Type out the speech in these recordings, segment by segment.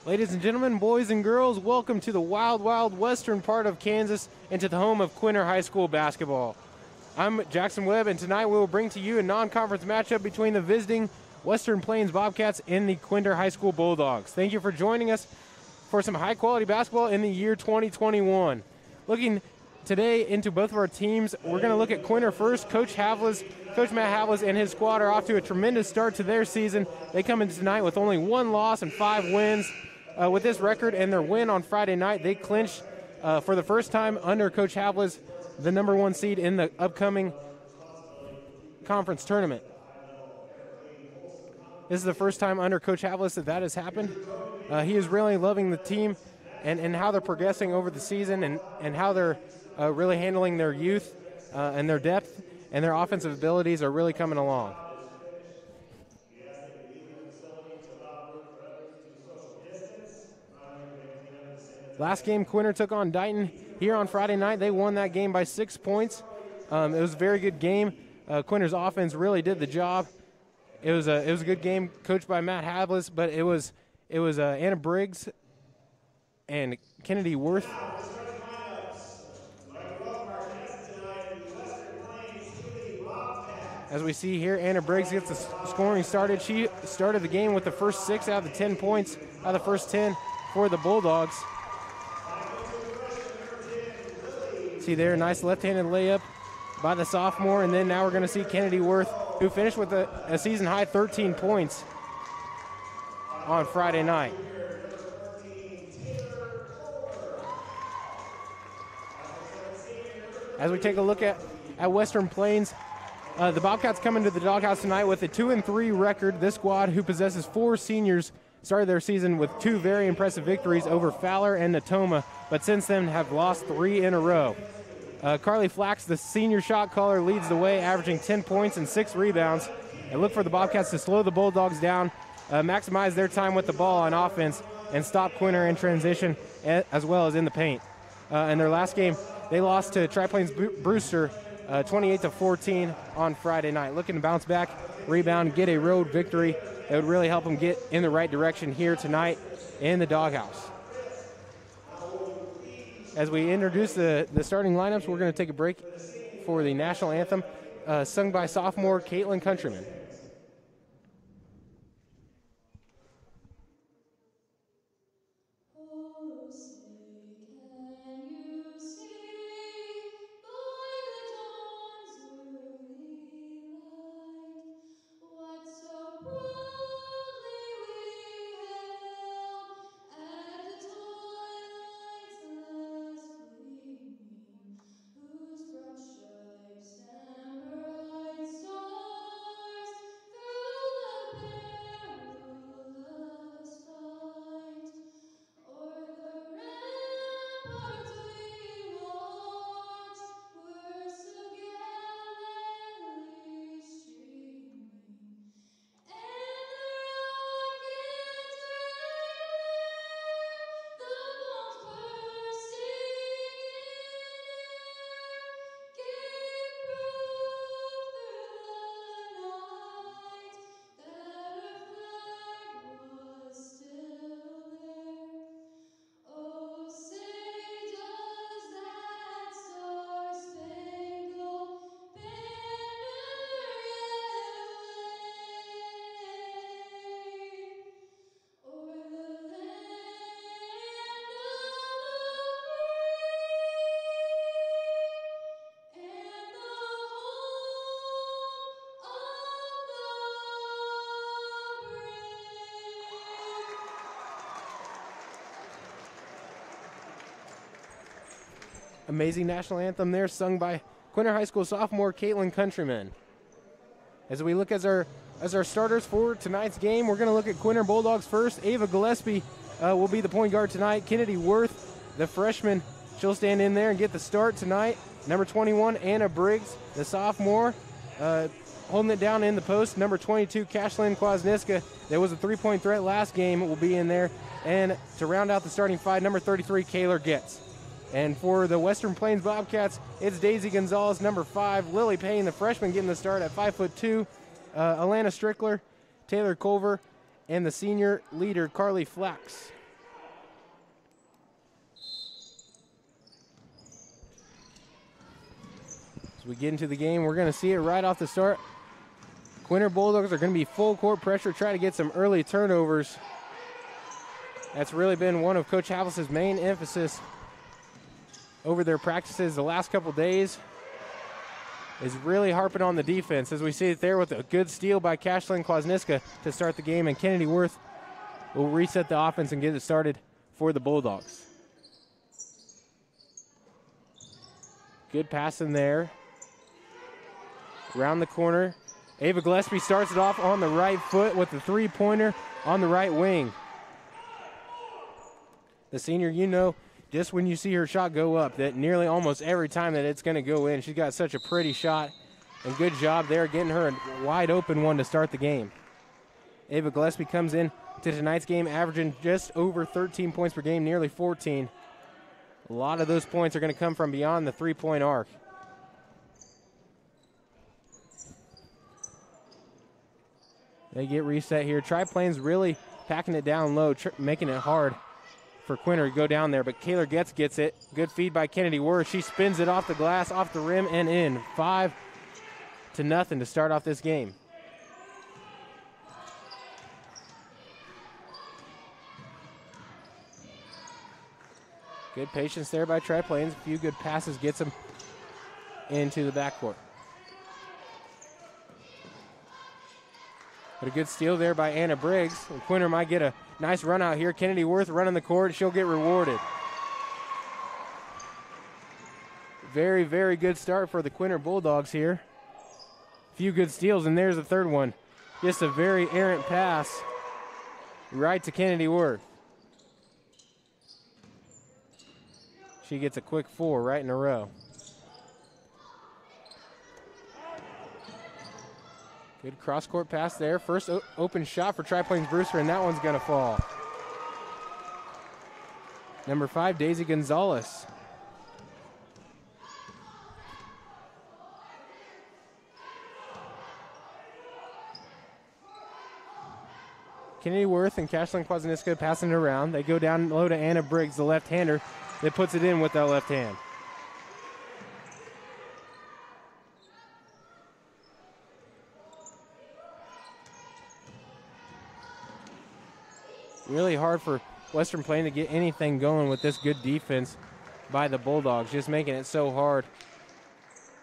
Ladies and gentlemen, boys and girls, welcome to the wild, wild western part of Kansas and to the home of Quinter High School basketball. I'm Jackson Webb, and tonight we will bring to you a non-conference matchup between the visiting Western Plains Bobcats and the Quinter High School Bulldogs. Thank you for joining us for some high-quality basketball in the year 2021. Looking today into both of our teams, we're going to look at Quinter first. Coach Matt Havlis and his squad are off to a tremendous start to their season. They come in tonight with only 1 loss and 5 wins. With this record and their win on Friday night, they clinched for the first time under Coach Havlis the #1 seed in the upcoming conference tournament. This is the first time under Coach Havlis that has happened. He is really loving the team and how they're progressing over the season and how they're really handling their youth and their depth and their offensive abilities are really coming along. Last game, Quinter took on Dighton here on Friday night. They won that game by 6 points. It was a very good game. Quinter's offense really did the job. It was a good game coached by Matt Havlis, but it was Anna Briggs and Kennedy Worth. As we see here, Anna Briggs gets the scoring started. She started the game with the first 6 out of the 10 points out of the first 10 for the Bulldogs. See there, nice left-handed layup by the sophomore, and then now we're going to see Kennedy Worth, who finished with a season-high 13 points on Friday night. As we take a look at Western Plains, the Bobcats come into the doghouse tonight with a 2-3 record. This squad, who possesses 4 seniors, started their season with 2 very impressive victories over Fowler and Natoma, but since then have lost 3 in a row. Carly Flax, the senior shot caller, leads the way, averaging 10 points and 6 rebounds. And look for the Bobcats to slow the Bulldogs down, maximize their time with the ball on offense, and stop Quinter in transition as well as in the paint. In their last game, they lost to Tri-Plains Brewster 28-14 on Friday night. Looking to bounce back, rebound, get a road victory. That would really help them get in the right direction here tonight in the doghouse. As we introduce the starting lineups, we're going to take a break for the national anthem sung by sophomore Caitlin Countryman. Amazing national anthem there, sung by Quinter High School sophomore Caitlin Countryman. As we look as our starters for tonight's game, we're going to look at Quinter Bulldogs first. Ava Gillespie will be the point guard tonight. Kennedy Worth, the freshman, she'll stand in there and get the start tonight. Number 21, Anna Briggs, the sophomore, holding it down in the post. Number 22, Kashlyn Kwasniewska. There was a 3-point threat last game. It will be in there. And to round out the starting 5, number 33, Kaylor Getz. And for the Western Plains Bobcats, it's Daisy Gonzalez, number 5, Lily Payne, the freshman, getting the start at 5'2", Alana Strickler, Taylor Culver, and the senior leader, Carly Flax. As we get into the game, we're going to see it right off the start. Quinter Bulldogs are going to be full court pressure, try to get some early turnovers. That's really been one of Coach Havlis's main emphasis over their practices the last couple days, is really harping on the defense, as we see it there with a good steal by Kashlyn Klosniska to start the game, and Kennedy Worth will reset the offense and get it started for the Bulldogs. Good pass in there. Around the corner. Ava Gillespie starts it off on the right foot with the three-pointer on the right wing. The senior, you know, just when you see her shot go up, that nearly almost every time that it's going to go in. She's got such a pretty shot, and good job there getting her a wide open one to start the game. Ava Gillespie comes in to tonight's game averaging just over 13 points per game, nearly 14. A lot of those points are going to come from beyond the three-point arc. They get reset here. Tri-Plains really packing it down low, making it hard for Quinter to go down there, but Kaylor gets it. Good feed by Kennedy Worth. She spins it off the glass, off the rim, and in. 5-0 to start off this game. Good patience there by Tri-Plains. A few good passes gets them into the backcourt. But a good steal there by Anna Briggs. And Quinter might get a nice run out here. Kennedy Worth running the court. She'll get rewarded. Very, very good start for the Quinter Bulldogs here. Few good steals, and there's the third one. Just a very errant pass right to Kennedy Worth. She gets a quick 4 right in a row. Good cross-court pass there. First open shot for Tri-Plains Brewster, and that one's going to fall. Number 5, Daisy Gonzalez. Kennedy Worth and Kashlyn Kwasniewska passing it around. They go down low to Anna Briggs, the left-hander, that puts it in with that left hand. Really hard for Western Plain to get anything going with this good defense by the Bulldogs, just making it so hard,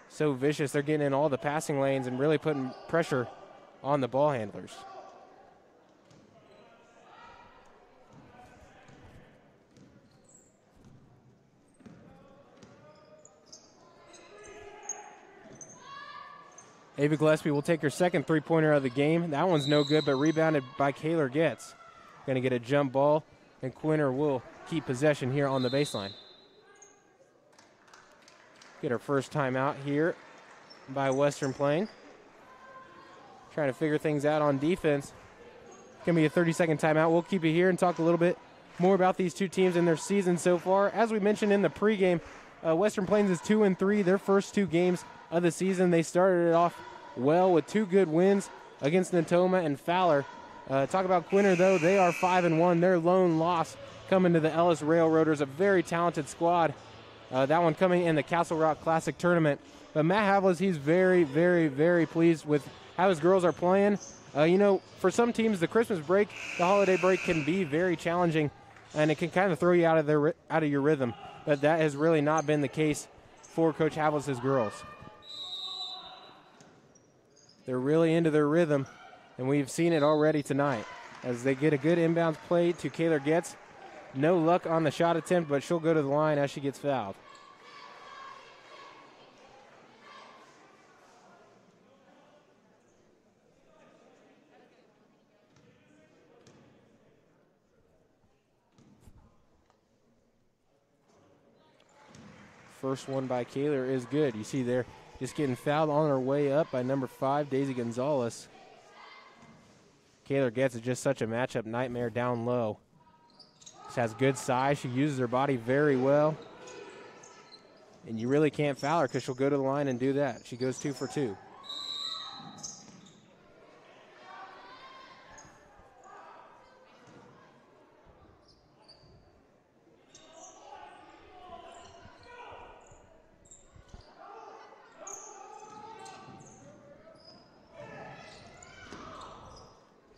so vicious. They're getting in all the passing lanes and really putting pressure on the ball handlers. Ava Gillespie will take her second three-pointer of the game. That one's no good, but rebounded by Kaylor Getz. Going to get a jump ball, and Quinter will keep possession here on the baseline. Get our first timeout here by Western Plain. Trying to figure things out on defense. Going to be a 30-second timeout. We'll keep it here and talk a little bit more about these two teams and their season so far. As we mentioned in the pregame, Western Plains is 2-3. Their first two games of the season, they started it off well with two good wins against Natoma and Fowler. Talk about Quinter, though. They are 5-1. Their lone loss coming to the Ellis Railroaders, a very talented squad. That one coming in the Castle Rock Classic Tournament. But Matt Havlis, he's very, very, very pleased with how his girls are playing. You know, for some teams, the Christmas break, the holiday break can be very challenging, and it can kind of throw you out of your rhythm. But that has really not been the case for Coach Havlis' girls. They're really into their rhythm, and we've seen it already tonight as they get a good inbounds play to Kaylor Getz. No luck on the shot attempt, but she'll go to the line as she gets fouled. First one by Kaylor is good. You see there, just getting fouled on her way up by number 5, Daisy Gonzalez. Kaylor Getz is just such a matchup nightmare down low. She has good size. She uses her body very well. And you really can't foul her because she'll go to the line and do that. She goes 2 for 2.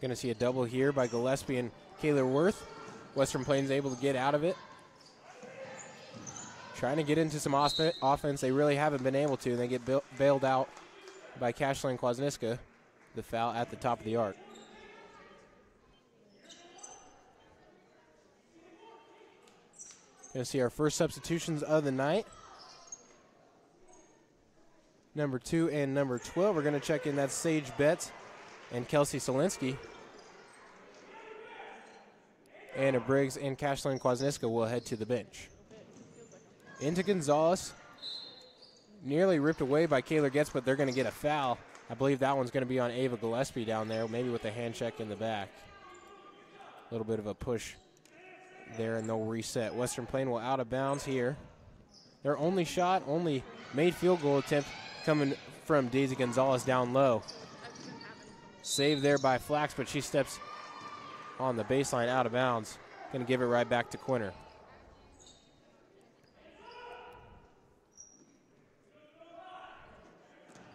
Going to see a double here by Gillespie and Kaylor Worth. Western Plains able to get out of it. Trying to get into some offense. They really haven't been able to. They get bailed out by Cashland Kwasniska. The foul at the top of the arc. Going to see our first substitutions of the night. Number 2 and number 12 are going to check in. That's Sage Betts and Kelsey Solinsky. Anna Briggs and Cashland Kwasniska will head to the bench. Into Gonzalez. Nearly ripped away by Kaylor Getz, but they're going to get a foul. I believe that one's going to be on Ava Gillespie down there, maybe with a hand check in the back. A little bit of a push there, and they'll reset. Western Plain will out of bounds here. Their only shot, only made field goal attempt coming from Daisy Gonzalez down low. Saved there by Flax, but she steps on the baseline out of bounds. Going to give it right back to Quinter.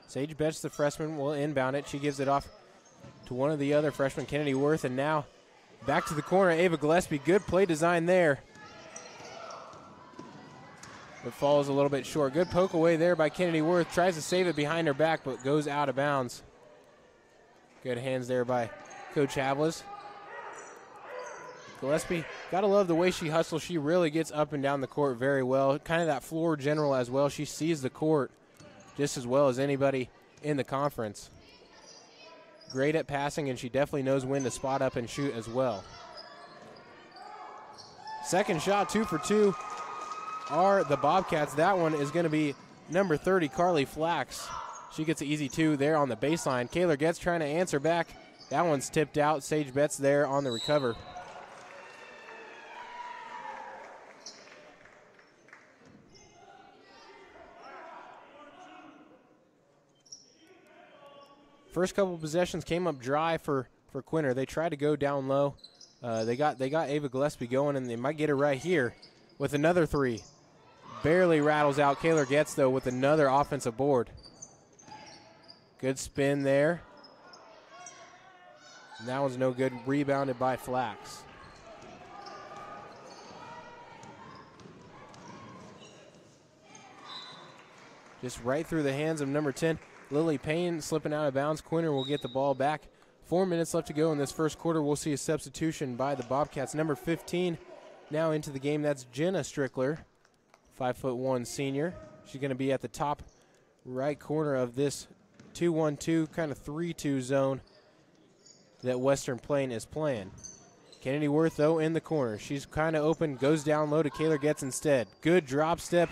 Sage Betts, the freshman, will inbound it. She gives it off to one of the other freshmen, Kennedy Worth, and now back to the corner, Ava Gillespie. Good play design there. It falls a little bit short. Good poke away there by Kennedy Worth. Tries to save it behind her back, but goes out of bounds. Good hands there by Coach Havlas. Gillespie, gotta love the way she hustles. She really gets up and down the court very well. Kind of that floor general as well. She sees the court just as well as anybody in the conference. Great at passing, and she definitely knows when to spot up and shoot as well. Second shot, 2 for 2, are the Bobcats. That one is going to be number 30, Carly Flax. She gets an easy 2 there on the baseline. Kaylor Getz trying to answer back. That one's tipped out. Sage Betts there on the recover. First couple possessions came up dry for Quinter. They tried to go down low. They got Ava Gillespie going, and they might get her right here with another 3. Barely rattles out. Kaylor Getz, though, with another offensive board. Good spin there. And that one's no good. Rebounded by Flax. Just right through the hands of number 10. Lily Payne slipping out of bounds. Quinter will get the ball back. 4 minutes left to go in this first quarter. We'll see a substitution by the Bobcats. Number 15 now into the game. That's Jenna Strickler, 5'1" senior. She's going to be at the top right corner of this 2-1-2, kind of 3-2 zone that Western Plain is playing. Kennedy Worth, though, in the corner. She's kind of open, goes down low to Kaylor Getz instead. Good drop step.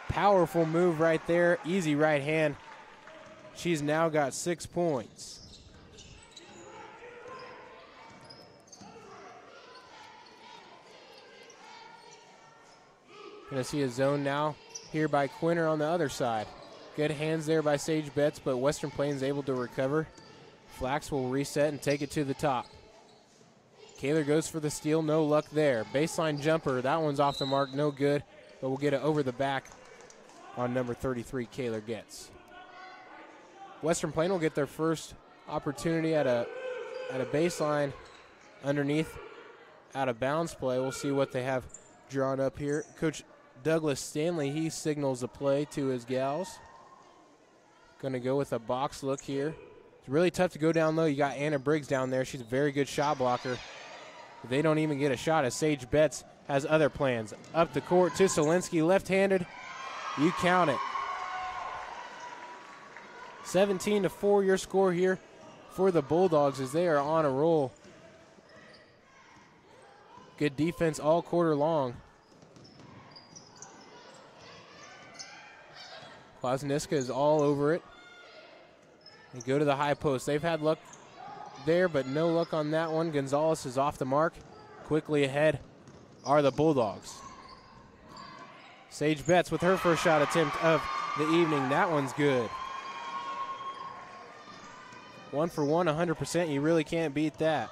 Powerful move right there. Easy right hand. She's now got 6 points. Going to see a zone now here by Quinter on the other side. Good hands there by Sage Betts, but Western Plains able to recover. Flax will reset and take it to the top. Kaylor goes for the steal, no luck there. Baseline jumper, that one's off the mark, no good, but we'll get it over the back on number 33, Kaylor Getz. Western Plain will get their first opportunity at a baseline underneath out of bounds play. We'll see what they have drawn up here. Coach Douglas Stanley, he signals the play to his gals. Going to go with a box look here. It's really tough to go down low. You got Anna Briggs down there. She's a very good shot blocker. They don't even get a shot as Sage Betts has other plans. Up the court to Solinsky, left-handed. You count it. 17-4 your score here for the Bulldogs as they are on a roll. Good defense all quarter long. Kwasniska is all over it. They go to the high post. They've had luck there, but no luck on that one. Gonzalez is off the mark. Quickly ahead are the Bulldogs. Sage Betts with her first shot attempt of the evening. That one's good. 1 for 1, 100%. You really can't beat that.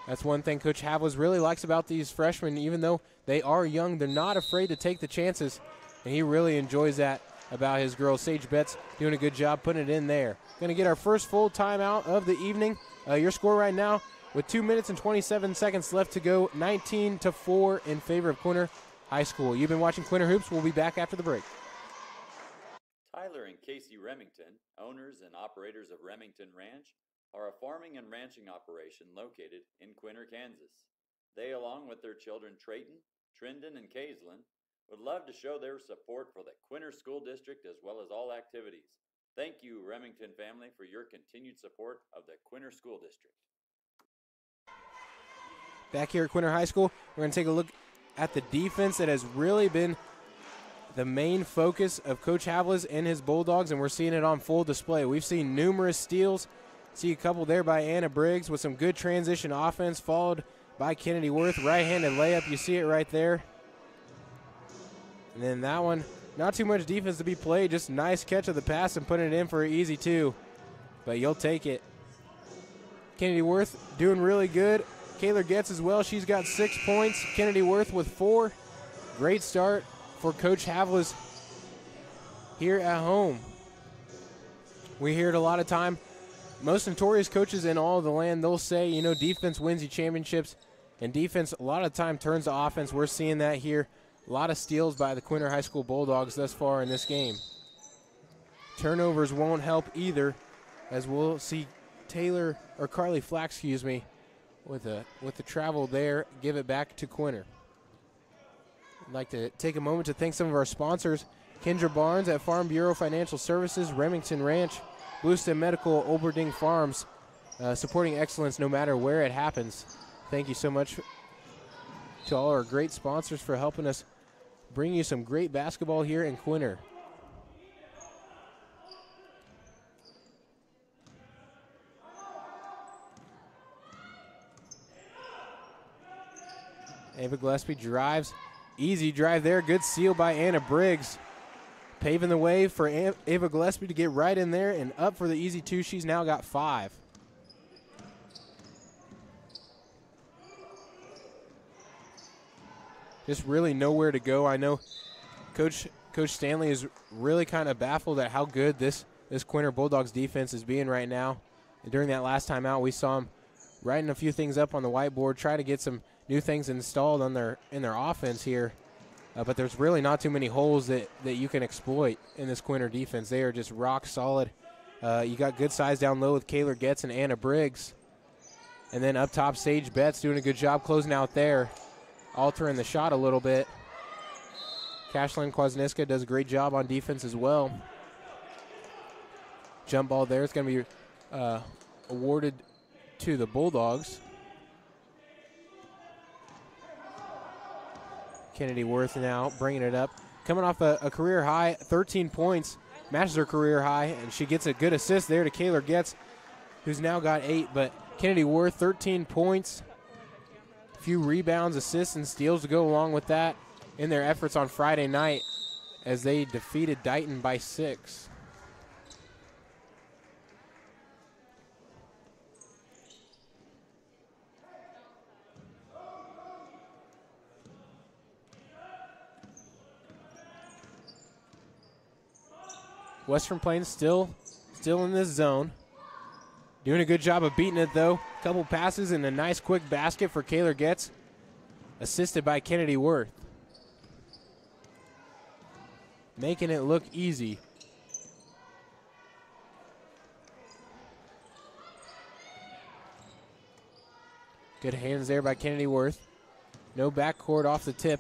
That's one thing Coach Havlas really likes about these freshmen. Even though they are young, they're not afraid to take the chances, and he really enjoys that about his girls. Sage Betts doing a good job putting it in there. Going to get our first full timeout of the evening. Your score right now, with 2 minutes and 27 seconds left to go, 19-4 in favor of Quinter High School. You've been watching Quinter Hoops. We'll be back after the break. Tyler and Casey Remington, owners and operators of Remington Ranch, are a farming and ranching operation located in Quinter, Kansas. They, along with their children Trayton, Trendon, and Kaislyn, would love to show their support for the Quinter School District as well as all activities. Thank you, Remington family, for your continued support of the Quinter School District. Back here at Quinter High School, we're going to take a look at the defense that has really been the main focus of Coach Havlis and his Bulldogs, and we're seeing it on full display. We've seen numerous steals. See a couple there by Anna Briggs with some good transition offense, followed by Kennedy Worth. Right-handed layup, you see it right there. And then that one, not too much defense to be played, just nice catch of the pass and putting it in for an easy two. But you'll take it. Kennedy Worth doing really good. Kayla Getz as well. She's got 6 points. Kennedy Worth with 4. Great start for Coach Havlis here at home. We hear it a lot of time. Most notorious coaches in all of the land, they'll say, you know, defense wins you championships, and defense a lot of time turns to offense. We're seeing that here. A lot of steals by the Quinter High School Bulldogs thus far in this game. Turnovers won't help either, as we'll see Carly Flack, with the travel there, give it back to Quinter. I'd like to take a moment to thank some of our sponsors: Kendra Barnes at Farm Bureau Financial Services, Remington Ranch, Blueston Medical, Oberding Farms, supporting excellence no matter where it happens. Thank you so much to all our great sponsors for helping us bring you some great basketball here in Quinter. Ava Gillespie drives. Easy drive there. Good seal by Anna Briggs. Paving the way for Ava Gillespie to get right in there and up for the easy two. She's now got 5. Just really nowhere to go. I know Coach Stanley is really kind of baffled at how good this Quinter Bulldogs defense is being right now. And during that last time out, we saw him writing a few things up on the whiteboard, try to get some new things installed on in their offense here. But there's really not too many holes that you can exploit in this Quinter defense. They are just rock solid. You got good size down low with Kayla Getz and Anna Briggs. And then up top, Sage Betts doing a good job closing out there, altering the shot a little bit. Cashlyn Kwasniewska does a great job on defense as well. Jump ball there. It's going to be awarded to the Bulldogs. Kennedy Worth now bringing it up. Coming off a career high, 13 points, matches her career high, and she gets a good assist there to Kayla Getz, who's now got 8. But Kennedy Worth, 13 points, a few rebounds, assists, and steals to go along with that in their efforts on Friday night as they defeated Dighton by 6. Western Plains still in this zone. Doing a good job of beating it, though. Couple passes and a nice quick basket for Kayla Getz, assisted by Kennedy Worth. Making it look easy. Good hands there by Kennedy Worth. No backcourt off the tip,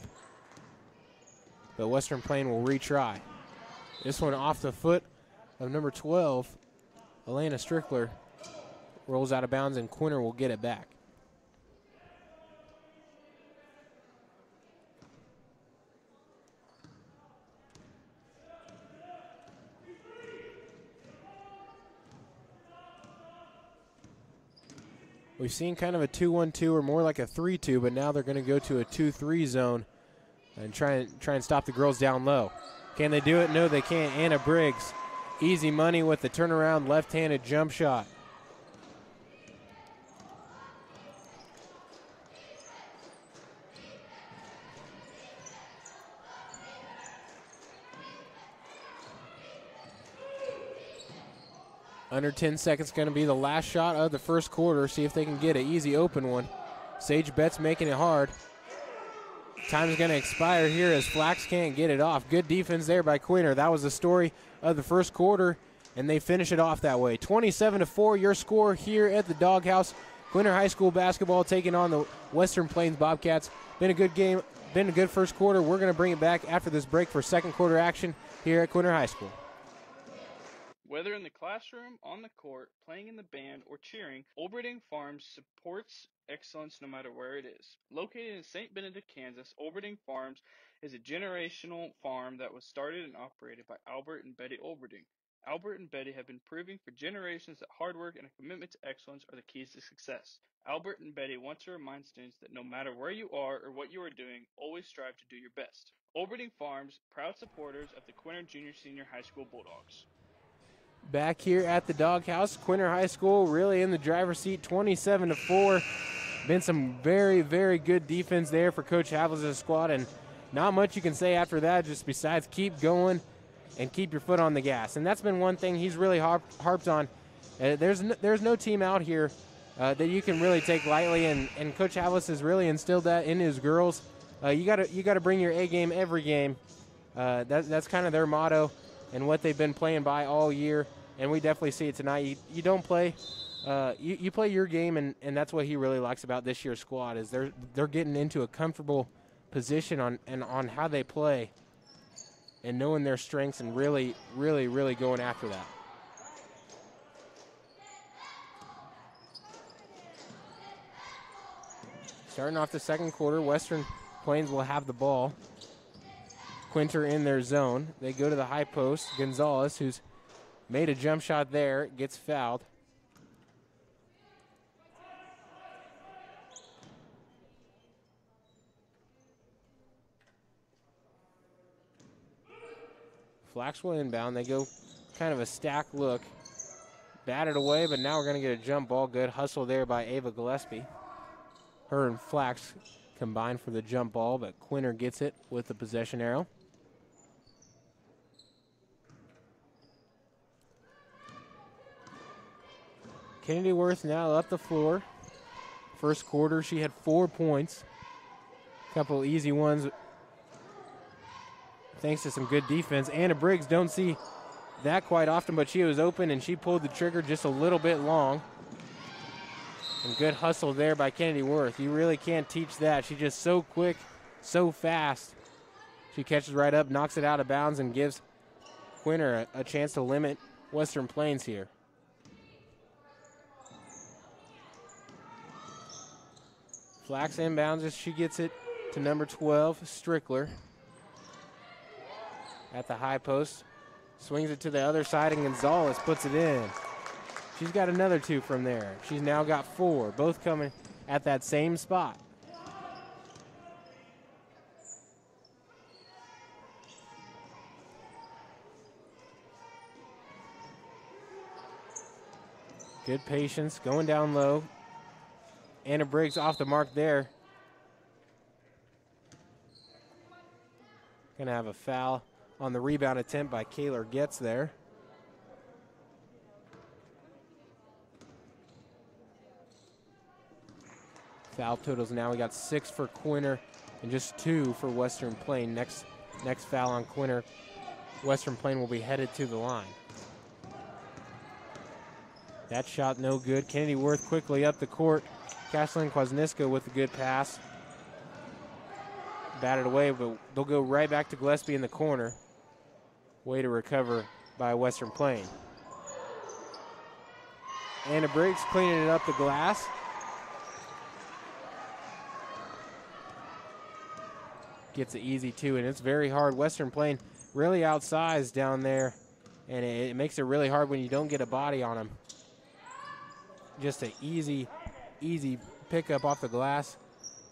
but Western Plain will retry. This one off the foot of number 12, Elena Strickler. Rolls out of bounds, and Quinter will get it back. We've seen kind of a 2-1-2 or more like a 3-2, but now they're going to go to a 2-3 zone and try and stop the girls down low. Can they do it? No, they can't. Anna Briggs, easy money with the turnaround left-handed jump shot. Under 10 seconds going to be the last shot of the first quarter. See if they can get an easy open one. Sage Betts making it hard. Time's going to expire here as Flax can't get it off. Good defense there by Quinter. That was the story of the first quarter, and they finish it off that way. 27-4, your score here at the Doghouse. Quinter High School basketball taking on the Western Plains Bobcats. Been a good game, been a good first quarter. We're going to bring it back after this break for second quarter action here at Quinter High School. Whether in the classroom, on the court, playing in the band, or cheering, Olberding Farms supports excellence no matter where it is. Located in St. Benedict, Kansas, Olberding Farms is a generational farm that was started and operated by Albert and Betty Olberding. Albert and Betty have been proving for generations that hard work and a commitment to excellence are the keys to success. Albert and Betty want to remind students that no matter where you are or what you are doing, always strive to do your best. Olberding Farms, proud supporters of the Quinter Junior Senior High School Bulldogs. Back here at the Doghouse, Quinter High School really in the driver's seat, 27-4. Been some very, very good defense there for Coach Havels' squad, and not much you can say after that, just besides keep going and keep your foot on the gas. And that's been one thing he's really harped on. There's no team out here that you can really take lightly, and Coach Havels has really instilled that in his girls. You gotta bring your A game every game. That's kind of their motto and what they've been playing by all year, and we definitely see it tonight. You don't play, you play your game, and that's what he really likes about this year's squad is they're getting into a comfortable position on how they play and knowing their strengths and really, really, really going after that. Starting off the second quarter, Western Plains will have the ball. Quinter in their zone. They go to the high post. Gonzalez, who's made a jump shot there, gets fouled. Flax will inbound. They go kind of a stack look. Batted away, but now we're going to get a jump ball. Good hustle there by Ava Gillespie. Her and Flax combined for the jump ball, but Quinter gets it with the possession arrow. Kennedy Worth now up the floor. First quarter, she had 4 points. A couple easy ones thanks to some good defense. Anna Briggs, don't see that quite often, but she was open and she pulled the trigger just a little bit long. And good hustle there by Kennedy Worth. You really can't teach that. She's just so quick, so fast. She catches right up, knocks it out of bounds, and gives Quinter a chance to limit Western Plains here. Flax inbounds as she gets it to number 12, Strickler. At the high post, swings it to the other side, and Gonzalez puts it in. She's got another 2 from there. She's now got 4, both coming at that same spot. Good patience, going down low. Anna Briggs off the mark there. Gonna have a foul on the rebound attempt by Kaylor Getz there. Foul totals now, we got 6 for Quinter and just 2 for Western Plain. Next foul on Quinter, Western Plain will be headed to the line. That shot no good. Kennedy Worth quickly up the court. Kathleen Kwasniewska with a good pass. Batted away, but they'll go right back to Gillespie in the corner. Way to recover by Western Plain. Anna Briggs cleaning it up the glass. Gets an easy 2, and it's very hard. Western Plain really outsized down there, and it makes it really hard when you don't get a body on them. Just an easy pickup off the glass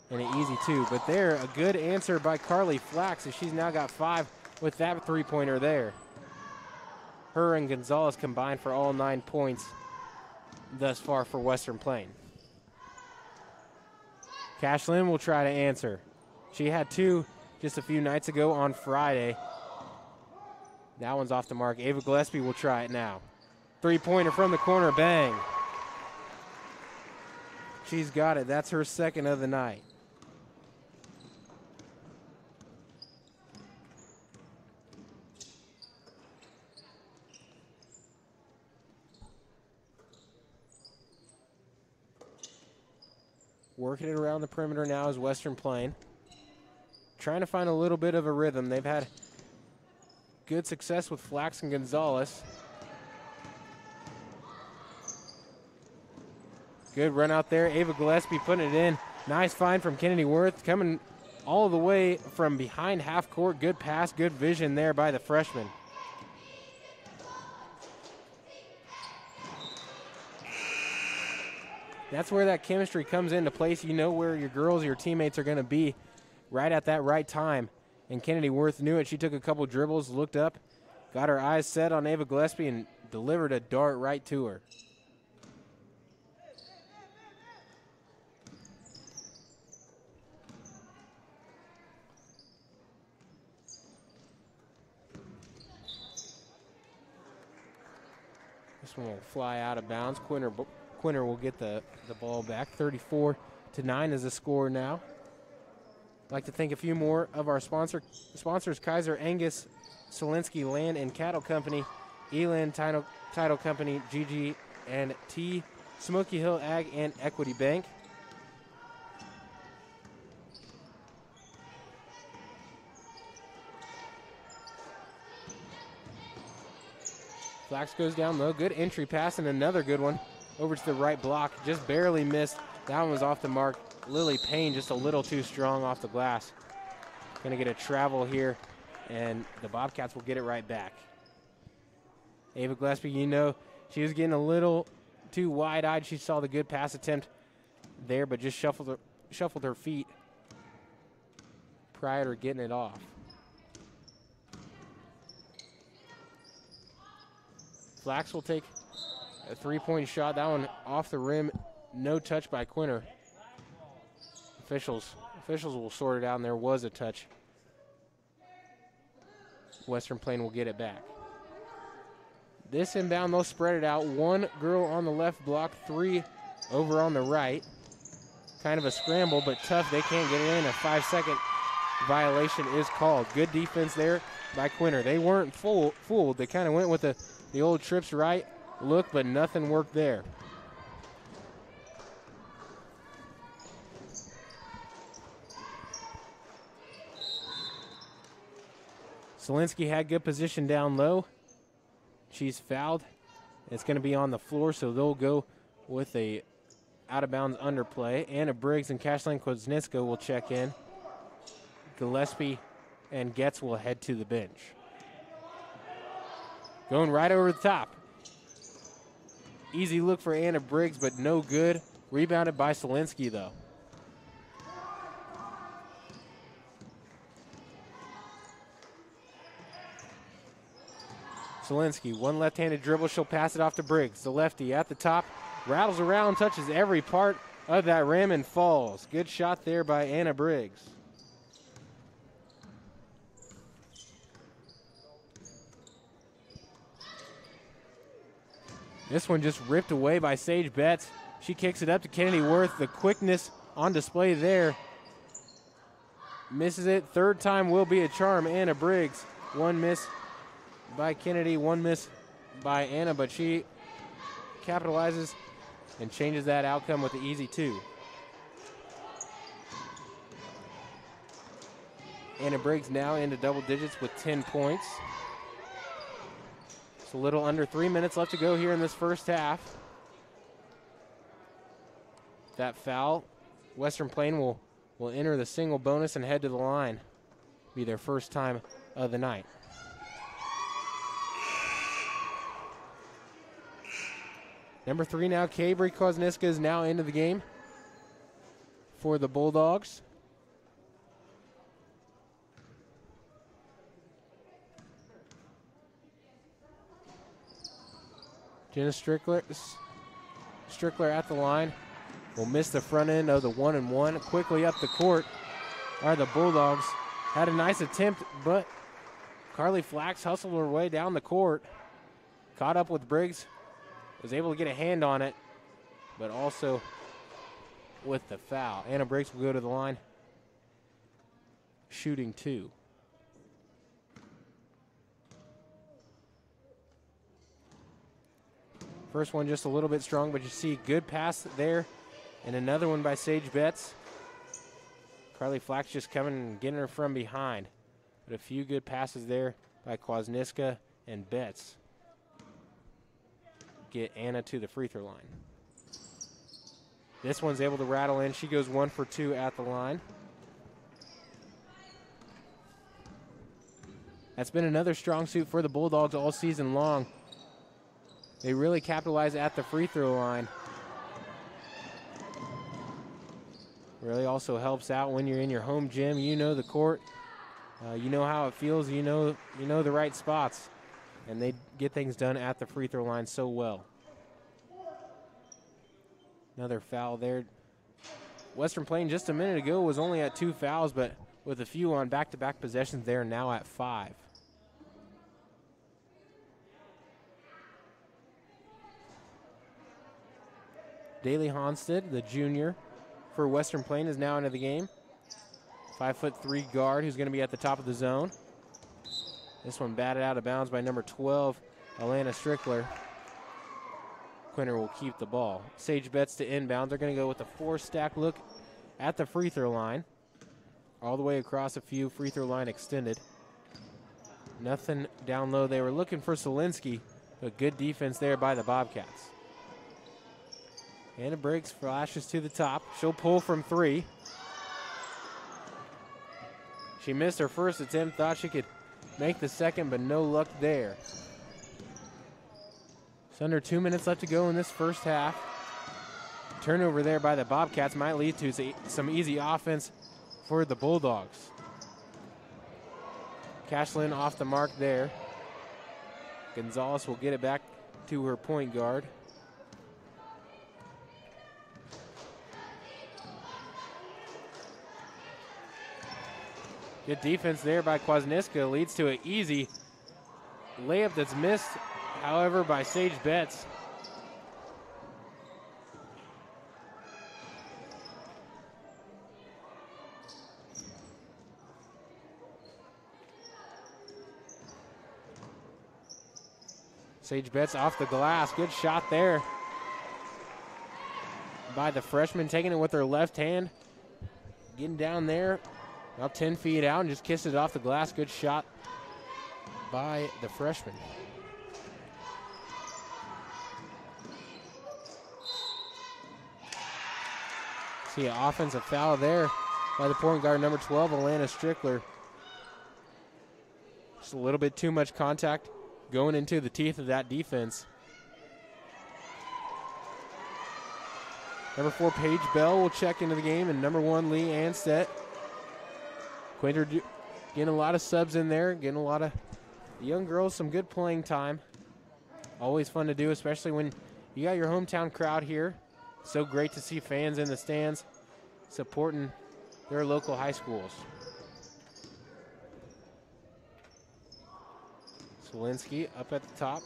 and an easy 2. But there, a good answer by Carly Flax as she's now got 5 with that 3-pointer there. Her and Gonzalez combined for all 9 points thus far for Western Plain. Cashlin will try to answer. She had 2 just a few nights ago on Friday. That one's off the mark. Ava Gillespie will try it now. Three-pointer from the corner, bang. She's got it. That's her second of the night. Working it around the perimeter now is Western Plain. Trying to find a little bit of a rhythm. They've had good success with Flax and Gonzalez. Good run out there. Ava Gillespie putting it in. Nice find from Kennedy Worth coming all the way from behind half court. Good pass, good vision there by the freshman. That's where that chemistry comes into place. You know where your girls, your teammates are going to be right at that right time. And Kennedy Worth knew it. She took a couple dribbles, looked up, got her eyes set on Ava Gillespie, and delivered a dart right to her. This one will fly out of bounds. Quinter will get the ball back. 34-9 is the score now. I'd like to thank a few more of our sponsors: Kaiser Angus, Solinsky Land and Cattle Company, Eland Title Company, GG&T, Smoky Hill Ag and Equity Bank. Flax goes down low. Good entry pass and another good one over to the right block. Just barely missed. That one was off the mark. Lily Payne just a little too strong off the glass. Going to get a travel here, and the Bobcats will get it right back. Ava Gillespie, you know, she was getting a little too wide-eyed. She saw the good pass attempt there, but just shuffled her feet prior to getting it off. Flax will take a three-point shot. That one off the rim. No touch by Quinter. Officials will sort it out, and there was a touch. Western Plain will get it back. This inbound, they'll spread it out. One girl on the left block, three over on the right. Kind of a scramble, but tough. They can't get it in. A 5-second violation is called. Good defense there by Quinter. They weren't fooled. They kind of went with the old trips right look, but nothing worked there. Solinsky had good position down low. She's fouled. It's going to be on the floor, so they'll go with a out-of-bounds underplay. Anna Briggs and Kathleen Koznitska will check in. Gillespie and Getz will head to the bench. Going right over the top. Easy look for Anna Briggs, but no good. Rebounded by Solinsky, though. Solinsky, one left-handed dribble. She'll pass it off to Briggs. The lefty at the top, rattles around, touches every part of that rim and falls. Good shot there by Anna Briggs. This one just ripped away by Sage Betts. She kicks it up to Kennedy Worth. The quickness on display there. Misses it. Third time will be a charm. Anna Briggs. One miss by Kennedy, one miss by Anna, but she capitalizes and changes that outcome with the easy two. Anna Briggs now into double digits with 10 points. It's a little under 3 minutes left to go here in this first half. That foul, Western Plain will enter the single bonus and head to the line. Be their first time of the night. Number 3 now, Cabry Koznitska is now into the game for the Bulldogs. Jenna Strickler at the line. Will miss the front end of the 1-and-1. Quickly up the court are the Bulldogs. Had a nice attempt, but Carly Flax hustled her way down the court. Caught up with Briggs was able to get a hand on it, but also with the foul. Anna Briggs will go to the line, shooting 2. First one just a little bit strong, but you see good pass there, and another one by Sage Betts. Carly Flax just coming and getting her from behind. But a few good passes there by Kwasniewska and Betts. Get Anna to the free throw line. This one's able to rattle in. She goes 1 for 2 at the line. That's been another strong suit for the Bulldogs all season long. They really capitalize at the free throw line. Really also helps out when you're in your home gym. You know the court. You know how it feels. You know the right spots. And they get things done at the free throw line so well. Another foul there. Western Plains just a minute ago was only at 2 fouls, but with a few on back-to-back possessions, they're now at 5. Daly Honstead, the junior for Western Plains, is now into the game. 5'3" guard who's going to be at the top of the zone. This one batted out of bounds by number 12, Alana Strickler. Quinter will keep the ball. Sage Betts to inbound. They're going to go with a 4-stack look at the free throw line. All the way across a few, free throw line extended. Nothing down low. They were looking for Solinsky, but good defense there by the Bobcats. Anna Briggs flashes to the top. She'll pull from 3. She missed her first attempt, thought she could make the second, but no luck there. It's under 2 minutes left to go in this first half. Turnover there by the Bobcats might lead to some easy offense for the Bulldogs. Cashlin off the mark there. Gonzalez will get it back to her point guard. Good defense there by Kwasniewska leads to an easy layup that's missed, however, by Sage Betts. Sage Betts off the glass. Good shot there by the freshman, taking it with her left hand. Getting down there. About 10 feet out and just kissed it off the glass. Good shot by the freshman. See an offensive foul there by the point guard, number 12, Alana Strickler. Just a little bit too much contact going into the teeth of that defense. Number 4, Paige Bell will check into the game, and number 1, Lee Anstedt. Quinter getting a lot of subs in there, getting a lot of young girls some good playing time. Always fun to do, especially when you got your hometown crowd here. So great to see fans in the stands supporting their local high schools. Solinsky up at the top.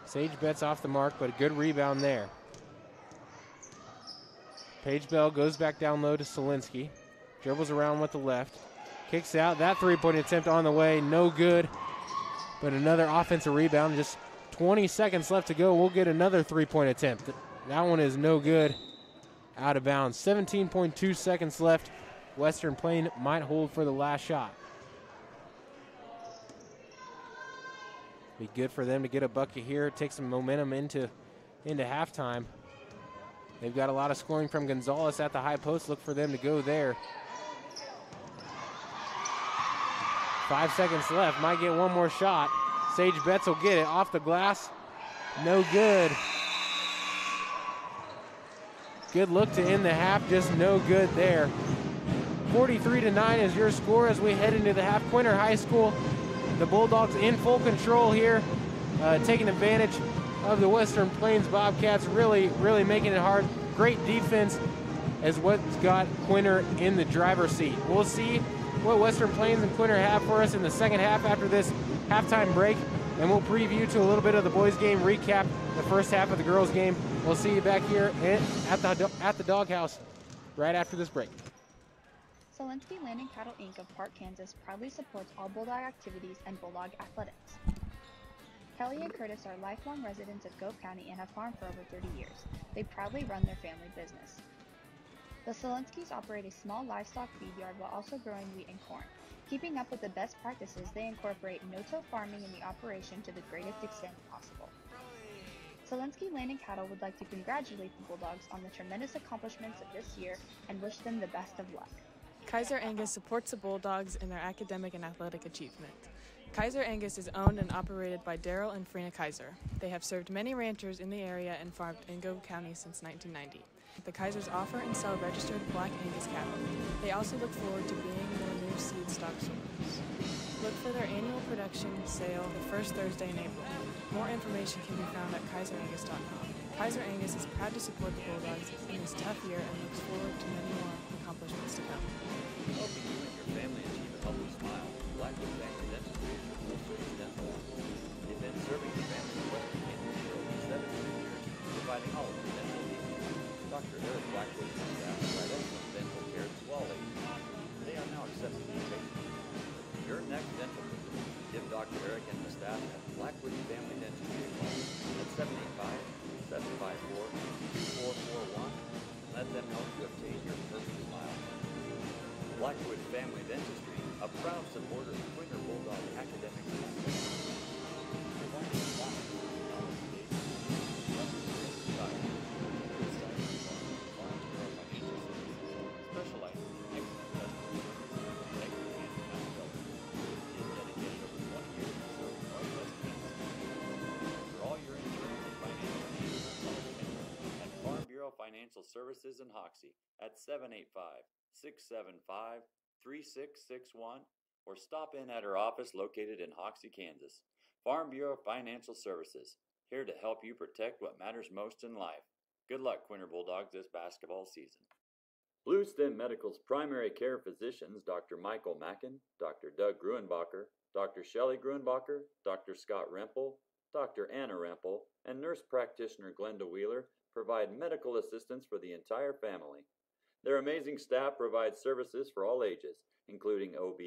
Sage Betts off the mark, but a good rebound there. Paige Bell goes back down low to Solinsky. Dribbles around with the left. Kicks out. That three-point attempt on the way. No good. But another offensive rebound. Just 20 seconds left to go. We'll get another three-point attempt. That one is no good. Out of bounds. 17.2 seconds left. Western Plains might hold for the last shot. Be good for them to get a bucket here. Take some momentum into halftime. They've got a lot of scoring from Gonzalez at the high post. Look for them to go there. 5 seconds left. Might get one more shot. Sage Betts will get it off the glass. No good. Good look to end the half. Just no good there. 43-9 is your score as we head into the half. Quinter High School, the Bulldogs in full control here, taking advantage of the Western Plains Bobcats, really making it hard. Great defense is what's got Quinter in the driver's seat. We'll see what Western Plains and Quinter have for us in the second half after this halftime break. and we'll preview to a little bit of the boys' game, recap the first half of the girls' game. We'll see you back here at the Doghouse right after this break. Selensky Land and Cattle Inc. of Park, Kansas proudly supports all Bulldog activities and Bulldog athletics. Kelly and Curtis are lifelong residents of Gove County and have farmed for over 30 years. They proudly run their family business. The Selenskys operate a small livestock feed yard while also growing wheat and corn. Keeping up with the best practices, they incorporate no-till farming in the operation to the greatest extent possible. Selensky Land and Cattle would like to congratulate the Bulldogs on the tremendous accomplishments of this year and wish them the best of luck. Kaiser Angus supports the Bulldogs in their academic and athletic achievement. Kaiser Angus is owned and operated by Daryl and Frina Kaiser. They have served many ranchers in the area and farmed in Gove County since 1990. The Kaisers offer and sell registered Black Angus cattle. They also look forward to being their new seed stock source. Look for their annual production sale the first Thursday in April. More information can be found at KaiserAngus.com. Kaiser Angus is proud to support the Bulldogs in this tough year and looks forward to many more accomplishments to come. Helping you and your family achieve a healthy smile, Blackwood Family Dentistry is your full-service dental office. They've been serving the family of Western Kansas for over 17 years, providing all of the dental needs. Dr. Eric Blackwood and his staff provide excellent dental care to all ages. They are now accepting new patients. Your next dental visit, give Dr. Eric and the staff at Blackwood Family Dentistry a call at 785-754-2441. Let them help you obtain your perfect smile. Blackwood Family Dentistry, a proud supporter of Quinter Bulldog academic success. Financial Services in Hoxie at 785-675-3661 or stop in at her office located in Hoxie, Kansas. Farm Bureau Financial Services, here to help you protect what matters most in life. Good luck, Quinter Bulldogs, this basketball season. Blue Stem Medical's primary care physicians, Dr. Michael Mackin, Dr. Doug Gruenbacher, Dr. Shelley Gruenbacher, Dr. Scott Rempel, Dr. Anna Rempel, and nurse practitioner Glenda Wheeler provide medical assistance for the entire family. Their amazing staff provides services for all ages, including OB,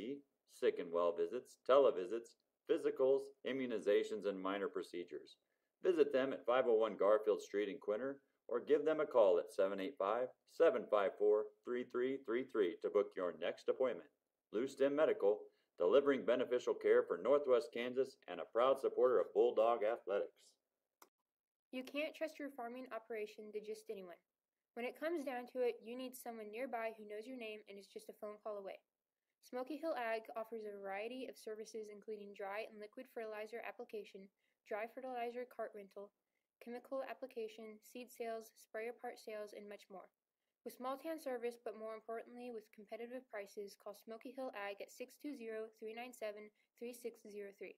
sick and well visits, televisits, physicals, immunizations, and minor procedures. Visit them at 501 Garfield Street in Quinter or give them a call at 785-754-3333 to book your next appointment. Blue Stem Medical, delivering beneficial care for Northwest Kansas and a proud supporter of Bulldog athletics. You can't trust your farming operation to just anyone. When it comes down to it, you need someone nearby who knows your name and is just a phone call away. Smoky Hill Ag offers a variety of services including dry and liquid fertilizer application, dry fertilizer cart rental, chemical application, seed sales, sprayer part sales, and much more. With small town service, but more importantly with competitive prices, call Smoky Hill Ag at 620-397-3603.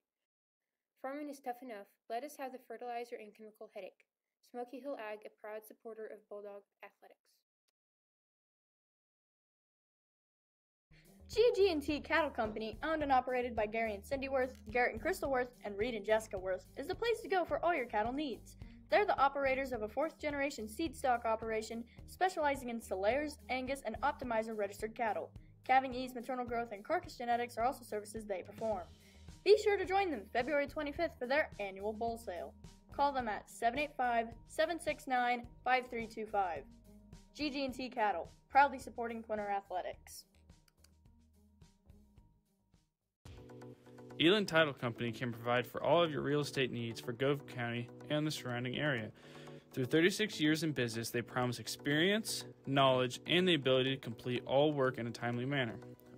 Farming is tough enough. Let us have the fertilizer and chemical headache. Smoky Hill Ag, a proud supporter of Bulldog athletics. GG&T Cattle Company, owned and operated by Gary and Cindy Worth, Garrett and Crystal Worth, and Reed and Jessica Worth, is the place to go for all your cattle needs. They're the operators of a fourth-generation seed stock operation specializing in Solaires, Angus, and Optimizer registered cattle. Calving ease, maternal growth, and carcass genetics are also services they perform. Be sure to join them February 25th for their annual bull sale. Call them at 785-769-5325. GG&T Cattle, proudly supporting Quinter athletics. Elin Title Company can provide for all of your real estate needs for Gove County and the surrounding area. Through 36 years in business, they promise experience, knowledge, and the ability to complete all work in a timely manner.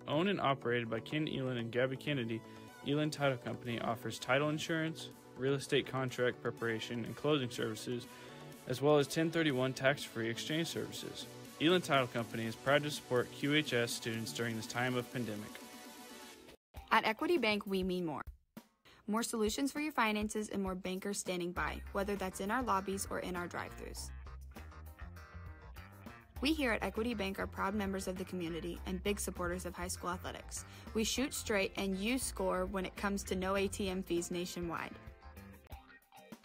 Owned and operated by Ken Elin and Gabby Kennedy, Elin Title Company offers title insurance, real estate contract preparation and closing services, as well as 1031 tax-free exchange services. Elin Title Company is proud to support QHS students during this time of pandemic. At Equity Bank, we mean more. More solutions for your finances and more bankers standing by, whether that's in our lobbies or in our drive-thrus. We here at Equity Bank are proud members of the community and big supporters of high school athletics. We shoot straight and you score when it comes to no ATM fees nationwide.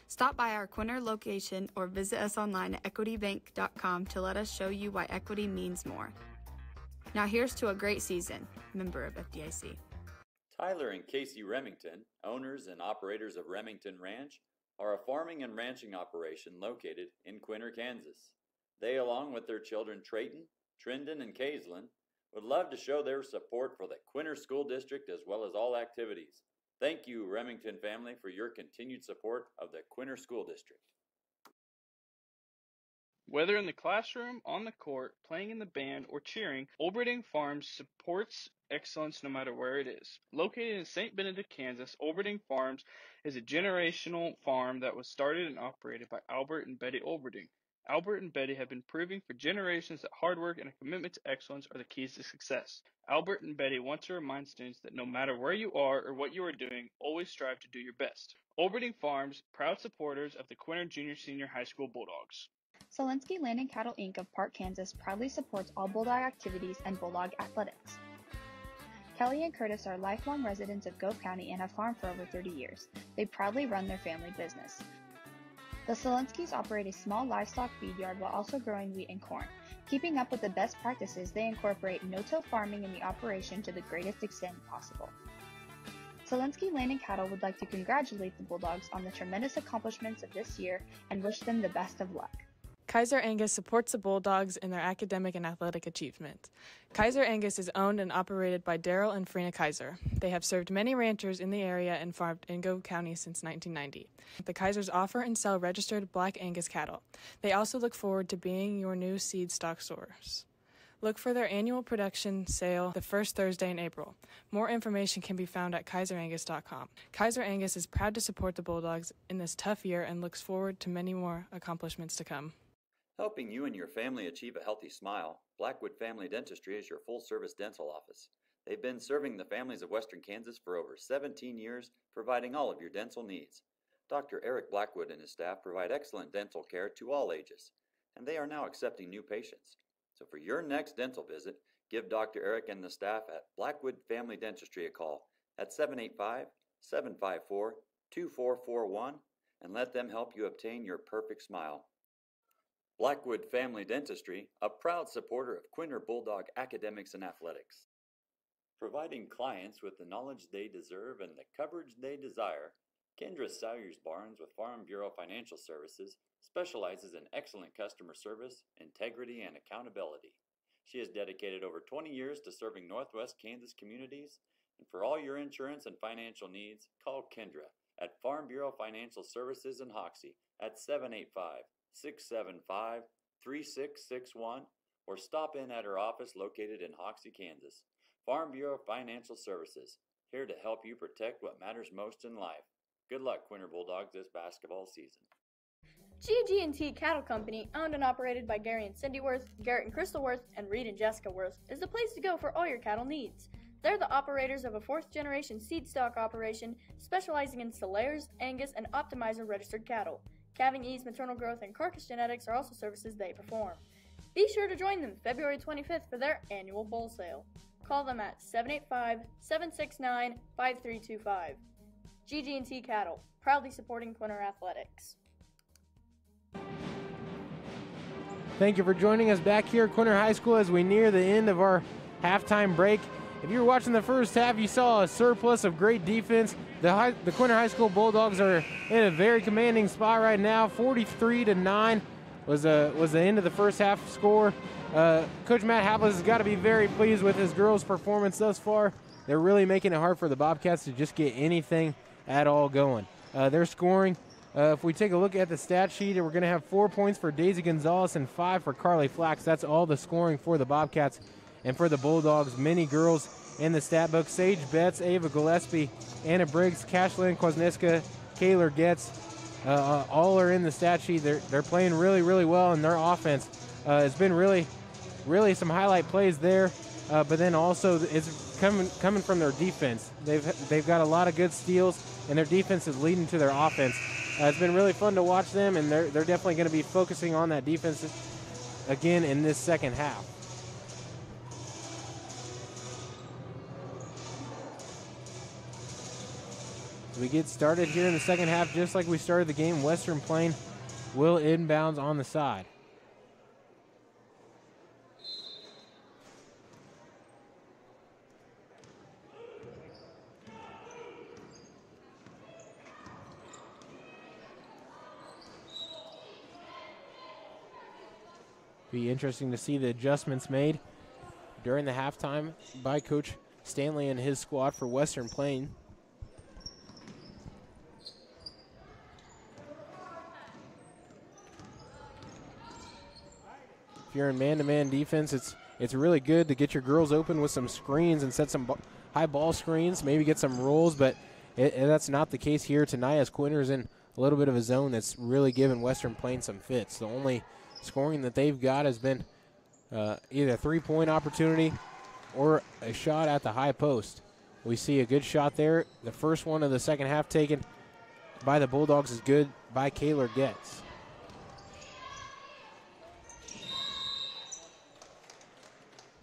Stop by our Quinter location or visit us online at equitybank.com to let us show you why equity means more. Now here's to a great season. Member of FDIC. Tyler and Casey Remington, owners and operators of Remington Ranch, are a farming and ranching operation located in Quinter, Kansas. They, along with their children Trayton, Trendon, and Kaislyn, would love to show their support for the Quinter School District as well as all activities. Thank you, Remington family, for your continued support of the Quinter School District. Whether in the classroom, on the court, playing in the band, or cheering, Olberding Farms supports excellence no matter where it is. Located in St. Benedict, Kansas, Olberding Farms is a generational farm that was started and operated by Albert and Betty Olberding. Albert and Betty have been proving for generations that hard work and a commitment to excellence are the keys to success. Albert and Betty want to remind students that no matter where you are or what you are doing, always strive to do your best. Olberding Farms, proud supporters of the Quinter Junior High School Bulldogs. Solenski Land and Cattle Inc. of Park, Kansas proudly supports all Bulldog activities and Bulldog athletics. Kelly and Curtis are lifelong residents of Gove County and have farmed for over 30 years. They proudly run their family business. The Solenskis operate a small livestock feed yard while also growing wheat and corn. Keeping up with the best practices, they incorporate no-till farming in the operation to the greatest extent possible. Solenski Land and Cattle would like to congratulate the Bulldogs on the tremendous accomplishments of this year and wish them the best of luck. Kaiser Angus supports the Bulldogs in their academic and athletic achievement. Kaiser Angus is owned and operated by Daryl and Frina Kaiser. They have served many ranchers in the area and farmed in Gove County since 1990. The Kaisers offer and sell registered Black Angus cattle. They also look forward to being your new seed stock source. Look for their annual production sale the first Thursday in April. More information can be found at kaiserangus.com. Kaiser Angus is proud to support the Bulldogs in this tough year and looks forward to many more accomplishments to come. Helping you and your family achieve a healthy smile, Blackwood Family Dentistry is your full-service dental office. They've been serving the families of Western Kansas for over 17 years, providing all of your dental needs. Dr. Eric Blackwood and his staff provide excellent dental care to all ages, and they are now accepting new patients. So for your next dental visit, give Dr. Eric and the staff at Blackwood Family Dentistry a call at 785-754-2441 and let them help you obtain your perfect smile. Blackwood Family Dentistry, a proud supporter of Quinter Bulldog academics and athletics. Providing clients with the knowledge they deserve and the coverage they desire, Kendra Sawyers Barnes with Farm Bureau Financial Services specializes in excellent customer service, integrity, and accountability. She has dedicated over 20 years to serving Northwest Kansas communities, and for all your insurance and financial needs, call Kendra at Farm Bureau Financial Services in Hoxie at 785-675-3661 or stop in at her office located in Hoxie, Kansas. Farm Bureau Financial Services, here to help you protect what matters most in life. Good luck, Quinter Bulldogs, this basketball season. G&T Cattle Company, owned and operated by Gary and Cindy Worth, Garrett and Crystal Worth, and Reed and Jessica Worth, is the place to go for all your cattle needs. They're the operators of a fourth-generation seed stock operation specializing in Solares, Angus, and Optimizer registered cattle. Calving ease, maternal growth, and carcass genetics are also services they perform. Be sure to join them February 25th for their annual bull sale. Call them at 785-769-5325. G&T Cattle, proudly supporting Quinter athletics. Thank you for joining us back here at Quinter High School as we near the end of our halftime break. If you were watching the first half, you saw a surplus of great defense. The Quinter High School Bulldogs are in a very commanding spot right now. 43-9 was the end of the first half score. Coach Matt Havlis has got to be very pleased with his girls' performance thus far. They're really making it hard for the Bobcats to just get anything at all going. They're scoring. If we take a look at the stat sheet, we're going to have 4 points for Daisy Gonzalez and 5 for Carly Flax. That's all the scoring for the Bobcats. And for the Bulldogs, many girls in the stat book: Sage Betts, Ava Gillespie, Anna Briggs, Kashlyn Kwasniewska, Kaylor Getz, all are in the stat sheet. They're playing really, really well in their offense. It's been really some highlight plays there, but then also it's coming from their defense. They've got a lot of good steals, and their defense is leading to their offense. It's been really fun to watch them, and they're definitely going to be focusing on that defense again in this second half. We get started here in the second half just like we started the game. Western Plain will inbounds on the side. Be interesting to see the adjustments made during the halftime by Coach Stanley and his squad for Western Plain. If you're in man-to-man defense, it's really good to get your girls open with some screens and set some high ball screens, maybe get some rolls, but that's not the case here tonight as Quinter's in a little bit of a zone that's really giving Western Plain some fits. The only scoring that they've got has been either a three-point opportunity or a shot at the high post. We see a good shot there. The first one of the second half taken by the Bulldogs is good by Kayler Getz.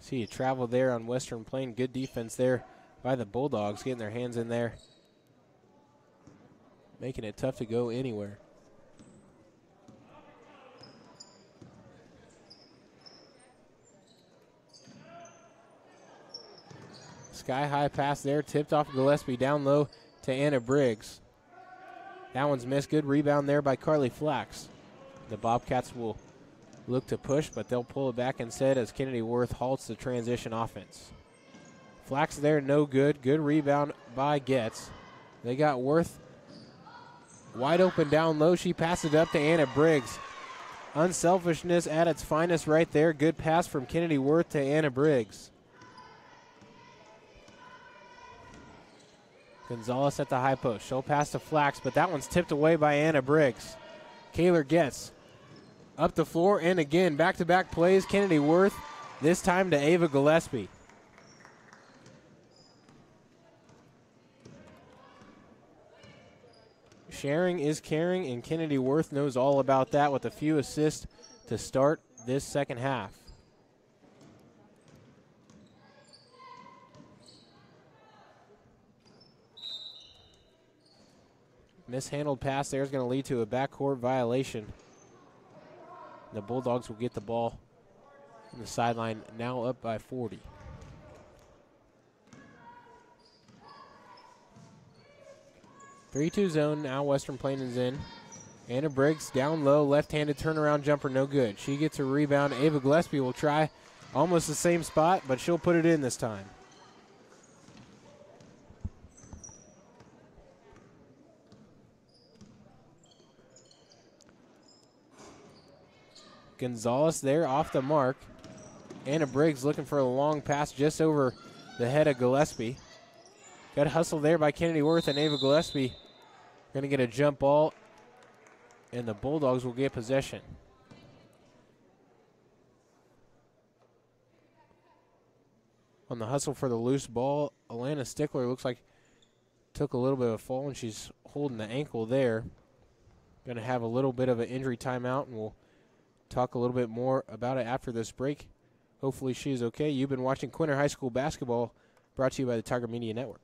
See a travel there on Western Plain. Good defense there by the Bulldogs, getting their hands in there, making it tough to go anywhere. Sky-high pass there, tipped off Gillespie down low to Anna Briggs. That one's missed. Good rebound there by Carly Flax. The Bobcats will look to push, but they'll pull it back instead as Kennedy Worth halts the transition offense. Flax there, no good. Good rebound by Getz. They got Worth wide open down low. She passes it up to Anna Briggs. Unselfishness at its finest right there. Good pass from Kennedy Worth to Anna Briggs. Gonzalez at the high post. She'll pass to Flax, but that one's tipped away by Anna Briggs. Kayler Getz up the floor, and again, back-to-back plays. Kennedy Worth, this time to Ava Gillespie. Sharing is caring, and Kennedy Worth knows all about that with a few assists to start this second half. Mishandled pass there is going to lead to a backcourt violation. The Bulldogs will get the ball on the sideline, now up by 40. Three-two zone, now Western Plain is in. Anna Briggs down low, left-handed turnaround jumper, no good. She gets a rebound. Ava Gillespie will try almost the same spot, but she'll put it in this time. Gonzalez there off the mark. Anna Briggs looking for a long pass just over the head of Gillespie. Got hustled there by Kennedy Worth, and Ava Gillespie going to get a jump ball, and the Bulldogs will get possession. On the hustle for the loose ball, Alana Strickler looks like took a little bit of a fall, and she's holding the ankle there. Going to have a little bit of an injury timeout, and we'll talk a little bit more about it after this break. Hopefully she's okay. You've been watching Quinter High School basketball, brought to you by the Tiger Media Network.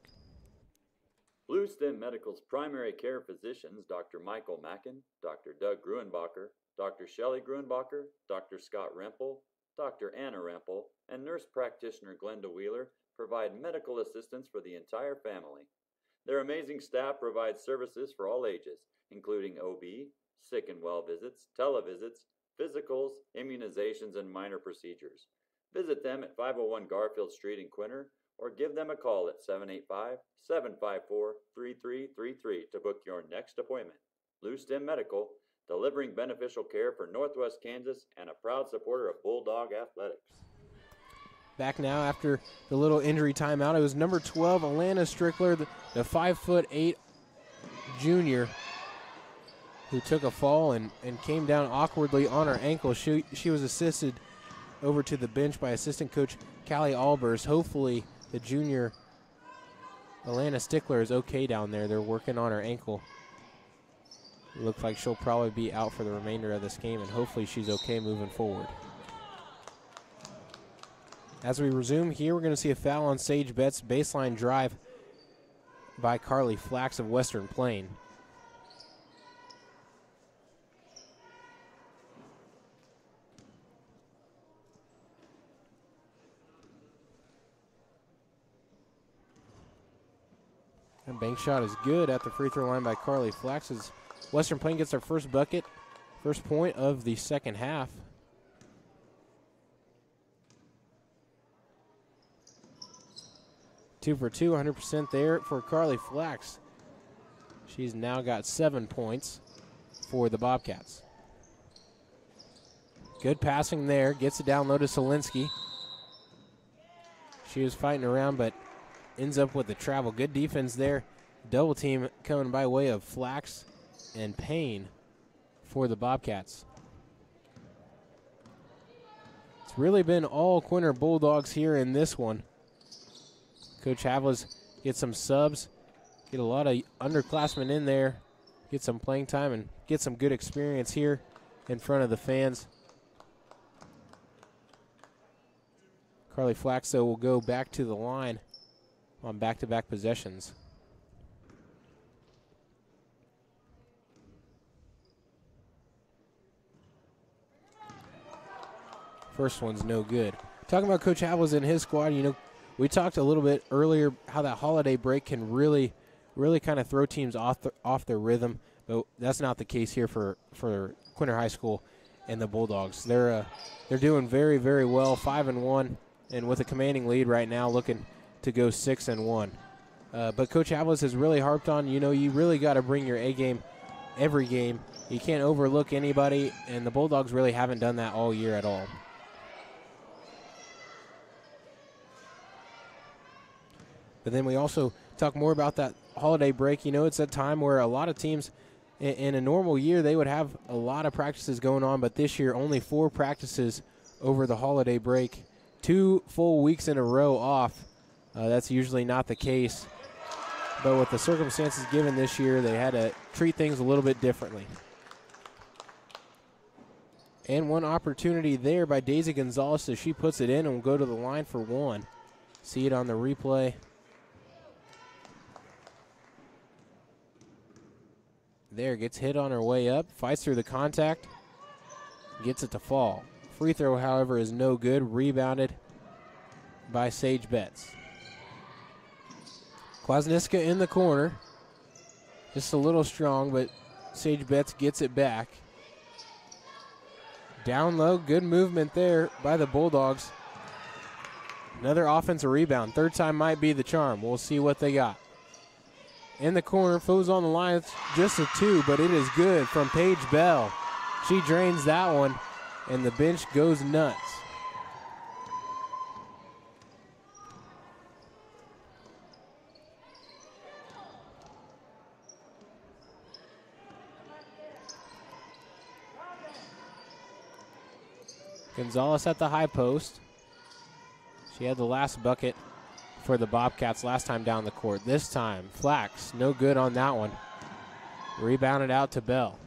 Blue Stem Medical's primary care physicians, Dr. Michael Mackin, Dr. Doug Gruenbacher, Dr. Shelley Gruenbacher, Dr. Scott Rempel, Dr. Anna Rempel, and nurse practitioner Glenda Wheeler provide medical assistance for the entire family. Their amazing staff provides services for all ages, including OB, sick and well visits, televisits, physicals, immunizations, and minor procedures. Visit them at 501 Garfield Street in Quinter, or give them a call at 785-754-3333 to book your next appointment. Blue Stem Medical, delivering beneficial care for Northwest Kansas and a proud supporter of Bulldog Athletics. Back now after the little injury timeout. It was number 12, Alana Strickler, the 5'8" junior, who took a fall and came down awkwardly on her ankle. She was assisted over to the bench by assistant coach Callie Albers. Hopefully the junior Alana Strickler is okay down there. They're working on her ankle. It looks like she'll probably be out for the remainder of this game, and hopefully she's okay moving forward. As we resume here, we're going to see a foul on Sage Betts. Baseline drive by Carly Flax of Western Plain. And bank shot is good at the free throw line by Carly Flax as Western Plain gets their first bucket, first point of the second half. Two for two, 100% there for Carly Flax. She's now got 7 points for the Bobcats. Good passing there, gets it down low to Solinsky. She was fighting around, but ends up with the travel. Good defense there. Double team coming by way of Flax and Payne for the Bobcats. It's really been all Quinter Bulldogs here in this one. Coach Havlas get some subs, get a lot of underclassmen in there, get some playing time, and get some good experience here in front of the fans. Carly Flax, though, will go back to the line on back-to-back possessions. First one's no good. Talking about Coach Havlas and his squad, you know, we talked a little bit earlier how that holiday break can really kind of throw teams off their rhythm, but that's not the case here for Quinter High School and the Bulldogs. They're doing very, very well, 5-1, and with a commanding lead right now, looking to go 6-1. But Coach Havlas has really harped on, you know, you really got to bring your A game every game. You can't overlook anybody, and the Bulldogs really haven't done that all year at all. But then we also talk more about that holiday break. You know, it's a time where a lot of teams in a normal year, they would have a lot of practices going on, but this year only 4 practices over the holiday break. 2 full weeks in a row off. That's usually not the case. But with the circumstances given this year, they had to treat things a little bit differently. And one opportunity there by Daisy Gonzalez as she puts it in and will go to the line for one. See it on the replay. There, gets hit on her way up, fights through the contact, gets it to fall. Free throw, however, is no good. Rebounded by Sage Betts. Kwasniewska in the corner. Just a little strong, but Sage Betts gets it back. Down low, good movement there by the Bulldogs. Another offensive rebound. Third time might be the charm. We'll see what they got. In the corner, Foes on the line. It's just a 2, but it is good from Paige Bell. She drains that one, and the bench goes nuts. Gonzalez at the high post. She had the last bucket for the Bobcats last time down the court. This time, Flax, no good on that one. Rebounded out to Bell.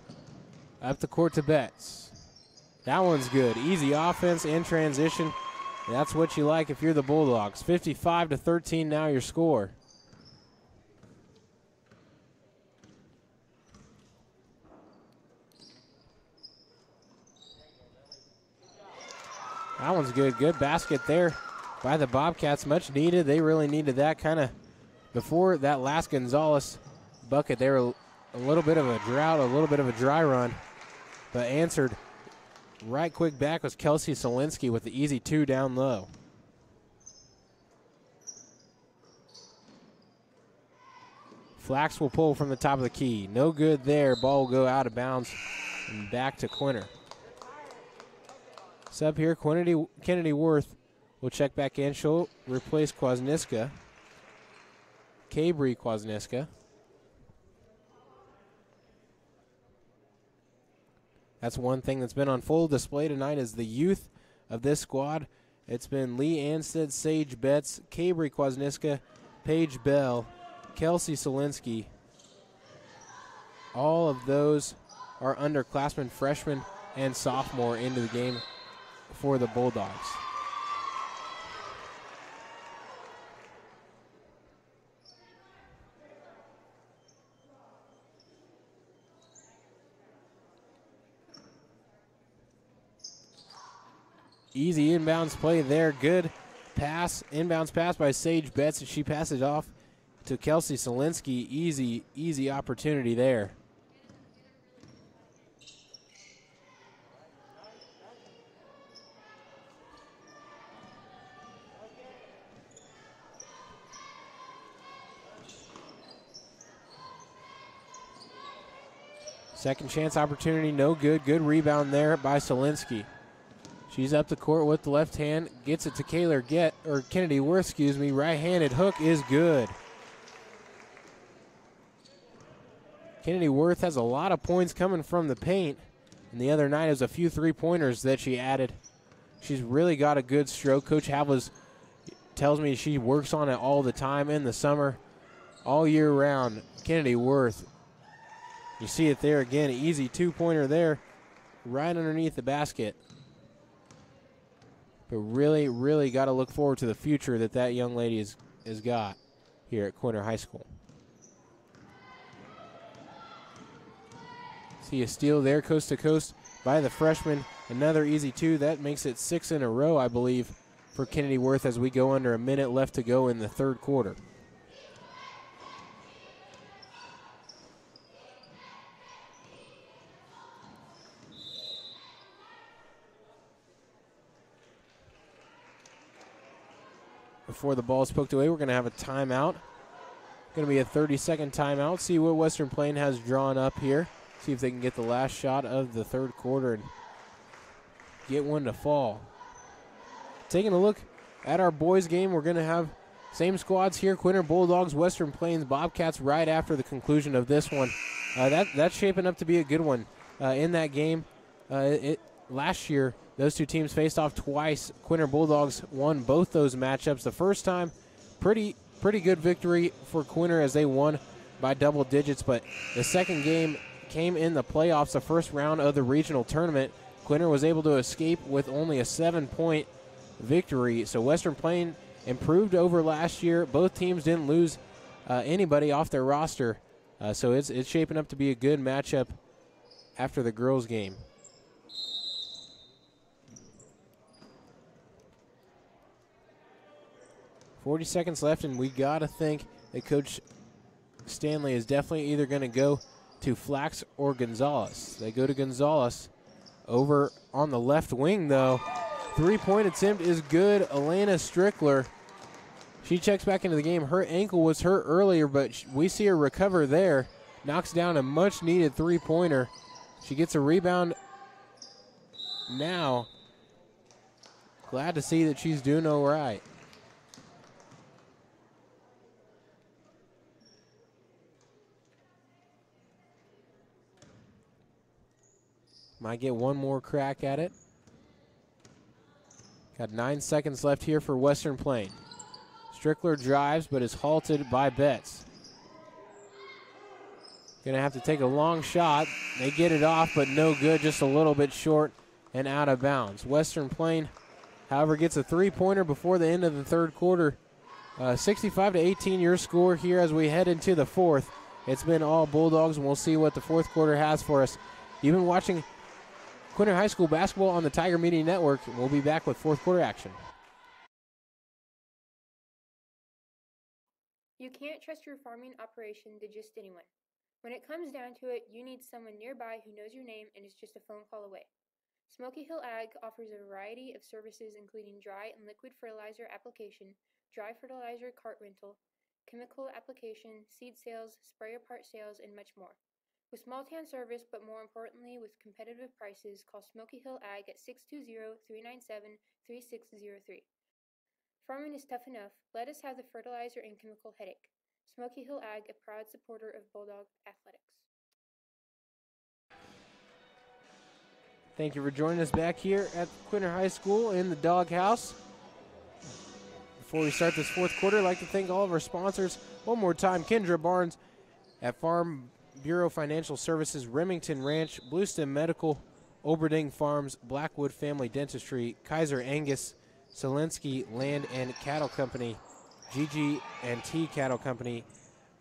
Up the court to Betts. That one's good. Easy offense in transition. That's what you like if you're the Bulldogs. 55-13 now your score. That one's good. Good basket there by the Bobcats. Much needed. They really needed that kind of before that last Gonzalez bucket. They were a little bit of a drought, a little bit of a dry run, but answered right quick back was Kelsey Solinsky with the easy 2 down low. Flax will pull from the top of the key. No good there. Ball will go out of bounds and back to Quinter. Sub here, Kennedy Worth will check back in. She'll replace Kwasniewska. Cabry Kwasniewska. That's one thing that's been on full display tonight is the youth of this squad. It's been Lee Anstead, Sage Betts, Cabry Kwasniewska, Paige Bell, Kelsey Solinsky. All of those are underclassmen, freshmen, and sophomore into the game for the Bulldogs. Easy inbounds play there. Good pass, inbounds pass by Sage Betts, and she passes off to Kelsey Solinsky. Easy opportunity there. Second chance opportunity, no good. Good rebound there by Solinsky. She's up the court with the left hand, gets it to Kennedy Worth, right-handed hook is good. Kennedy Worth has a lot of points coming from the paint, and the other night is a few three-pointers that she added. She's really got a good stroke. Coach Havlas tells me she works on it all the time in the summer, all year round. Kennedy Worth, you see it there again, easy two-pointer there, right underneath the basket. But really got to look forward to the future that young lady has got here at Quinter High School. See a steal there, coast to coast by the freshman. Another easy two. That makes it 6 in a row, I believe, for Kennedy Worth as we go under a minute left to go in the third quarter. Before the ball is poked away, we're going to have a timeout. Going to be a 30-second timeout. See what Western Plain has drawn up here. See if they can get the last shot of the third quarter and get one to fall. Taking a look at our boys game, we're going to have same squads here. Quinter Bulldogs, Western Plains Bobcats right after the conclusion of this one. That's shaping up to be a good one. In that game, last year, those two teams faced off twice. Quinter Bulldogs won both those matchups. The first time, pretty good victory for Quinter as they won by double digits. But the second game came in the playoffs, the first round of the regional tournament. Quinter was able to escape with only a 7-point victory. So Western Plain improved over last year. Both teams didn't lose anybody off their roster. So it's shaping up to be a good matchup after the girls' game. 40 seconds left, and we got to think that Coach Stanley is definitely either going to go to Flax or Gonzalez. They go to Gonzalez over on the left wing, though. Three-point attempt is good. Elena Strickler, she checks back into the game. Her ankle was hurt earlier, but we see her recover there. Knocks down a much-needed three-pointer. She gets a rebound now. Glad to see that she's doing all right. Might get one more crack at it. Got 9 seconds left here for Western Plain. Strickler drives, but is halted by Betts. Gonna have to take a long shot. They get it off, but no good, just a little bit short and out of bounds. Western Plain, however, gets a three-pointer before the end of the third quarter. 65-18 your score here as we head into the fourth. It's been all Bulldogs, and we'll see what the fourth quarter has for us. You've been watching Quinter High School basketball on the Tiger Media Network. We'll be back with fourth quarter action. You can't trust your farming operation to just anyone. When it comes down to it, you need someone nearby who knows your name and is just a phone call away. Smoky Hill Ag offers a variety of services including dry and liquid fertilizer application, dry fertilizer cart rental, chemical application, seed sales, sprayer part sales, and much more. With small town service, but more importantly with competitive prices, call Smoky Hill Ag at 620-397-3603. Farming is tough enough. Let us have the fertilizer and chemical headache. Smoky Hill Ag, a proud supporter of Bulldog athletics. Thank you for joining us back here at Quinter High School in the Doghouse. Before we start this fourth quarter, I'd like to thank all of our sponsors. One more time, Kendra Barnes at Farm Bureau Financial Services, Remington Ranch, Bluestem Medical, Oberding Farms, Blackwood Family Dentistry, Kaiser Angus, Solinsky Land and Cattle Company, GG&T Cattle Company,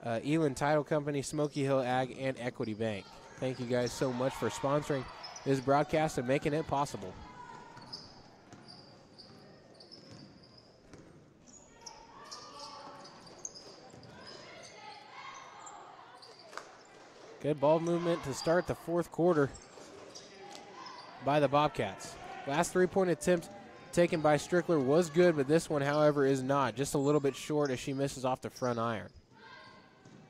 Elin Title Company, Smoky Hill Ag, and Equity Bank. Thank you guys so much for sponsoring this broadcast and making it possible. Good ball movement to start the fourth quarter by the Bobcats. Last three-point attempt taken by Strickler was good, but this one, however, is not. Just a little bit short as she misses off the front iron.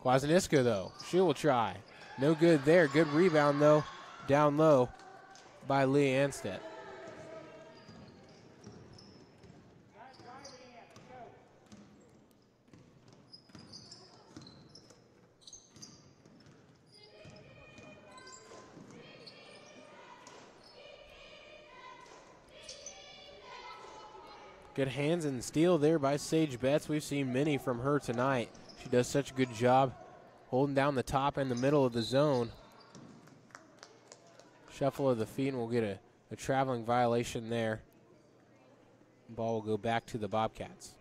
Kwasniewska, though, she will try. No good there. Good rebound, though, down low by Leah Anstead. Good hands and steal there by Sage Betts. We've seen many from her tonight. She does such a good job holding down the top and the middle of the zone. Shuffle of the feet, and we'll get a traveling violation there. Ball will go back to the Bobcats.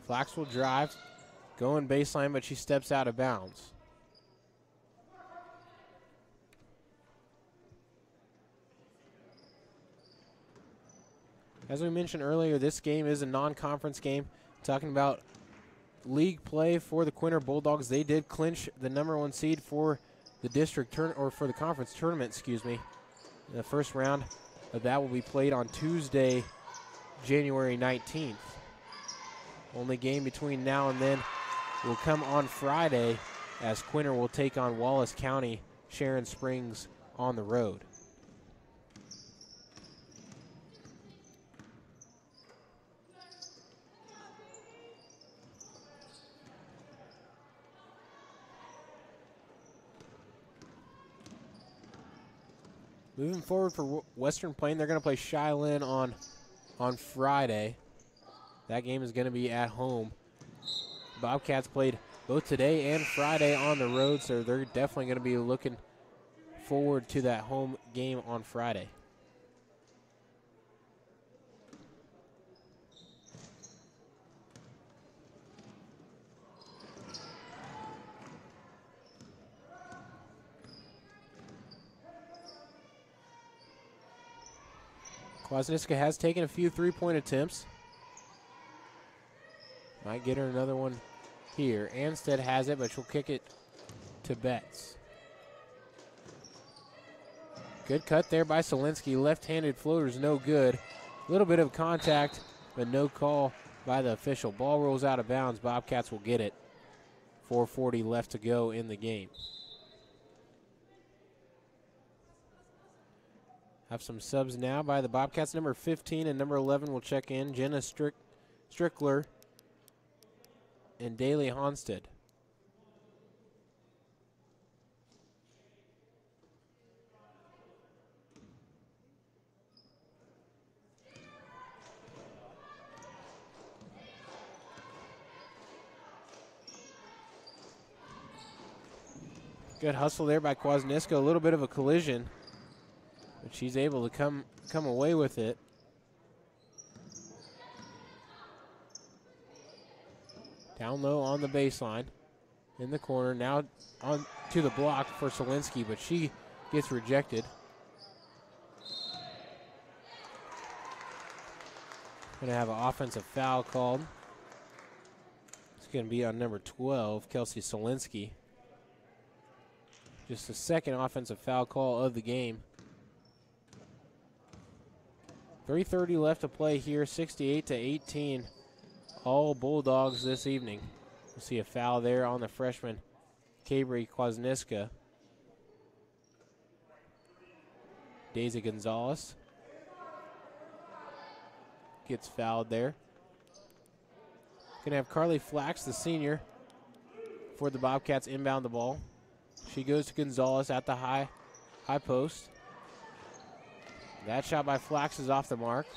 Flax will drive, going baseline, but she steps out of bounds. As we mentioned earlier, this game is a non-conference game. Talking about league play for the Quinter Bulldogs, they did clinch the #1 seed for the district for the conference tournament, excuse me. The first round of that will be played on Tuesday, January 19th. Only game between now and then will come on Friday, as Quinter will take on Wallace County, Sharon Springs on the road. Moving forward for Western Plain, they're going to play Cheyenne on Friday. That game is going to be at home. Bobcats played both today and Friday on the road, so they're definitely going to be looking forward to that home game on Friday. Kwasniewska has taken a few three-point attempts. Might get her another one here. Anstead has it, but she'll kick it to Betts. Good cut there by Solinsky. Left-handed floater's no good. A little bit of contact, but no call by the official. Ball rolls out of bounds. Bobcats will get it. 4:40 left to go in the game. Have some subs now by the Bobcats. Number 15 and number 11 will check in. Jenna Strickler and Daly Honstead. Good hustle there by Kwasniewska. A little bit of a collision, but she's able to come away with it. Down low on the baseline in the corner. Now on to the block for Solinsky, but she gets rejected. Going to have an offensive foul called. It's going to be on number 12, Kelsey Solinsky. Just the second offensive foul call of the game. 3:30 left to play here, 68-18. All Bulldogs this evening. We'll see a foul there on the freshman, Cabry Kwasniewska. Daisy Gonzalez gets fouled there. Gonna have Carly Flax, the senior, for the Bobcats inbound the ball. She goes to Gonzalez at the high post. That shot by Flax is off the mark.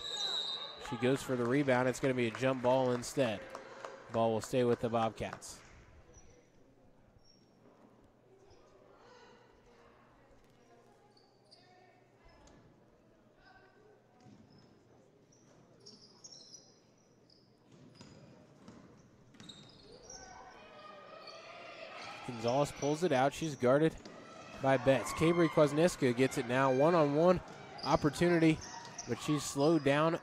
She goes for the rebound. It's going to be a jump ball instead. Ball will stay with the Bobcats. Gonzalez pulls it out. She's guarded by Betts. Cabry Kwasniewska gets it now. One-on-one opportunity, but she's slowed down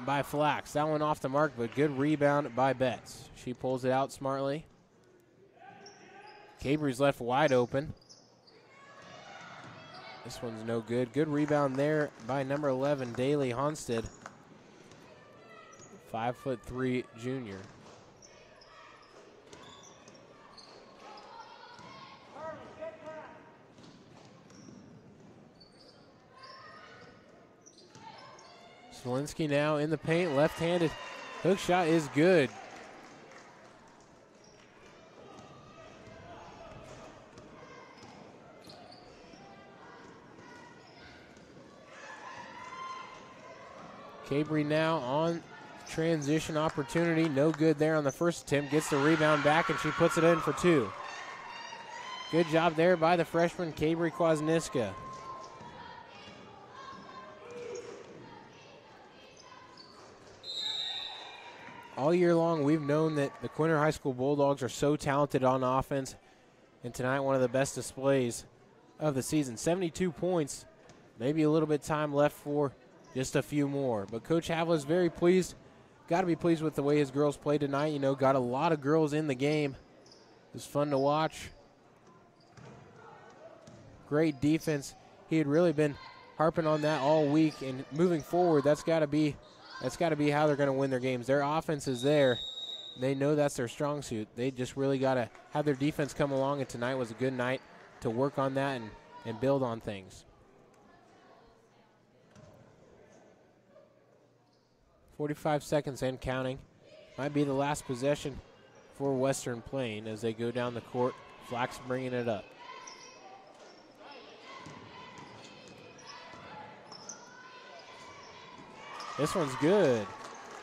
by Flax. That one off the mark, but good rebound by Betts. She pulls it out smartly. Cabry's left wide open. This one's no good. Good rebound there by number 11, Daly Honstead. 5'3" junior. Smolinski now in the paint, left-handed. Hook shot is good. Cabry now on transition opportunity. No good there on the first attempt. Gets the rebound back, and she puts it in for two. Good job there by the freshman, Cabry Kwasniewska. All year long, we've known that the Quinter High School Bulldogs are so talented on offense, and tonight one of the best displays of the season. 72 points, maybe a little bit time left for just a few more. But Coach Havla is very pleased. Got to be pleased with the way his girls played tonight. You know, got a lot of girls in the game. It was fun to watch. Great defense. He had really been harping on that all week, and moving forward, that's got to be how they're going to win their games. Their offense is there. They know that's their strong suit. They just really got to have their defense come along, and tonight was a good night to work on that and build on things. 45 seconds and counting. Might be the last possession for Western Plain as they go down the court. Flax bringing it up. This one's good.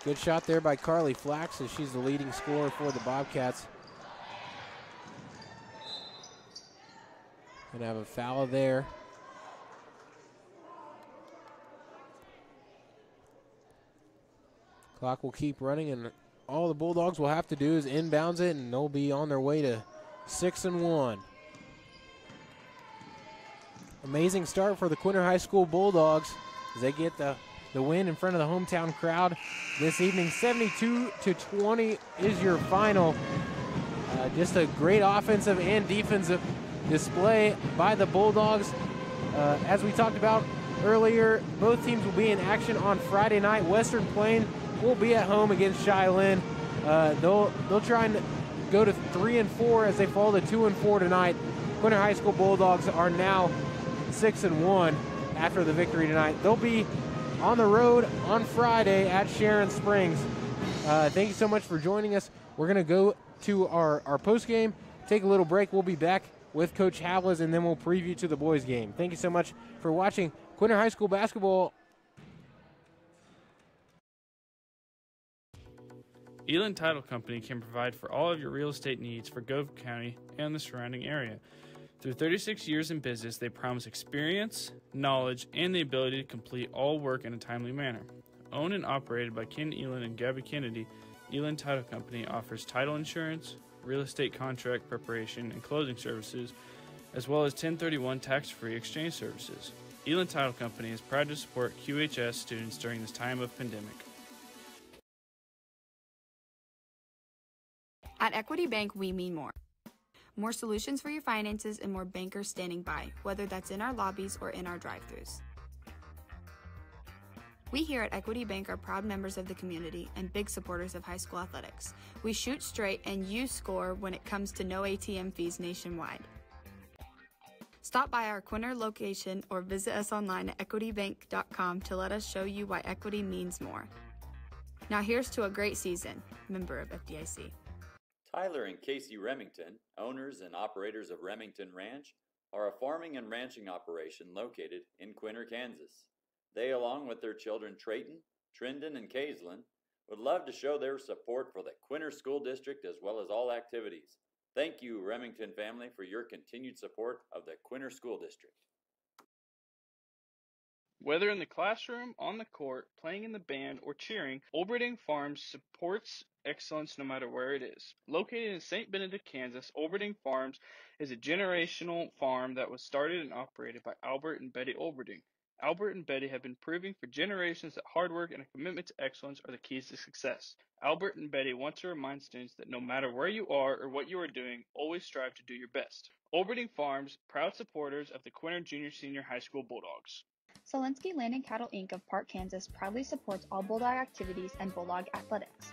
Good shot there by Carly Flax as she's the leading scorer for the Bobcats. Gonna have a foul there. Clock will keep running, and all the Bulldogs will have to do is inbounds it, and they'll be on their way to 6-1. Amazing start for the Quinter High School Bulldogs as they get the win in front of the hometown crowd this evening. 72-20 is your final. Just a great offensive and defensive display by the Bulldogs. As we talked about earlier, both teams will be in action on Friday night. Western Plain will be at home against Shiloh. They'll try and go to 3-4 as they fall to 2-4 tonight. Quinter High School Bulldogs are now 6-1 after the victory tonight. They'll be on the road on Friday at Sharon Springs. Thank you so much for joining us. We're going to go to our post game, take a little break. We'll be back with Coach Havlas, and then we'll preview to the boys game. Thank you so much for watching Quinter High School basketball. Elin Title Company can provide for all of your real estate needs for Gove County and the surrounding area. Through 36 years in business, they promise experience, knowledge, and the ability to complete all work in a timely manner. Owned and operated by Ken Elin and Gabby Kennedy, Elin Title Company offers title insurance, real estate contract preparation and closing services, as well as 1031 tax-free exchange services. Elin Title Company is proud to support QHS students during this time of pandemic. At Equity Bank, we mean more. More solutions for your finances and more bankers standing by, whether that's in our lobbies or in our drive-thrus. We here at Equity Bank are proud members of the community and big supporters of high school athletics. We shoot straight and you score when it comes to no ATM fees nationwide. Stop by our Quinter location or visit us online at equitybank.com to let us show you why equity means more. Now here's to a great season. Member of FDIC. Tyler and Casey Remington, owners and operators of Remington Ranch, are a farming and ranching operation located in Quinter, Kansas. They, along with their children Trayton, Trendon, and Kaislyn, would love to show their support for the Quinter School District as well as all activities. Thank you, Remington family, for your continued support of the Quinter School District. Whether in the classroom, on the court, playing in the band, or cheering, Old Briding Farms supports excellence no matter where it is. Located in St. Benedict, Kansas, Old Briding Farms is a generational farm that was started and operated by Albert and Betty Olberding. Albert and Betty have been proving for generations that hard work and a commitment to excellence are the keys to success. Albert and Betty want to remind students that no matter where you are or what you are doing, always strive to do your best. Old Briding Farms, proud supporters of the Quinter Junior Senior High School Bulldogs. Solinsky Land and Cattle Inc. of Park, Kansas proudly supports all Bulldog activities and Bulldog athletics.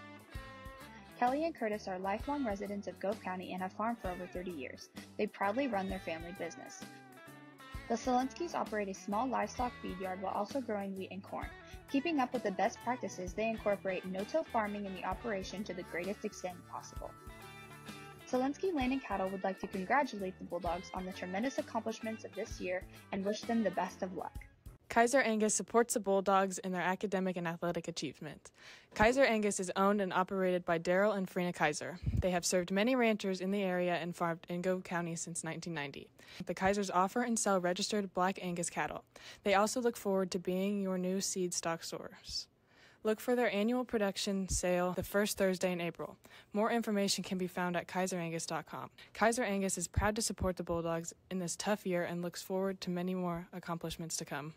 Kelly and Curtis are lifelong residents of Gove County and have farmed for over 30 years. They proudly run their family business. The Solinskys operate a small livestock feed yard while also growing wheat and corn. Keeping up with the best practices, they incorporate no-till farming in the operation to the greatest extent possible. Solinsky Land and Cattle would like to congratulate the Bulldogs on the tremendous accomplishments of this year and wish them the best of luck. Kaiser Angus supports the Bulldogs in their academic and athletic achievement. Kaiser Angus is owned and operated by Daryl and Frina Kaiser. They have served many ranchers in the area and farmed in Gove County since 1990. The Kaisers offer and sell registered Black Angus cattle. They also look forward to being your new seed stock source. Look for their annual production sale the first Thursday in April. More information can be found at kaiserangus.com. Kaiser Angus is proud to support the Bulldogs in this tough year and looks forward to many more accomplishments to come.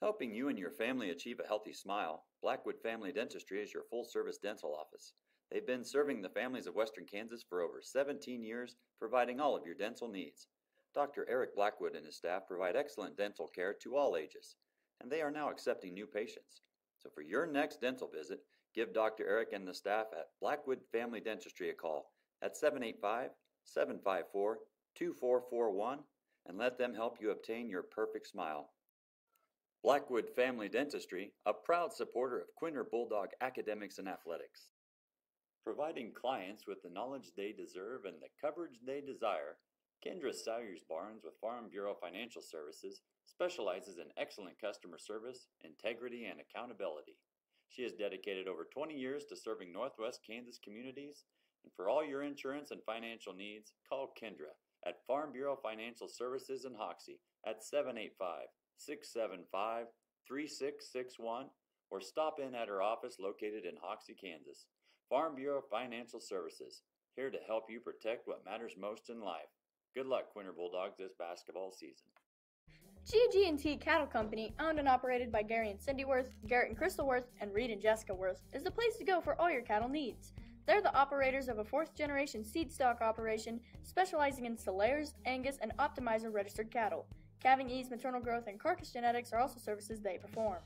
Helping you and your family achieve a healthy smile, Blackwood Family Dentistry is your full-service dental office. They've been serving the families of Western Kansas for over 17 years, providing all of your dental needs. Dr. Eric Blackwood and his staff provide excellent dental care to all ages, and they are now accepting new patients. So for your next dental visit, give Dr. Eric and the staff at Blackwood Family Dentistry a call at 785-754-2441 and let them help you obtain your perfect smile. Blackwood Family Dentistry, a proud supporter of Quinter Bulldog academics and athletics. Providing clients with the knowledge they deserve and the coverage they desire, Kendra Sawyers Barnes with Farm Bureau Financial Services specializes in excellent customer service, integrity, and accountability. She has dedicated over 20 years to serving Northwest Kansas communities, and for all your insurance and financial needs, call Kendra at Farm Bureau Financial Services in Hoxie at 785-675-3661 or stop in at her office located in Hoxie, Kansas. Farm Bureau Financial Services, here to help you protect what matters most in life. Good luck, Quinter Bulldogs, this basketball season. GG&T Cattle Company, owned and operated by Gary and Cindy Worth, Garrett and Crystal Worth, and Reed and Jessica Worth, is the place to go for all your cattle needs. They're the operators of a fourth-generation seed stock operation specializing in Solaires, Angus, and Optimizer registered cattle. Calving ease, maternal growth, and carcass genetics are also services they perform.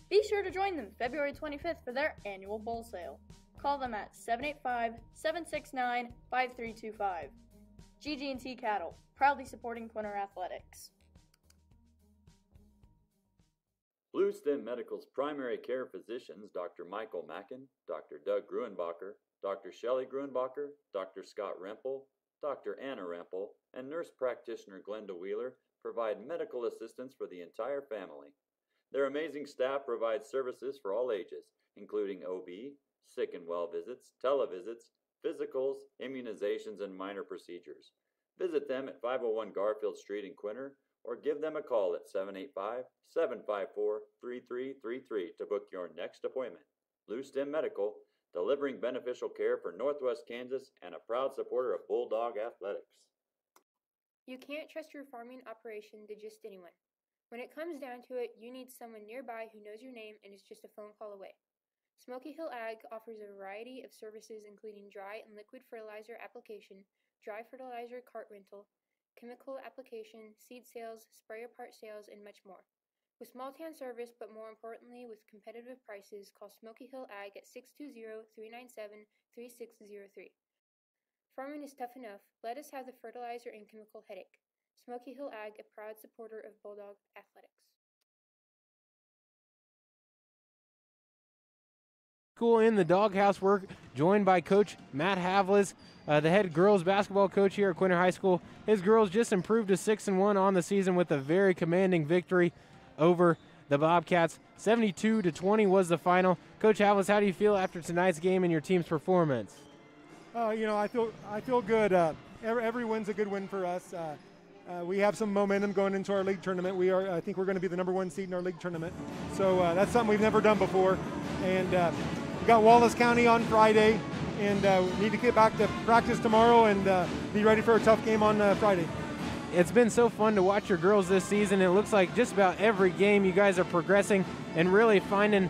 Be sure to join them February 25th for their annual bull sale. Call them at 785-769-5325. GG&T Cattle, proudly supporting Quinter Athletics. Blue Stem Medical's primary care physicians, Dr. Michael Mackin, Dr. Doug Gruenbacher, Dr. Shelley Gruenbacher, Dr. Scott Rempel, Dr. Anna Rempel, and nurse practitioner Glenda Wheeler provide medical assistance for the entire family. Their amazing staff provides services for all ages, including OB, sick and well visits, televisits, physicals, immunizations, and minor procedures. Visit them at 501 Garfield Street in Quinter or give them a call at 785-754-3333 to book your next appointment. Blue Stem Medical, delivering beneficial care for Northwest Kansas and a proud supporter of Bulldog athletics. You can't trust your farming operation to just anyone. When it comes down to it, you need someone nearby who knows your name and is just a phone call away. Smoky Hill Ag offers a variety of services including dry and liquid fertilizer application, dry fertilizer cart rental, chemical application, seed sales, sprayer part sales, and much more. With small town service, but more importantly with competitive prices, call Smoky Hill Ag at 620-397-3603. Farming is tough enough. Let us have the fertilizer and chemical headache. Smoky Hill Ag, a proud supporter of Bulldog athletics. School in the doghouse work, joined by Coach Matt Havlis, the head girls basketball coach here at Quinter High School. His girls just improved to 6-1 on the season with a very commanding victory over the Bobcats. 72-20 was the final. Coach Havlis, how do you feel after tonight's game and your team's performance? I feel good. Every win's a good win for us. We have some momentum going into our league tournament. I think we're going to be the #1 seed in our league tournament. So that's something we've never done before. And we got Wallace County on Friday, and we need to get back to practice tomorrow and be ready for a tough game on Friday. It's been so fun to watch your girls this season. It looks like just about every game you guys are progressing and really finding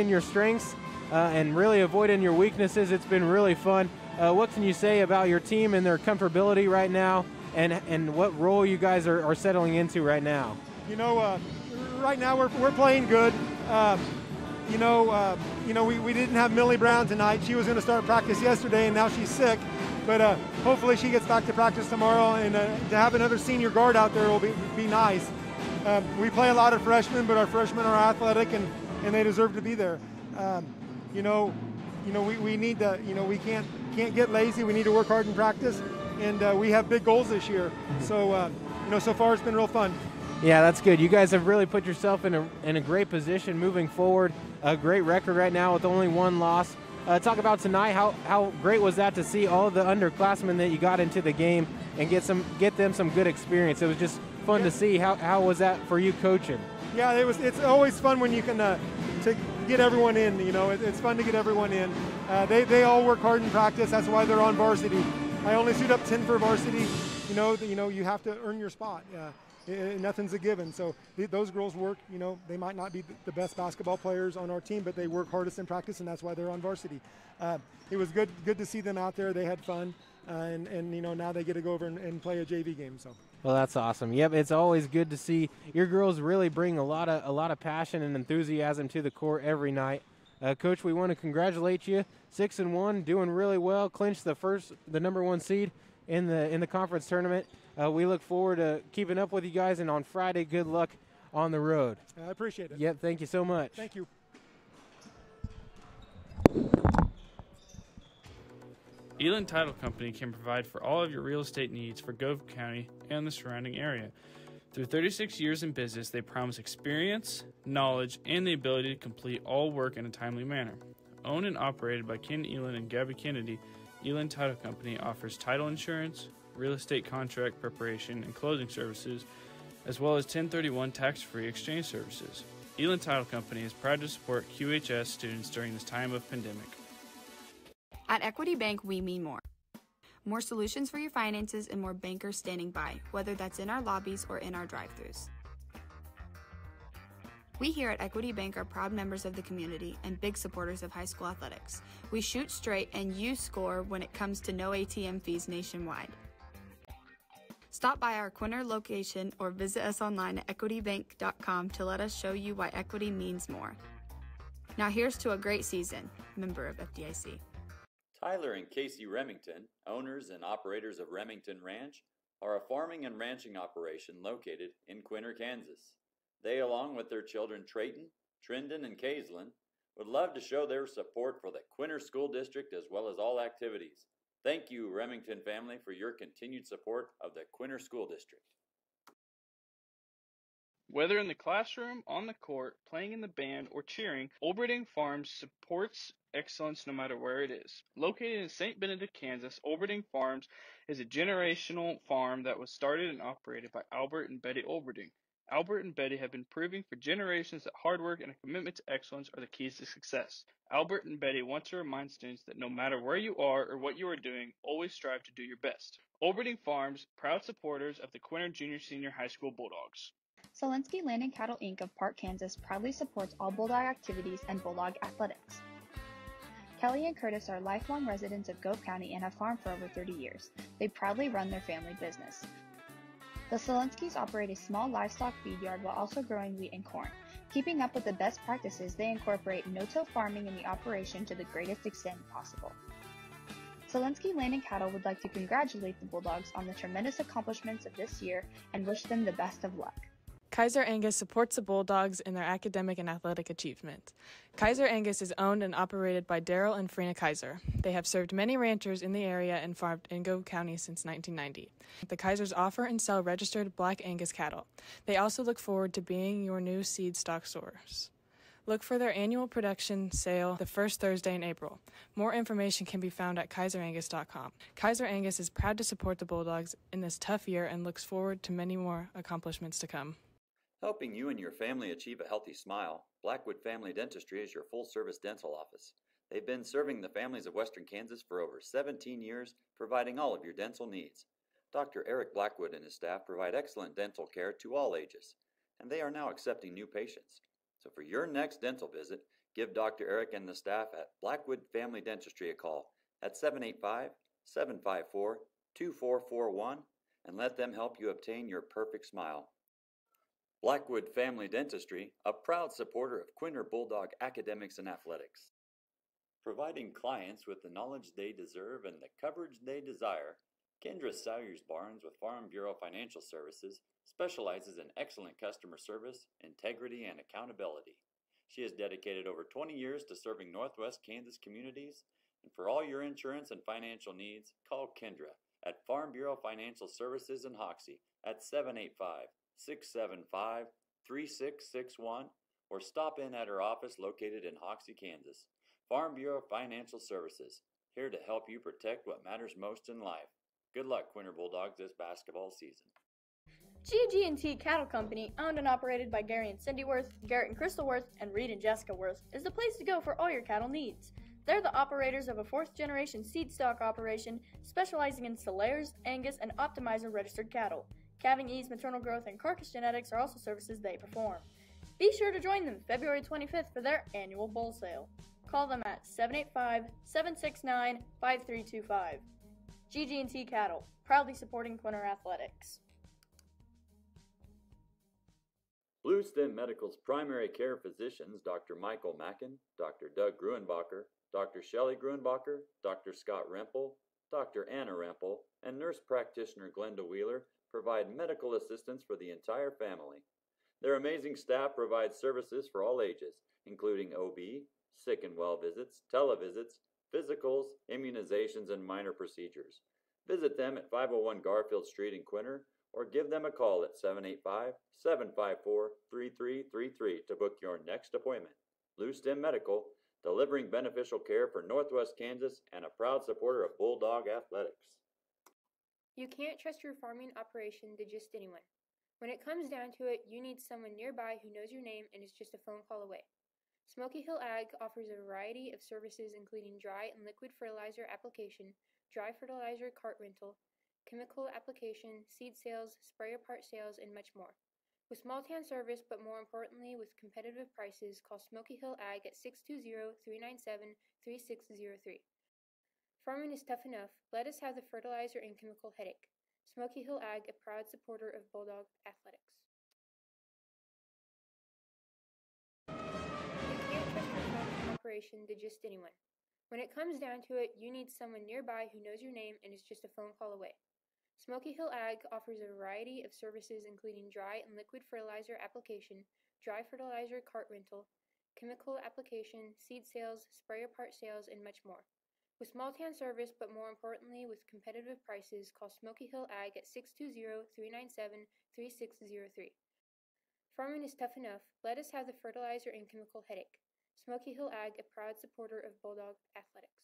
your strengths and really avoiding your weaknesses. It's been really fun. What can you say about your team and their comfortability right now, and what role you guys are settling into right now? Right now we're playing good. We didn't have Millie Brown tonight. She was going to start practice yesterday, and now she's sick. But hopefully she gets back to practice tomorrow, and to have another senior guard out there will be nice. We play a lot of freshmen, but our freshmen are athletic, and they deserve to be there. We need to, we can't get lazy. We need to work hard in practice, and we have big goals this year. So, so far it's been real fun. Yeah, that's good. You guys have really put yourself in a great position moving forward. A great record right now with only 1 loss. Talk about tonight. How great was that to see all the underclassmen that you got into the game and get them some good experience? It was just fun to see. How was that for you coaching? Yeah, it's always fun when you can to get everyone in. It's fun to get everyone in. They all work hard in practice. That's why they're on varsity. I only suit up 10 for varsity. You have to earn your spot. Nothing's a given. So those girls work. They might not be the best basketball players on our team, but they work hardest in practice, and that's why they're on varsity. It was good to see them out there. They had fun, and now they get to go over and play a JV game. So. Well, that's awesome. Yep, it's always good to see your girls really bring a lot of passion and enthusiasm to the court every night. Coach, we want to congratulate you. 6-1, doing really well. Clinched the #1 seed in the conference tournament. We look forward to keeping up with you guys, and on Friday, good luck on the road. I appreciate it. Yep, thank you so much. Thank you. Elin Title Company can provide for all of your real estate needs for Gove County and the surrounding area. Through 36 years in business, they promise experience, knowledge, and the ability to complete all work in a timely manner. Owned and operated by Ken Elin and Gabby Kennedy, Elin Title Company offers title insurance, real estate contract preparation and closing services, as well as 1031 tax-free exchange services. Elin Title Company is proud to support QHS students during this time of pandemic. At Equity Bank, we mean more. More solutions for your finances and more bankers standing by, whether that's in our lobbies or in our drive-thrus. We here at Equity Bank are proud members of the community and big supporters of high school athletics. We shoot straight and you score when it comes to no ATM fees nationwide. Stop by our Quinter location or visit us online at equitybank.com to let us show you why equity means more. Now here's to a great season. Member of FDIC. Tyler and Casey Remington, owners and operators of Remington Ranch, are a farming and ranching operation located in Quinter, Kansas. They, along with their children Trayton, Trindon, and Kaislyn, would love to show their support for the Quinter School District as well as all activities. Thank you, Remington family, for your continued support of the Quinter School District. Whether in the classroom, on the court, playing in the band, or cheering, Olberding Farms supports excellence no matter where it is. Located in St. Benedict, Kansas, Olberding Farms is a generational farm that was started and operated by Albert and Betty Olberding. Albert and Betty have been proving for generations that hard work and a commitment to excellence are the keys to success. Albert and Betty want to remind students that no matter where you are or what you are doing, always strive to do your best. Olberding Farms, proud supporters of the Quinter Junior Senior High School Bulldogs. Solinsky Land and Cattle Inc. of Park, Kansas proudly supports all Bulldog activities and Bulldog athletics. Kelly and Curtis are lifelong residents of Gove County and have farmed for over 30 years. They proudly run their family business. The Solinskys operate a small livestock feed yard while also growing wheat and corn. Keeping up with the best practices, they incorporate no-till farming in the operation to the greatest extent possible. Solinsky Land and Cattle would like to congratulate the Bulldogs on the tremendous accomplishments of this year and wish them the best of luck. Kaiser Angus supports the Bulldogs in their academic and athletic achievement. Kaiser Angus is owned and operated by Daryl and Frina Kaiser. They have served many ranchers in the area and farmed in Gove County since 1990. The Kaisers offer and sell registered Black Angus cattle. They also look forward to being your new seed stock source. Look for their annual production sale the first Thursday in April. More information can be found at KaiserAngus.com. Kaiser Angus is proud to support the Bulldogs in this tough year and looks forward to many more accomplishments to come. Helping you and your family achieve a healthy smile, Blackwood Family Dentistry is your full-service dental office. They've been serving the families of Western Kansas for over 17 years, providing all of your dental needs. Dr. Eric Blackwood and his staff provide excellent dental care to all ages, and they are now accepting new patients. So for your next dental visit, give Dr. Eric and the staff at Blackwood Family Dentistry a call at 785-754-2441 and let them help you obtain your perfect smile. Blackwood Family Dentistry, a proud supporter of Quinter Bulldog academics and athletics. Providing clients with the knowledge they deserve and the coverage they desire, Kendra Salyers Barnes with Farm Bureau Financial Services specializes in excellent customer service, integrity, and accountability. She has dedicated over 20 years to serving Northwest Kansas communities, and for all your insurance and financial needs, call Kendra at Farm Bureau Financial Services in Hoxie at 785-675-3661 or stop in at her office located in Hoxie, Kansas. Farm Bureau Financial Services, here to help you protect what matters most in life. Good luck, Quinter Bulldogs, this basketball season. GG&T Cattle Company, owned and operated by Gary and Cindy Worth, Garrett and Crystal Worth, and Reed and Jessica Worth, is the place to go for all your cattle needs. They're the operators of a fourth-generation seed stock operation specializing in Solaires, Angus, and Optimizer registered cattle. Calving ease, maternal growth, and carcass genetics are also services they perform. Be sure to join them February 25th for their annual bull sale. Call them at 785-769-5325. GG&T Cattle, proudly supporting Quinter Athletics. Blue Stem Medical's primary care physicians, Dr. Michael Mackin, Dr. Doug Gruenbacher, Dr. Shelley Gruenbacher, Dr. Scott Rempel, Dr. Anna Rempel, and nurse practitioner Glenda Wheeler provide medical assistance for the entire family. Their amazing staff provides services for all ages, including OB, sick and well visits, televisits, physicals, immunizations, and minor procedures. Visit them at 501 Garfield Street in Quinter or give them a call at 785-754-3333 to book your next appointment. Blue Stem Medical, delivering beneficial care for Northwest Kansas and a proud supporter of Bulldog athletics. You can't trust your farming operation to just anyone. When it comes down to it, you need someone nearby who knows your name and is just a phone call away. Smoky Hill Ag offers a variety of services including dry and liquid fertilizer application, dry fertilizer cart rental, chemical application, seed sales, sprayer part sales, and much more. With small town service, but more importantly with competitive prices, call Smoky Hill Ag at 620-397-3603. Farming is tough enough. Let us have the fertilizer and chemical headache. Smoky Hill Ag, a proud supporter of Bulldog athletics. To just anyone. When it comes down to it, you need someone nearby who knows your name and is just a phone call away. Smoky Hill Ag offers a variety of services including dry and liquid fertilizer application, dry fertilizer cart rental, chemical application, seed sales, sprayer part sales, and much more. With small town service, but more importantly with competitive prices, call Smoky Hill Ag at 620-397-3603. Farming is tough enough. Let us have the fertilizer and chemical headache. Smoky Hill Ag, a proud supporter of Bulldog athletics.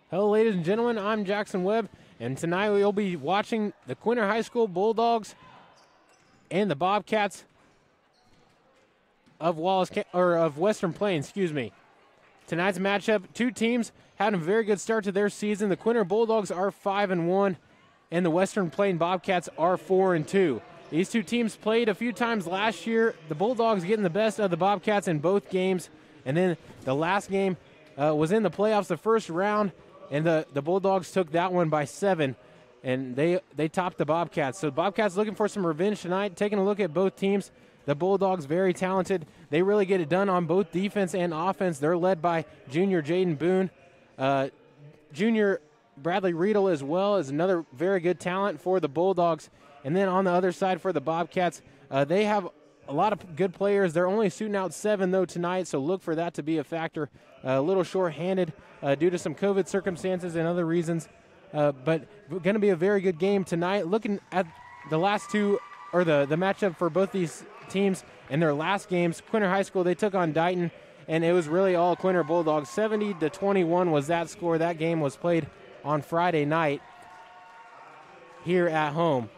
Hello, ladies and gentlemen. I'm Jackson Webb, and tonight we'll be watching the Quinter High School Bulldogs and the Bobcats of Western Plains. Tonight's matchup, two teams had a very good start to their season. The Quinter Bulldogs are 5-1, and the Western Plains Bobcats are 4-2. These two teams played a few times last year. The Bulldogs getting the best of the Bobcats in both games. And then the last game was in the playoffs, the first round, and the Bulldogs took that one by 7, and they topped the Bobcats. So the Bobcats looking for some revenge tonight, taking a look at both teams. The Bulldogs very talented. They really get it done on both defense and offense. They're led by junior Jaden Boone. Junior Bradley Riedel as well is another very good talent for the Bulldogs. And then on the other side for the Bobcats, they have a lot of good players. They're only shooting out 7, though, tonight, so look for that to be a factor. A little short-handed due to some COVID circumstances and other reasons. But going to be a very good game tonight. Looking at the last two, or the matchup for both these teams in their last games. Quinter High School, they took on Dighton, and it was really all Quinter Bulldogs. 70-21 was that score. That game was played on Friday night here at home.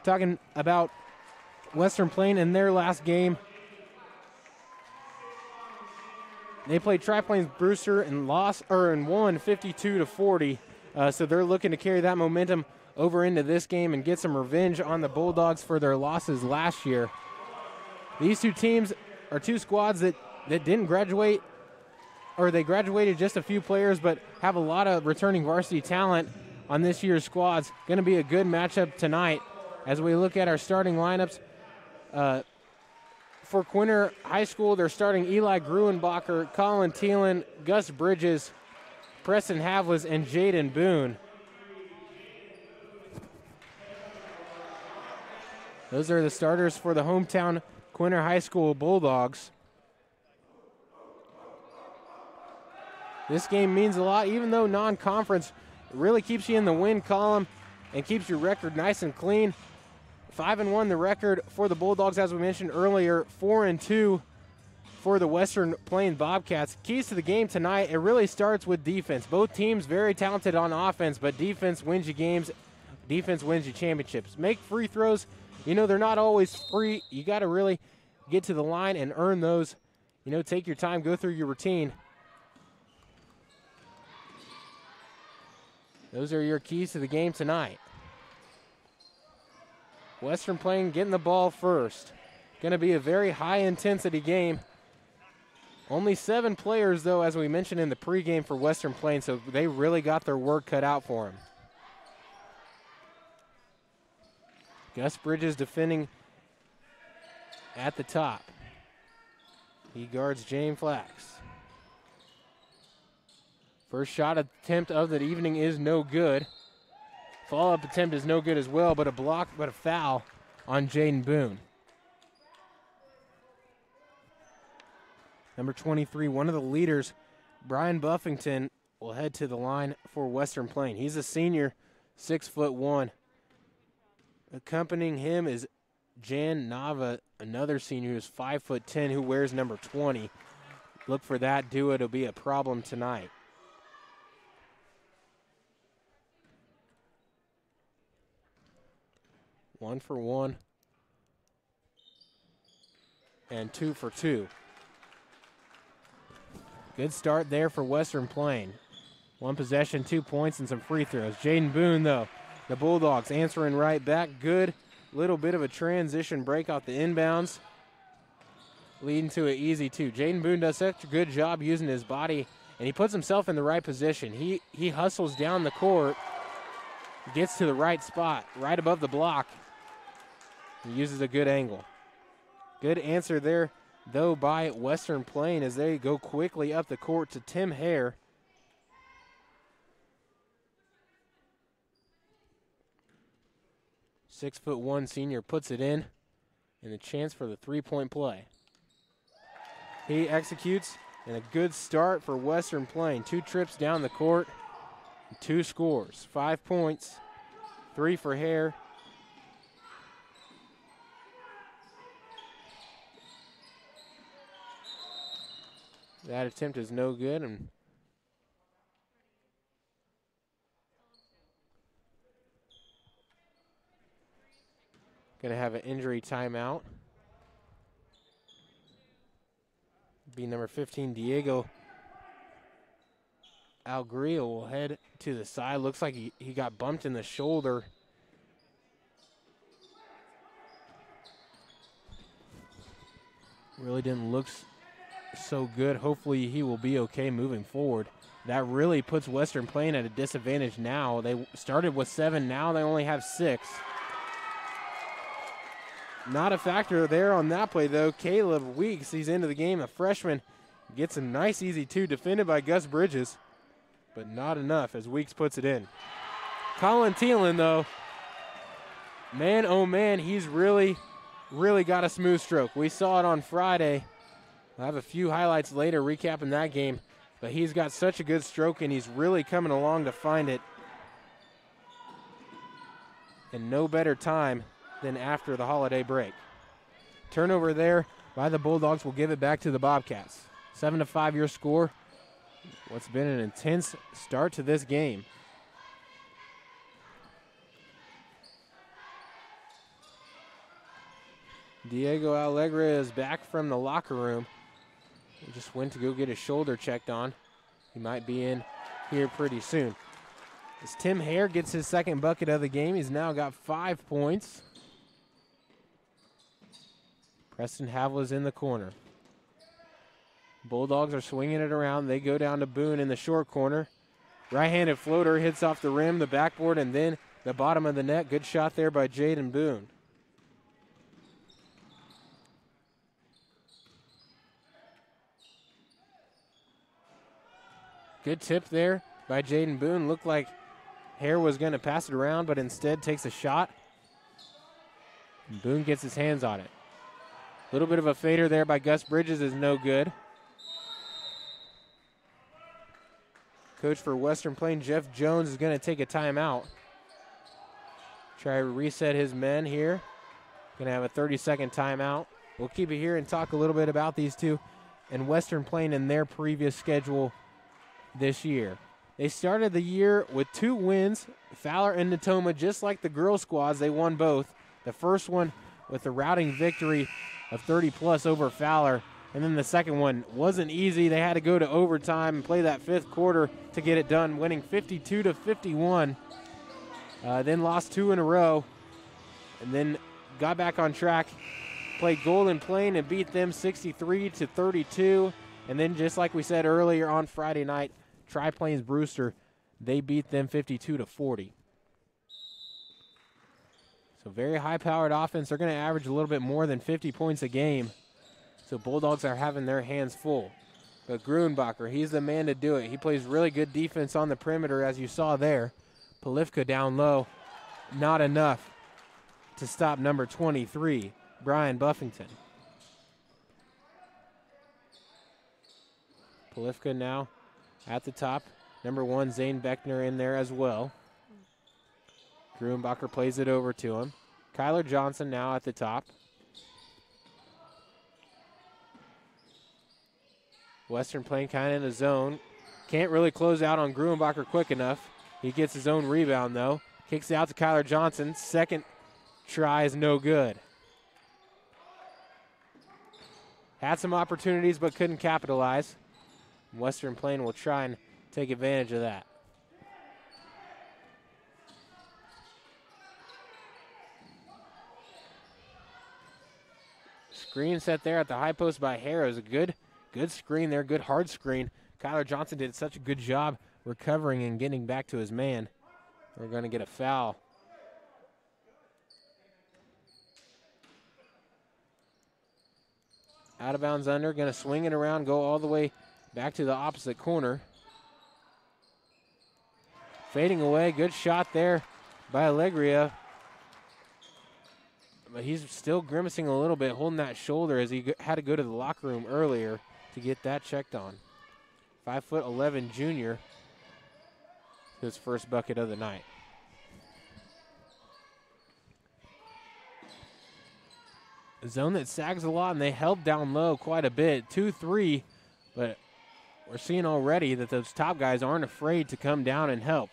Talking about Western Plain in their last game, they played Tri-Plains Brewster and won 52-40. So they're looking to carry that momentum over into this game and get some revenge on the Bulldogs for their losses last year. These two teams are two squads that didn't graduate, or they graduated just a few players, but have a lot of returning varsity talent on this year's squads. Going to be a good matchup tonight as we look at our starting lineups. For Quinter High School, they're starting Eli Gruenbacher, Colin Thielen, Gus Bridges, Preston Havlis, and Jaden Boone. Those are the starters for the hometown Quinter High School Bulldogs. This game means a lot, even though non-conference really keeps you in the win column and keeps your record nice and clean. 5-1 the record for the Bulldogs, as we mentioned earlier. 4-2 for the Western Plains Bobcats. Keys to the game tonight, it really starts with defense. Both teams very talented on offense, but defense wins you games. Defense wins you championships. Make free throws. You know, they're not always free. You got to really get to the line and earn those. You know, take your time, go through your routine. Those are your keys to the game tonight. Western Plains getting the ball first. Going to be a very high-intensity game. Only 7 players, though, as we mentioned in the pregame for Western Plains, so they really got their work cut out for them. Gus Bridges defending at the top. He guards James Flax. First shot attempt of the evening is no good. Follow-up attempt is no good as well, but a foul on Jaden Boone. Number 23, one of the leaders, Brian Buffington, will head to the line for Western Plains. He's a senior, 6'1". Accompanying him is Jan Nava, another senior who's 5'10", who wears number 20. Look for that duo. It'll be a problem tonight. One for one. And 2 for 2. Good start there for Western Plains. 1 possession, 2 points, and some free throws. Jaden Boone, though, the Bulldogs answering right back. Good little bit of a transition break off the inbounds, leading to an easy 2. Jaden Boone does such a good job using his body, and he puts himself in the right position. He hustles down the court, gets to the right spot, right above the block. He uses a good angle. Good answer there, though, by Western Plains as they go quickly up the court to Tim Hare. .6'1" senior puts it in, and a chance for the three-point play. He executes, and a good start for Western Plains. 2 trips down the court, 2 scores. 5 points, 3 for Hare. That attempt is no good, and going to have an injury timeout. Be number 15, Diego Algria will head to the side. Looks like he got bumped in the shoulder. Really didn't look so good. Hopefully he will be okay moving forward. That really puts Western Plains at a disadvantage now. They started with 7, now they only have 6. Not a factor there on that play, though. Caleb Weeks, he's into the game, a freshman, gets a nice easy 2, defended by Gus Bridges, but not enough as Weeks puts it in. Colin Thielen, though, man, oh man, he's really got a smooth stroke. We saw it on Friday. I'll have a few highlights later recapping that game, but he's got such a good stroke, and he's really coming along to find it. And no better time than after the holiday break. turnover there by the Bulldogs will give it back to the Bobcats. 7-5 your score. What's been an intense start to this game. Diego Alegre is back from the locker room. He just went to go get his shoulder checked on. He might be in here pretty soon. As Tim Hare gets his second bucket of the game, he's now got 5 points. Preston Havla's in the corner. Bulldogs are swinging it around. They go down to Boone in the short corner. Right-handed floater hits off the rim, the backboard, and then the bottom of the net. Good shot there by Jaden Boone. Good tip there by Jaden Boone. Looked like Hare was going to pass it around, but instead takes a shot. And Boone gets his hands on it. A little bit of a fader there by Gus Bridges is no good. Coach for Western Plain, Jeff Jones, is going to take a timeout. Try to reset his men here. Going to have a 30-second timeout. We'll keep it here and talk a little bit about these two and Western Plain and their previous schedule this year. They started the year with 2 wins, Fowler and Natoma, just like the girls squads. They won both. The first one with a routing victory of 30-plus over Fowler, and then the second one wasn't easy. They had to go to overtime and play that 5th quarter to get it done, winning 52-51. Then lost 2 in a row, and then got back on track, played Golden Plain and beat them 63-32. And then just like we said earlier on Friday night, Tri-Plains Brewster, they beat them 52-40. So very high-powered offense. They're going to average a little bit more than 50 points a game. So Bulldogs are having their hands full. But Gruenbacher, he's the man to do it. He plays really good defense on the perimeter, as you saw there. Polifka down low, not enough to stop number 23, Brian Buffington. Polifka now at the top. Number 1, Zane Beckner in there as well. Gruenbacher plays it over to him. Kyler Johnson now at the top. Western Plain kind of in the zone. Can't really close out on Gruenbacher quick enough. He gets his own rebound, though. Kicks it out to Kyler Johnson. Second try is no good. Had some opportunities but couldn't capitalize. Western Plain will try and take advantage of that. Screen set there at the high post by Hare. It was a good screen there, good hard screen. Kyler Johnson did such a good job recovering and getting back to his man. We're going to get a foul. Out of bounds under, going to swing it around, go all the way back to the opposite corner. Fading away, good shot there by Alegria. But he's still grimacing a little bit, holding that shoulder as he had to go to the locker room earlier to get that checked on. 5'11" junior. His first bucket of the night. A zone that sags a lot, and they held down low quite a bit. 2-3, but we're seeing already that those top guys aren't afraid to come down and help.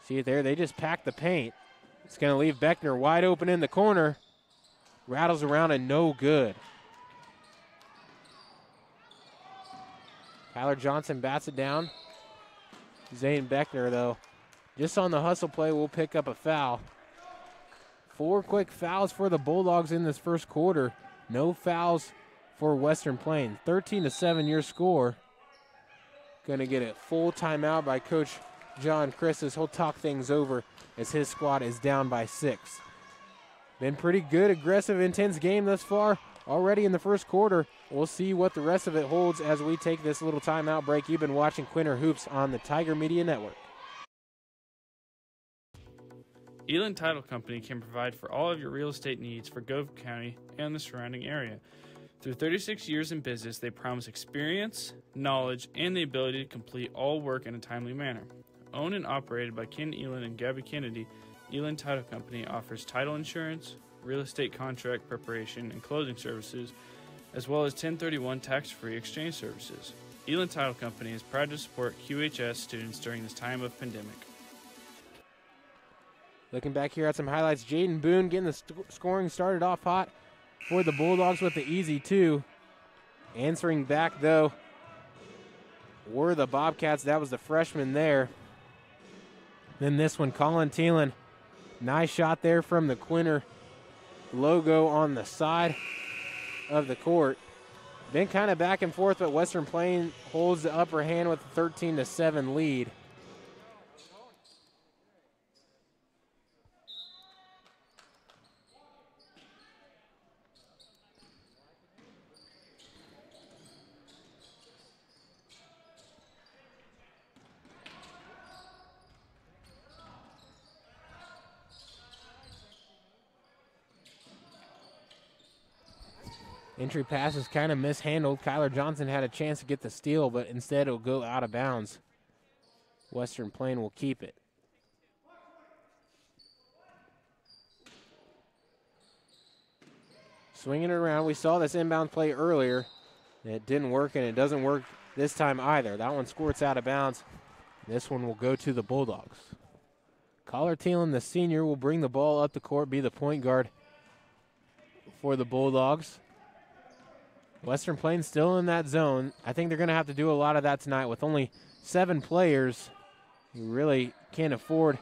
See it there? They just pack the paint. It's going to leave Beckner wide open in the corner. Rattles around and no good. Kyler Johnson bats it down. Zane Beckner, though, just on the hustle play, will pick up a foul. 4 quick fouls for the Bulldogs in this first quarter. No fouls for Western Plain. 13-7 your score. Going to get a full timeout by Coach John Christus. He'll talk things over as his squad is down by 6. Been pretty good, aggressive, intense game thus far. Already in the first quarter. We'll see what the rest of it holds as we take this little timeout break. You've been watching Quinter Hoops on the Tiger Media Network. Elin Title Company can provide for all of your real estate needs for Gove County and the surrounding area. Through 36 years in business, they promise experience, knowledge, and the ability to complete all work in a timely manner. Owned and operated by Ken Elin and Gabby Kennedy, Elin Title Company offers title insurance, real estate contract preparation and closing services, as well as 1031 tax-free exchange services. Elon Title Company is proud to support QHS students during this time of pandemic. Looking back here at some highlights, Jaden Boone getting the scoring started off hot for the Bulldogs with the easy 2. Answering back, though, were the Bobcats. That was the freshman there. Then this one, Colin Thielen. Nice shot there from the Quinter logo on the side of the court. Been kind of back and forth, but Western Plains holds the upper hand with a 13-7 lead. Entry pass is kind of mishandled. Kyler Johnson had a chance to get the steal, but instead it'll go out of bounds. Western Plain will keep it. Swinging it around. We saw this inbound play earlier. It didn't work, and it doesn't work this time either. That one squirts out of bounds. This one will go to the Bulldogs. Collar Thielen, the senior, will bring the ball up the court, be the point guard for the Bulldogs. Western Plains still in that zone. I think they're going to have to do a lot of that tonight with only 7 players. You really can't afford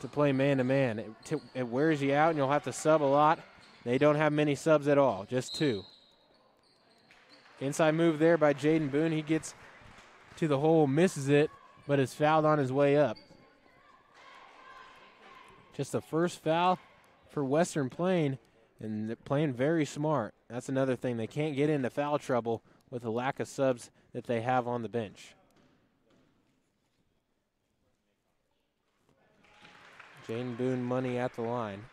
to play man-to-man. It wears you out, and you'll have to sub a lot. They don't have many subs at all, just 2. Inside move there by Jaden Boone. He gets to the hole, misses it, but is fouled on his way up. Just the first foul for Western Plain, and they're playing very smart. That's another thing. They can't get into foul trouble with the lack of subs that they have on the bench. Jaden Boone money at the line.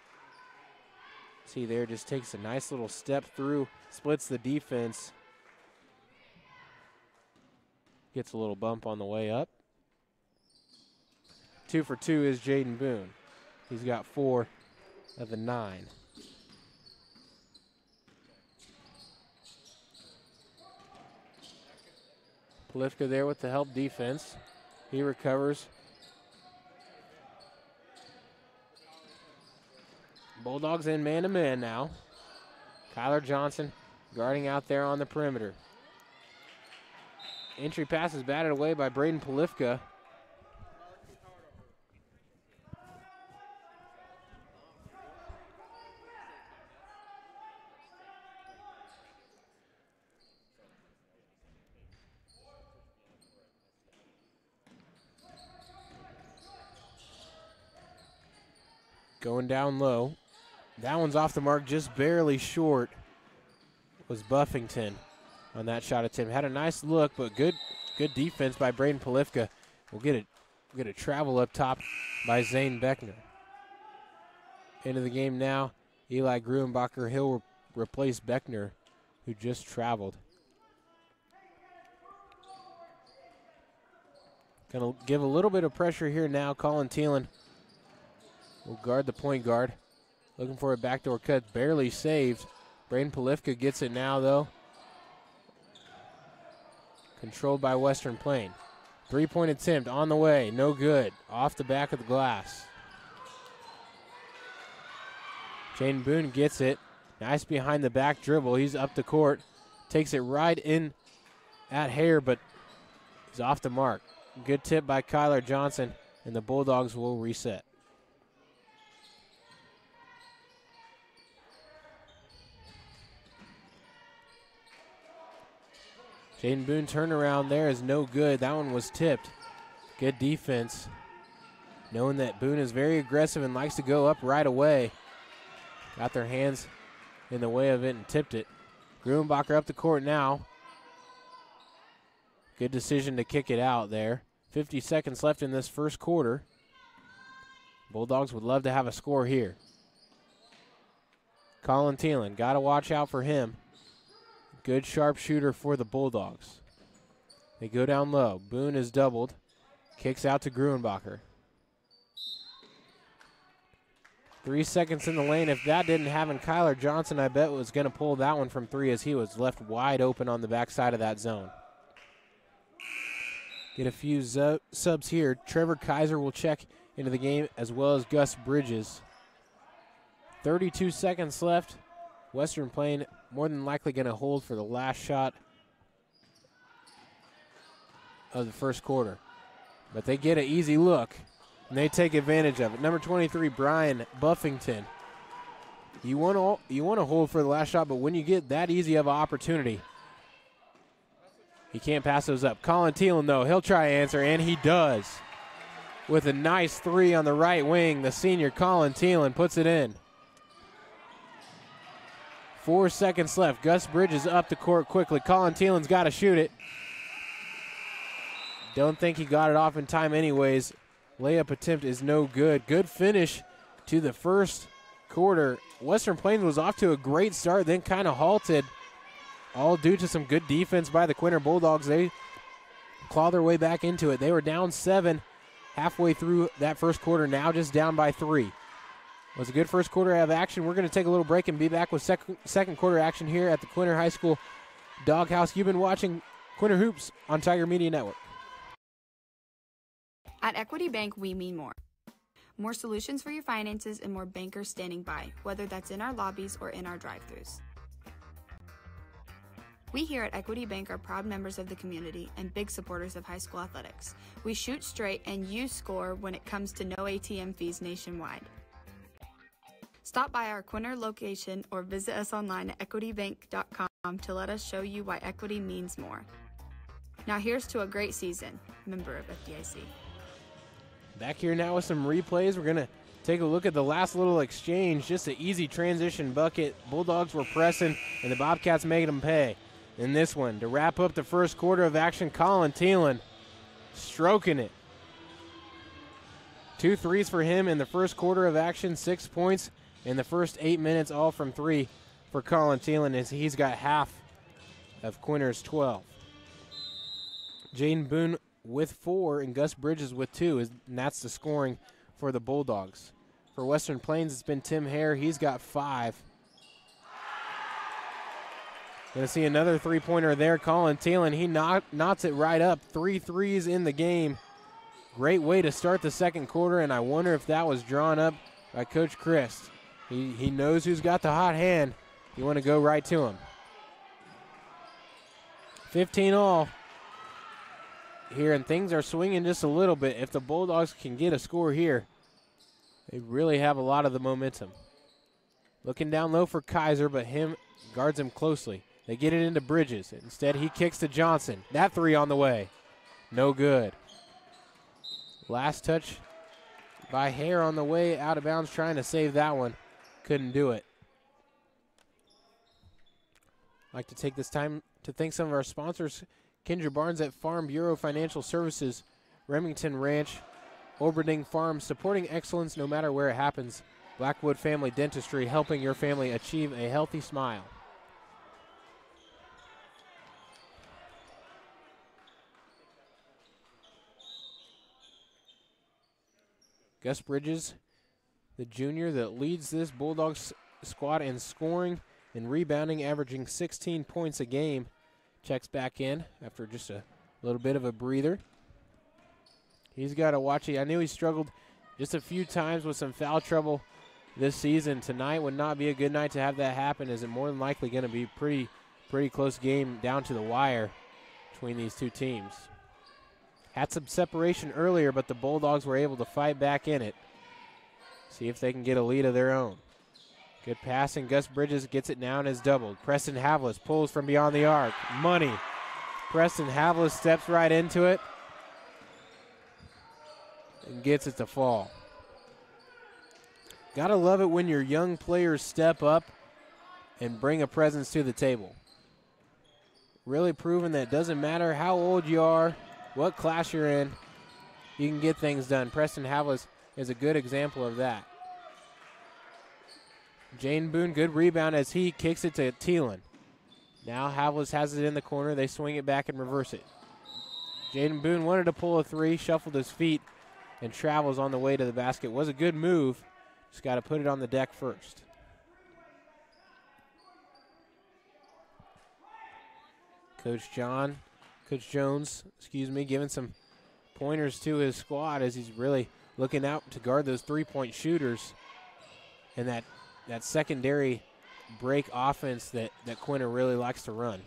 See there, just takes a nice little step through, splits the defense. Gets a little bump on the way up. 2 for 2 is Jaden Boone. He's got 4 of the 9. Polifka there with the help defense. He recovers. Bulldogs in man-to-man now. Kyler Johnson guarding out there on the perimeter. Entry pass is batted away by Braden Polifka. Going down low. That one's off the mark, just barely short. Was Buffington on that shot attempt. Had a nice look, but good defense by Braden Polifka. We'll get a travel up top by Zane Beckner. Into the game now. Eli Gruenbacher. He'll replace Beckner, who just traveled. Gonna give a little bit of pressure here now. Colin Thielen will guard the point guard. Looking for a backdoor cut, barely saved. Braden Polifka gets it now, though. Controlled by Western Plain. 3-point attempt on the way, no good. Off the back of the glass. Jaden Boone gets it. Nice behind the back dribble. He's up the court. Takes it right in at Hare, but he's off the mark. Good tip by Kyler Johnson, and the Bulldogs will reset. Jaden Boone turnaround there is no good. That one was tipped. Good defense. Knowing that Boone is very aggressive and likes to go up right away. Got their hands in the way of it and tipped it. Gruenbacher up the court now. Good decision to kick it out there. 50 seconds left in this first quarter. Bulldogs would love to have a score here. Colin Thielen, got to watch out for him. Good sharpshooter for the Bulldogs. They go down low. Boone is doubled. Kicks out to Gruenbacher. 3 seconds in the lane. If that didn't happen, Kyler Johnson, I bet, was going to pull that one from 3 as he was left wide open on the backside of that zone. Get a few subs here. Trevor Kaiser will check into the game, as well as Gus Bridges. 32 seconds left. Western Plain more than likely going to hold for the last shot of the first quarter. But they get an easy look, and they take advantage of it. Number 23, Brian Buffington. You want to hold for the last shot, but when you get that easy of an opportunity, you can't pass those up. Colin Thielen, though, he'll try to answer, and he does. With a nice 3 on the right wing, the senior Colin Thielen puts it in. 4 seconds left. Gus Bridges up the court quickly. Colin Thielen's got to shoot it. Don't think he got it off in time anyways. Layup attempt is no good. Good finish to the first quarter. Western Plains was off to a great start, then kind of halted, all due to some good defense by the Quinter Bulldogs. They claw their way back into it. They were down 7 halfway through that first quarter, now just down by 3. It was a good first quarter of action. We're going to take a little break and be back with second quarter action here at the Quinter High School Doghouse. You've been watching Quinter Hoops on Tiger Media Network. At Equity Bank, we mean more. More solutions for your finances and more bankers standing by, whether that's in our lobbies or in our drive-thrus. We here at Equity Bank are proud members of the community and big supporters of high school athletics. We shoot straight and you score when it comes to no ATM fees nationwide. Stop by our Quinter location or visit us online at equitybank.com to let us show you why equity means more. Now here's to a great season. Member of FDIC. Back here now with some replays. We're going to take a look at the last little exchange. Just an easy transition bucket. Bulldogs were pressing, and the Bobcats made them pay. In this one, to wrap up the first quarter of action, Colin Thielen stroking it. 2 threes for him in the first quarter of action, 6 points in the first 8 minutes, all from 3 for Colin Thielen, as he's got half of Quinter's 12. Jaden Boone with 4 and Gus Bridges with 2, and that's the scoring for the Bulldogs. For Western Plains, it's been Tim Hare. He's got 5. Going to see another three-pointer there. Colin Thielen, he knots it right up. 3 threes in the game. Great way to start the second quarter, and I wonder if that was drawn up by Coach Christ. He knows who's got the hot hand. You want to go right to him. 15 all here, and things are swinging just a little bit. If the Bulldogs can get a score here, they really have a lot of the momentum. Looking down low for Kaiser, but him guards him closely. They get it into Bridges. Instead, he kicks to Johnson. That 3 on the way. No good. Last touch by Hare on the way out of bounds, trying to save that one. Couldn't do it. I'd like to take this time to thank some of our sponsors. Kendra Barnes at Farm Bureau Financial Services, Remington Ranch, Oberding Farm, supporting excellence no matter where it happens. Blackwood Family Dentistry, helping your family achieve a healthy smile. Gus Bridges, the junior that leads this Bulldogs squad in scoring and rebounding, averaging 16 points a game, checks back in after just a little bit of a breather. He's got to watch it. I knew he struggled just a few times with some foul trouble this season. Tonight would not be a good night to have that happen, as it more than likely going to be pretty close game down to the wire between these two teams. Had some separation earlier, but the Bulldogs were able to fight back in it. See if they can get a lead of their own. Good passing. Gus Bridges gets it now and is doubled. Preston Havlis pulls from beyond the arc. Money. Preston Havlis steps right into it and gets it to fall. Gotta love it when your young players step up and bring a presence to the table. Really proving that it doesn't matter how old you are, what class you're in, you can get things done. Preston Havlis is a good example of that. Jane Boone, good rebound as he kicks it to Thielen. Now Havlis has it in the corner. They swing it back and reverse it. Jaden Boone wanted to pull a 3, shuffled his feet, and travels on the way to the basket. Was a good move. Just got to put it on the deck first. Coach Jones, giving some pointers to his squad as he's really looking out to guard those three-point shooters and that secondary break offense that Quinter really likes to run.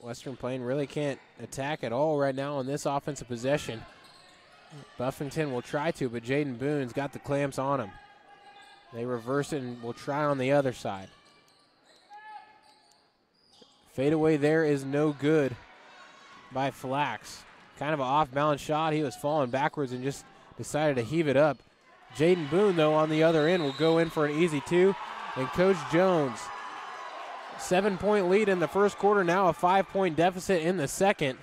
Western Plain really can't attack at all right now on this offensive possession. Buffington will try to, but Jaden Boone's got the clamps on him. They reverse it and will try on the other side. Fadeaway there is no good by Flax. Kind of an off-balance shot. He was falling backwards and just decided to heave it up. Jaden Boone, though, on the other end will go in for an easy two. And Coach Jones, 7-point lead in the first quarter, now a 5-point deficit in the second.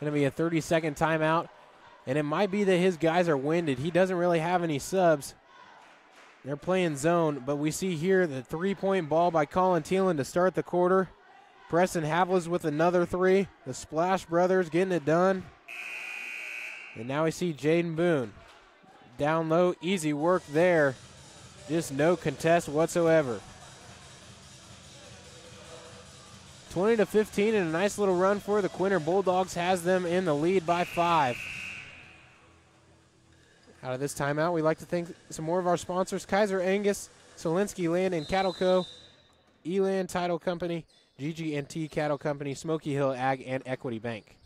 Going to be a 30-second timeout, and it might be that his guys are winded. He doesn't really have any subs. They're playing zone, but we see here the three-point ball by Colin Thielen to start the quarter. Preston Havlis with another three. The Splash Brothers getting it done. And now we see Jaden Boone. Down low, easy work there. Just no contest whatsoever. 20-15 and a nice little run for the Quinter Bulldogs has them in the lead by 5. Out of this timeout, we'd like to thank some more of our sponsors: Kaiser Angus, Solinsky Land and Cattle Co., Eland Title Company, GG&T Cattle Company, Smoky Hill Ag, and Equity Bank.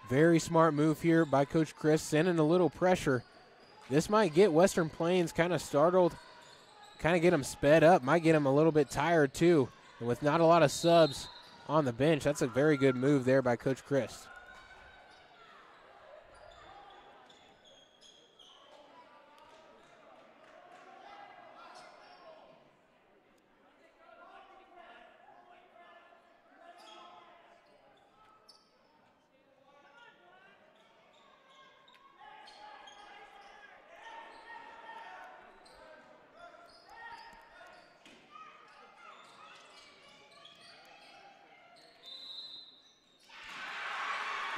Very smart move here by Coach Chris, sending a little pressure. This might get Western Plains kind of startled, kind of get them sped up, might get them a little bit tired too. And with not a lot of subs on the bench, that's a very good move there by Coach Chris.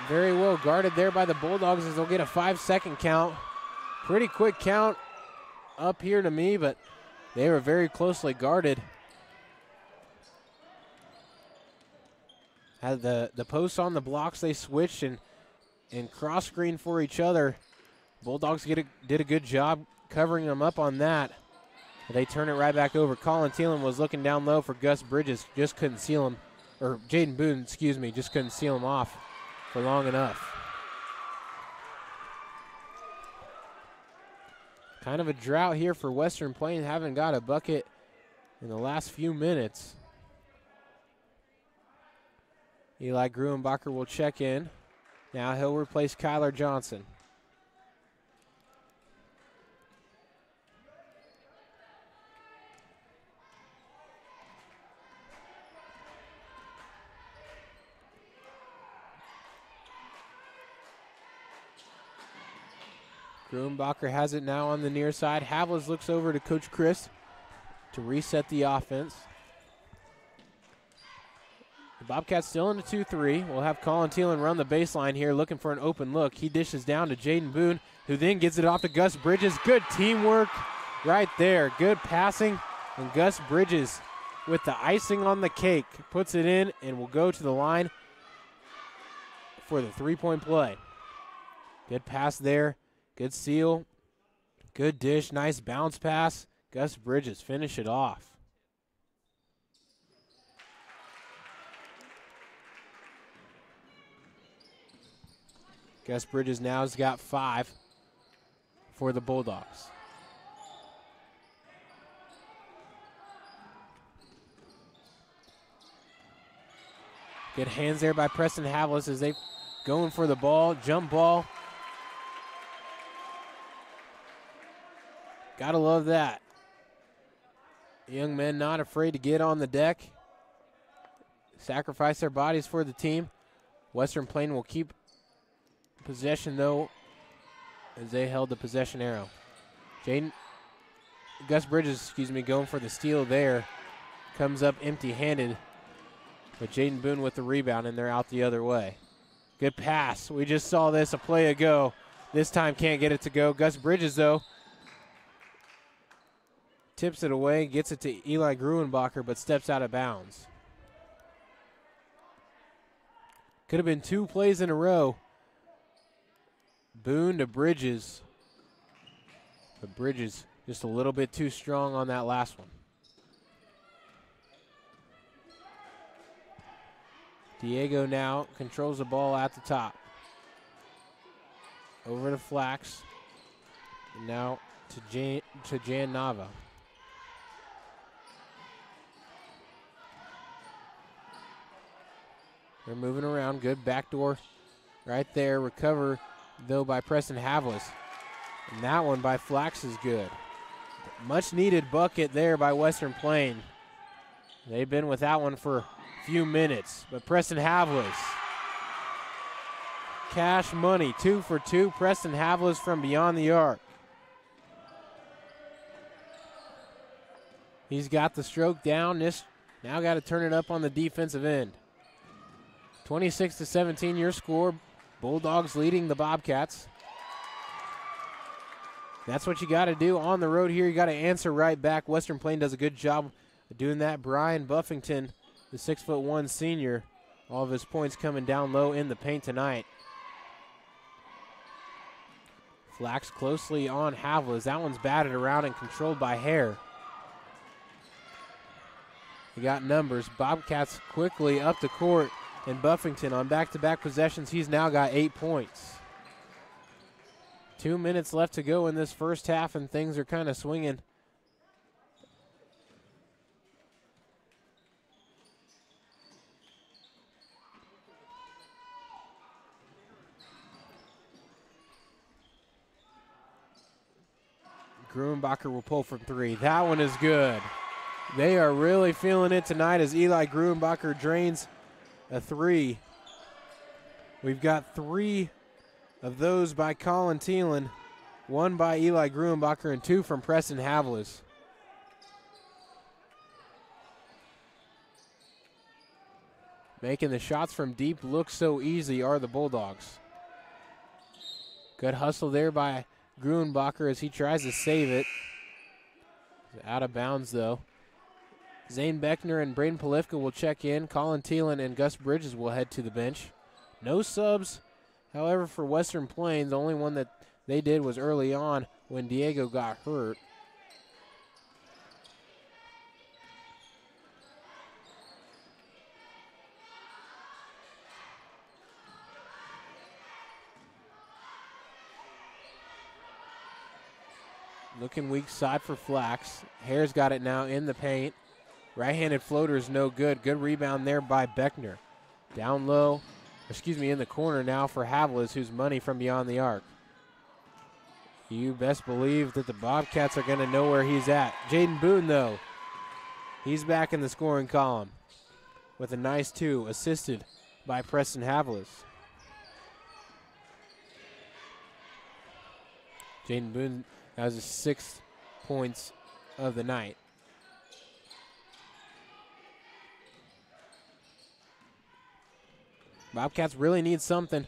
Very well guarded there by the Bulldogs as they'll get a 5-second count. Pretty quick count up here to me, but they were very closely guarded. Had the posts on the blocks, they switched and cross screen for each other. Bulldogs did a good job covering them up on that. They turn it right back over. Colin Thielen was looking down low for Gus Bridges, just couldn't seal him, or Jaden Boone, just couldn't seal him off for long enough. Kind of a drought here for Western Plains. Haven't got a bucket in the last few minutes. Eli Gruenbacher will check in. Now he'll replace Kyler Johnson. Gruenbacher has it now on the near side. Havlis looks over to Coach Chris to reset the offense. The Bobcats still in the 2-3. We'll have Colin Thielen run the baseline here, looking for an open look. He dishes down to Jaden Boone, who then gets it off to Gus Bridges. Good teamwork right there. Good passing, and Gus Bridges with the icing on the cake puts it in and will go to the line for the three-point play. Good pass there. Good seal, good dish, nice bounce pass. Gus Bridges finish it off. Gus Bridges now has got 5 for the Bulldogs. Good hands there by Preston Havlis as they going for the ball, jump ball. Gotta love that. Young men not afraid to get on the deck, sacrifice their bodies for the team. Western Plain will keep possession, though, as they held the possession arrow. Gus Bridges, going for the steal there. Comes up empty-handed, but Jaden Boone with the rebound, and they're out the other way. Good pass. We just saw this a play ago. This time can't get it to go. Gus Bridges, though, tips it away, gets it to Eli Gruenbacher, but steps out of bounds. Could have been 2 plays in a row. Boone to Bridges. But Bridges just a little bit too strong on that last one. Diego now controls the ball at the top. Over to Flax. And now to Jan Nava. They're moving around. Good backdoor right there. Recover, though, by Preston Havlis. And that one by Flax is good. Much needed bucket there by Western Plain. They've been with that one for a few minutes. But Preston Havlis. Cash money, 2 for 2. Preston Havlis from beyond the arc. He's got the stroke down. Now got to turn it up on the defensive end. 26-17 your score. Bulldogs leading the Bobcats. That's what you got to do on the road here. You got to answer right back. Western Plain does a good job of doing that. Brian Buffington, the 6'1" senior, all of his points coming down low in the paint tonight. Flax closely on Havlis. That one's batted around and controlled by Hare. We got numbers. Bobcats quickly up the court, and Buffington on back-to-back possessions, he's now got 8 points. 2 minutes left to go in this first half, and things are kind of swinging. Gruenbacher will pull from 3. That one is good. They are really feeling it tonight as Eli Gruenbacher drains a 3. We've got 3 of those by Colin Thielen, 1 by Eli Gruenbacher, and 2 from Preston Havlis. Making the shots from deep look so easy are the Bulldogs. Good hustle there by Gruenbacher as he tries to save it. Out of bounds, though. Zane Beckner and Braden Polifka will check in. Colin Thielen and Gus Bridges will head to the bench. No subs, however, for Western Plains. The only one that they did was early on when Diego got hurt. Looking weak side for Flax. Hare's got it now in the paint. Right-handed floater is no good. Good rebound there by Beckner. Down low, in the corner now for Havlis, who's money from beyond the arc. You best believe that the Bobcats are going to know where he's at. Jaden Boone, though, he's back in the scoring column with a nice 2, assisted by Preston Havlis. Jaden Boone has his 6th points of the night. Bobcats really need something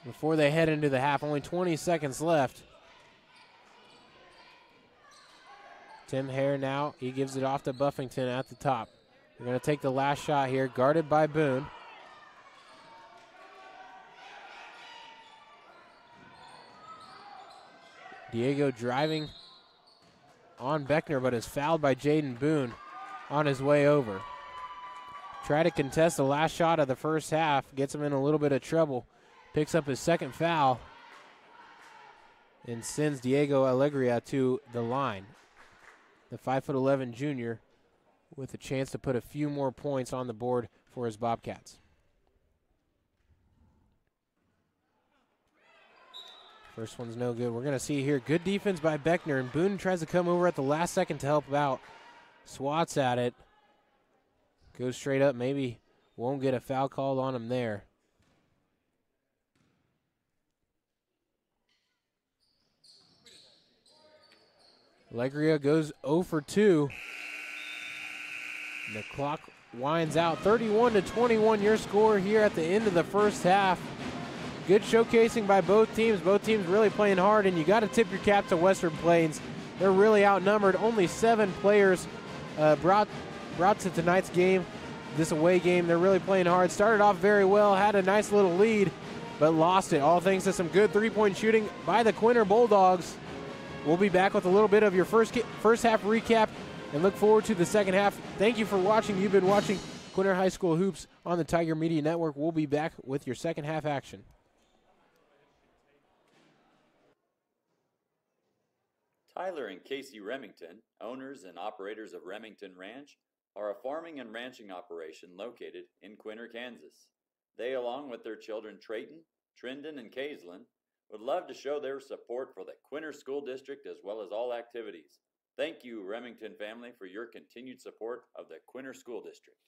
before they head into the half. Only 20 seconds left. Tim Hare now, he gives it off to Buffington at the top. They're going to take the last shot here, guarded by Boone. Diego driving on Beckner, but is fouled by Jaden Boone on his way over. Try to contest the last shot of the first half, gets him in a little bit of trouble. Picks up his 2nd foul and sends Diego Alegria to the line. The 5'11" junior with a chance to put a few more points on the board for his Bobcats. First one's no good. We're going to see here good defense by Beckner, and Boone tries to come over at the last second to help out. swats at it. Goes straight up, maybe won't get a foul called on him there. Allegria goes 0 for 2. The clock winds out. 31-21 your score here at the end of the first half. Good showcasing by both teams. Both teams really playing hard, and you got to tip your cap to Western Plains. They're really outnumbered. Only 7 players brought to tonight's game, this away game. They're really playing hard. Started off very well, had a nice little lead, but lost it, all thanks to some good three-point shooting by the Quinter Bulldogs. We'll be back with a little bit of your first half recap and look forward to the second half. Thank you for watching. You've been watching Quinter High School Hoops on the Tiger Media Network. We'll be back with your second half action. Tyler and Casey Remington, owners and operators of Remington Ranch, are a farming and ranching operation located in Quinter, Kansas. They, along with their children Trayton, Trendon, and Kaislyn, would love to show their support for the Quinter School District as well as all activities. Thank you, Remington family, for your continued support of the Quinter School District.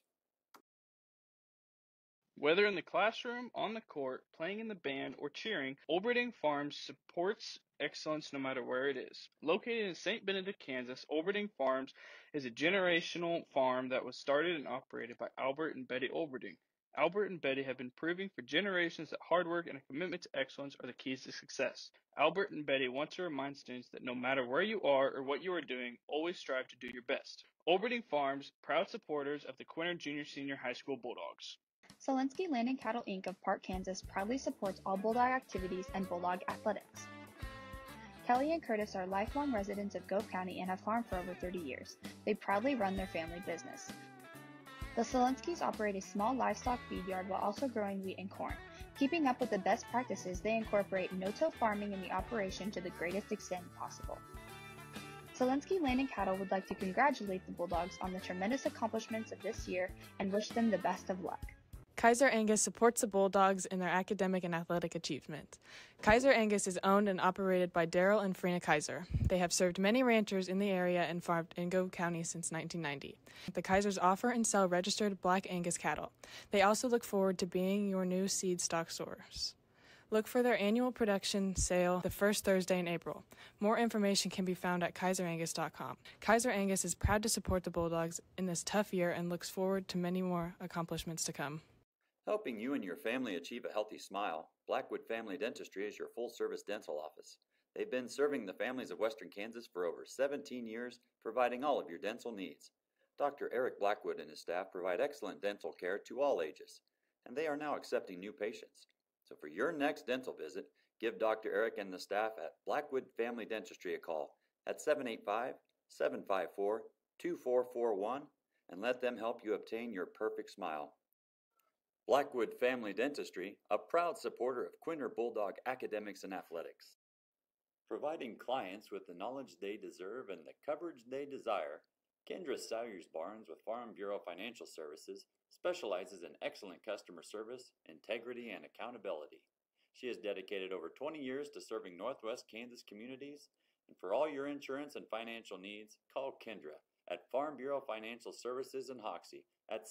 Whether in the classroom, on the court, playing in the band, or cheering, Olberding Farms supports excellence no matter where it is. Located in St. Benedict, Kansas, Olberding Farms is a generational farm that was started and operated by Albert and Betty Olberding. Albert and Betty have been proving for generations that hard work and a commitment to excellence are the keys to success. Albert and Betty want to remind students that no matter where you are or what you are doing, always strive to do your best. Olberding Farms, proud supporters of the Quinter Junior High School Bulldogs. Selinsky Land and Cattle Inc. of Park, Kansas proudly supports all Bulldog activities and Bulldog athletics. Kelly and Curtis are lifelong residents of Gove County and have farmed for over 30 years. They proudly run their family business. The Selinskys operate a small livestock feed yard while also growing wheat and corn. Keeping up with the best practices, they incorporate no-till farming in the operation to the greatest extent possible. Selinsky Land and Cattle would like to congratulate the Bulldogs on the tremendous accomplishments of this year and wish them the best of luck. Kaiser Angus supports the Bulldogs in their academic and athletic achievement. Kaiser Angus is owned and operated by Daryl and Frina Kaiser. They have served many ranchers in the area and farmed in Gove County since 1990. The Kaisers offer and sell registered Black Angus cattle. They also look forward to being your new seed stock source. Look for their annual production sale the first Thursday in April. More information can be found at kaiserangus.com. Kaiser Angus is proud to support the Bulldogs in this tough year and looks forward to many more accomplishments to come. Helping you and your family achieve a healthy smile, Blackwood Family Dentistry is your full-service dental office. They've been serving the families of Western Kansas for over 17 years, providing all of your dental needs. Dr. Eric Blackwood and his staff provide excellent dental care to all ages, and they are now accepting new patients. So for your next dental visit, give Dr. Eric and the staff at Blackwood Family Dentistry a call at 785-754-2441 and let them help you obtain your perfect smile. Blackwood Family Dentistry, a proud supporter of Quinter Bulldog academics and athletics. Providing clients with the knowledge they deserve and the coverage they desire, Kendra Salyers Barnes with Farm Bureau Financial Services specializes in excellent customer service, integrity, and accountability. She has dedicated over 20 years to serving Northwest Kansas communities, and for all your insurance and financial needs, call Kendra at Farm Bureau Financial Services in Hoxie at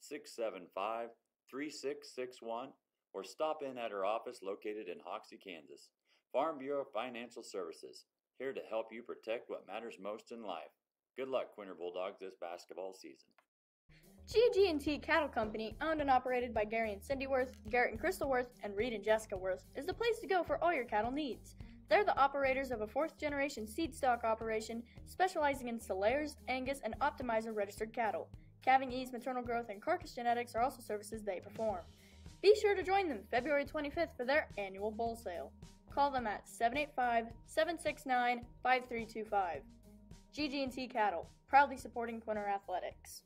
785-675-3661 or stop in at her office located in Hoxie, Kansas. Farm Bureau Financial Services, here to help you protect what matters most in life. Good luck, Quinter Bulldogs, this basketball season. GG&T Cattle Company, owned and operated by Gary and Cindy Worth, Garrett and Crystal Worth, and Reed and Jessica Worth, is the place to go for all your cattle needs. They're the operators of a fourth-generation seed stock operation specializing in Solares, Angus, and Optimizer registered cattle. Calving ease, maternal growth, and carcass genetics are also services they perform. Be sure to join them February 25th for their annual bull sale. Call them at 785-769-5325. GG&T Cattle, proudly supporting Quinter athletics.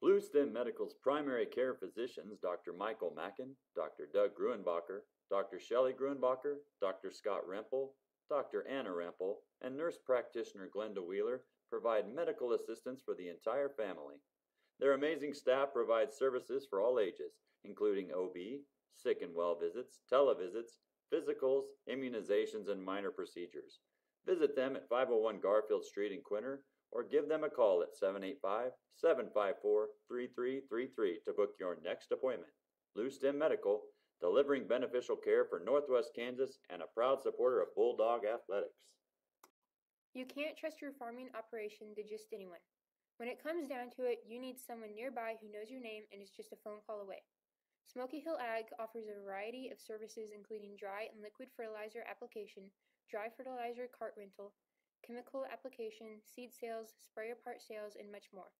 Bluestem Medical's primary care physicians, Dr. Michael Mackin, Dr. Doug Gruenbacher, Dr. Shelley Gruenbacher, Dr. Scott Rempel, Dr. Anna Rempel, and nurse practitioner Glenda Wheeler provide medical assistance for the entire family. Their amazing staff provides services for all ages, including OB, sick and well visits, televisits, physicals, immunizations, and minor procedures. Visit them at 501 Garfield Street in Quinter or give them a call at 785-754-3333 to book your next appointment. Blue Stem Medical, delivering beneficial care for Northwest Kansas and a proud supporter of Bulldog Athletics. You can't trust your farming operation to just anyone. When it comes down to it, you need someone nearby who knows your name and is just a phone call away. Smoky Hill Ag offers a variety of services including dry and liquid fertilizer application, dry fertilizer cart rental, chemical application, seed sales, sprayer part sales, and much more.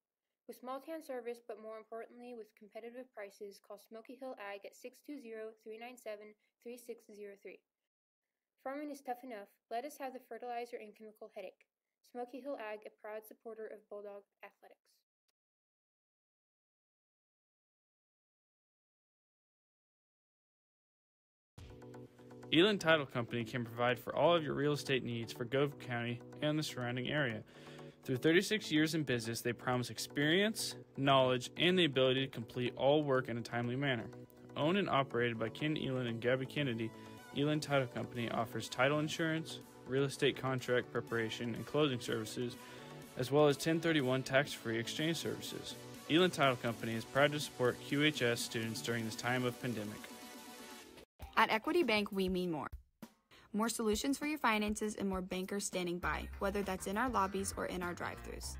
With small town service, but more importantly with competitive prices, call Smoky Hill Ag at 620-397-3603. Farming is tough enough. Let us have the fertilizer and chemical headache. Smoky Hill Ag, a proud supporter of Bulldog Athletics. Elin Title Company can provide for all of your real estate needs for Gove County and the surrounding area. Through 36 years in business, they promise experience, knowledge, and the ability to complete all work in a timely manner. Owned and operated by Ken Elin and Gabby Kennedy, Elin Title Company offers title insurance, real estate contract preparation and closing services, as well as 1031 tax-free exchange services. Elin Title Company is proud to support QHS students during this time of pandemic. At Equity Bank, we mean more. More solutions for your finances and more bankers standing by, whether that's in our lobbies or in our drive-thrus.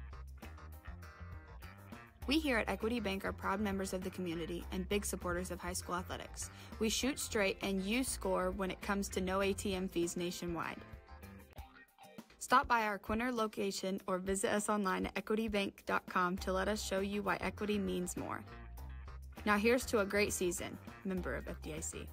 We here at Equity Bank are proud members of the community and big supporters of high school athletics. We shoot straight and you score when it comes to no ATM fees nationwide. Stop by our Quinter location or visit us online at equitybank.com to let us show you why equity means more. Now here's to a great season. Member of FDIC.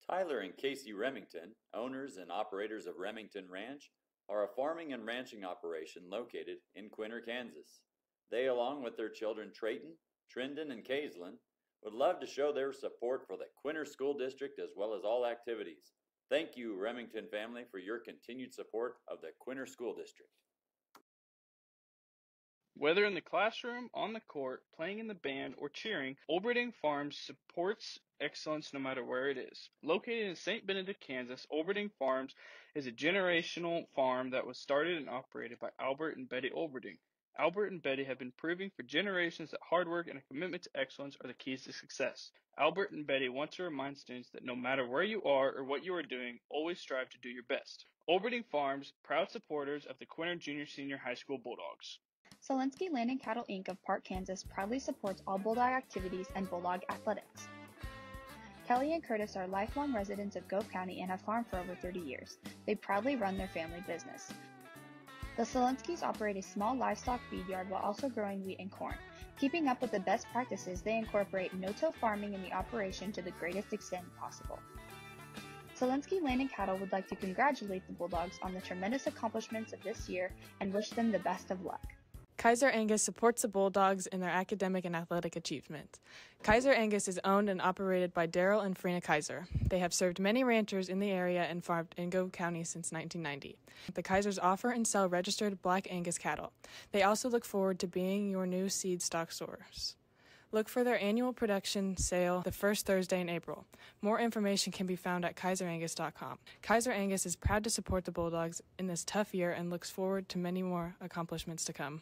Tyler and Casey Remington, owners and operators of Remington Ranch, are a farming and ranching operation located in Quinter, Kansas. They, along with their children Trayton, Trendon, and Kaislyn, would love to show their support for the Quinter School District as well as all activities. Thank you, Remington family, for your continued support of the Quinter School District. Whether in the classroom, on the court, playing in the band, or cheering, Olberding Farms supports excellence no matter where it is. Located in St. Benedict, Kansas, Olberding Farms is a generational farm that was started and operated by Albert and Betty Olberding. Albert and Betty have been proving for generations that hard work and a commitment to excellence are the keys to success. Albert and Betty want to remind students that no matter where you are or what you are doing, always strive to do your best. Olberding Farms, proud supporters of the Quinter Junior Senior High School Bulldogs. Solinsky Land and Cattle Inc. of Park, Kansas proudly supports all Bulldog activities and Bulldog athletics. Kelly and Curtis are lifelong residents of Gove County and have farmed for over 30 years. They proudly run their family business. The Solinskys operate a small livestock feed yard while also growing wheat and corn. Keeping up with the best practices, they incorporate no-till farming in the operation to the greatest extent possible. Solinsky Land and Cattle would like to congratulate the Bulldogs on the tremendous accomplishments of this year and wish them the best of luck. Kaiser Angus supports the Bulldogs in their academic and athletic achievement. Kaiser Angus is owned and operated by Daryl and Frina Kaiser. They have served many ranchers in the area and farmed in Gove County since 1990. The Kaisers offer and sell registered Black Angus cattle. They also look forward to being your new seed stock source. Look for their annual production sale the first Thursday in April. More information can be found at kaiserangus.com. Kaiser Angus is proud to support the Bulldogs in this tough year and looks forward to many more accomplishments to come.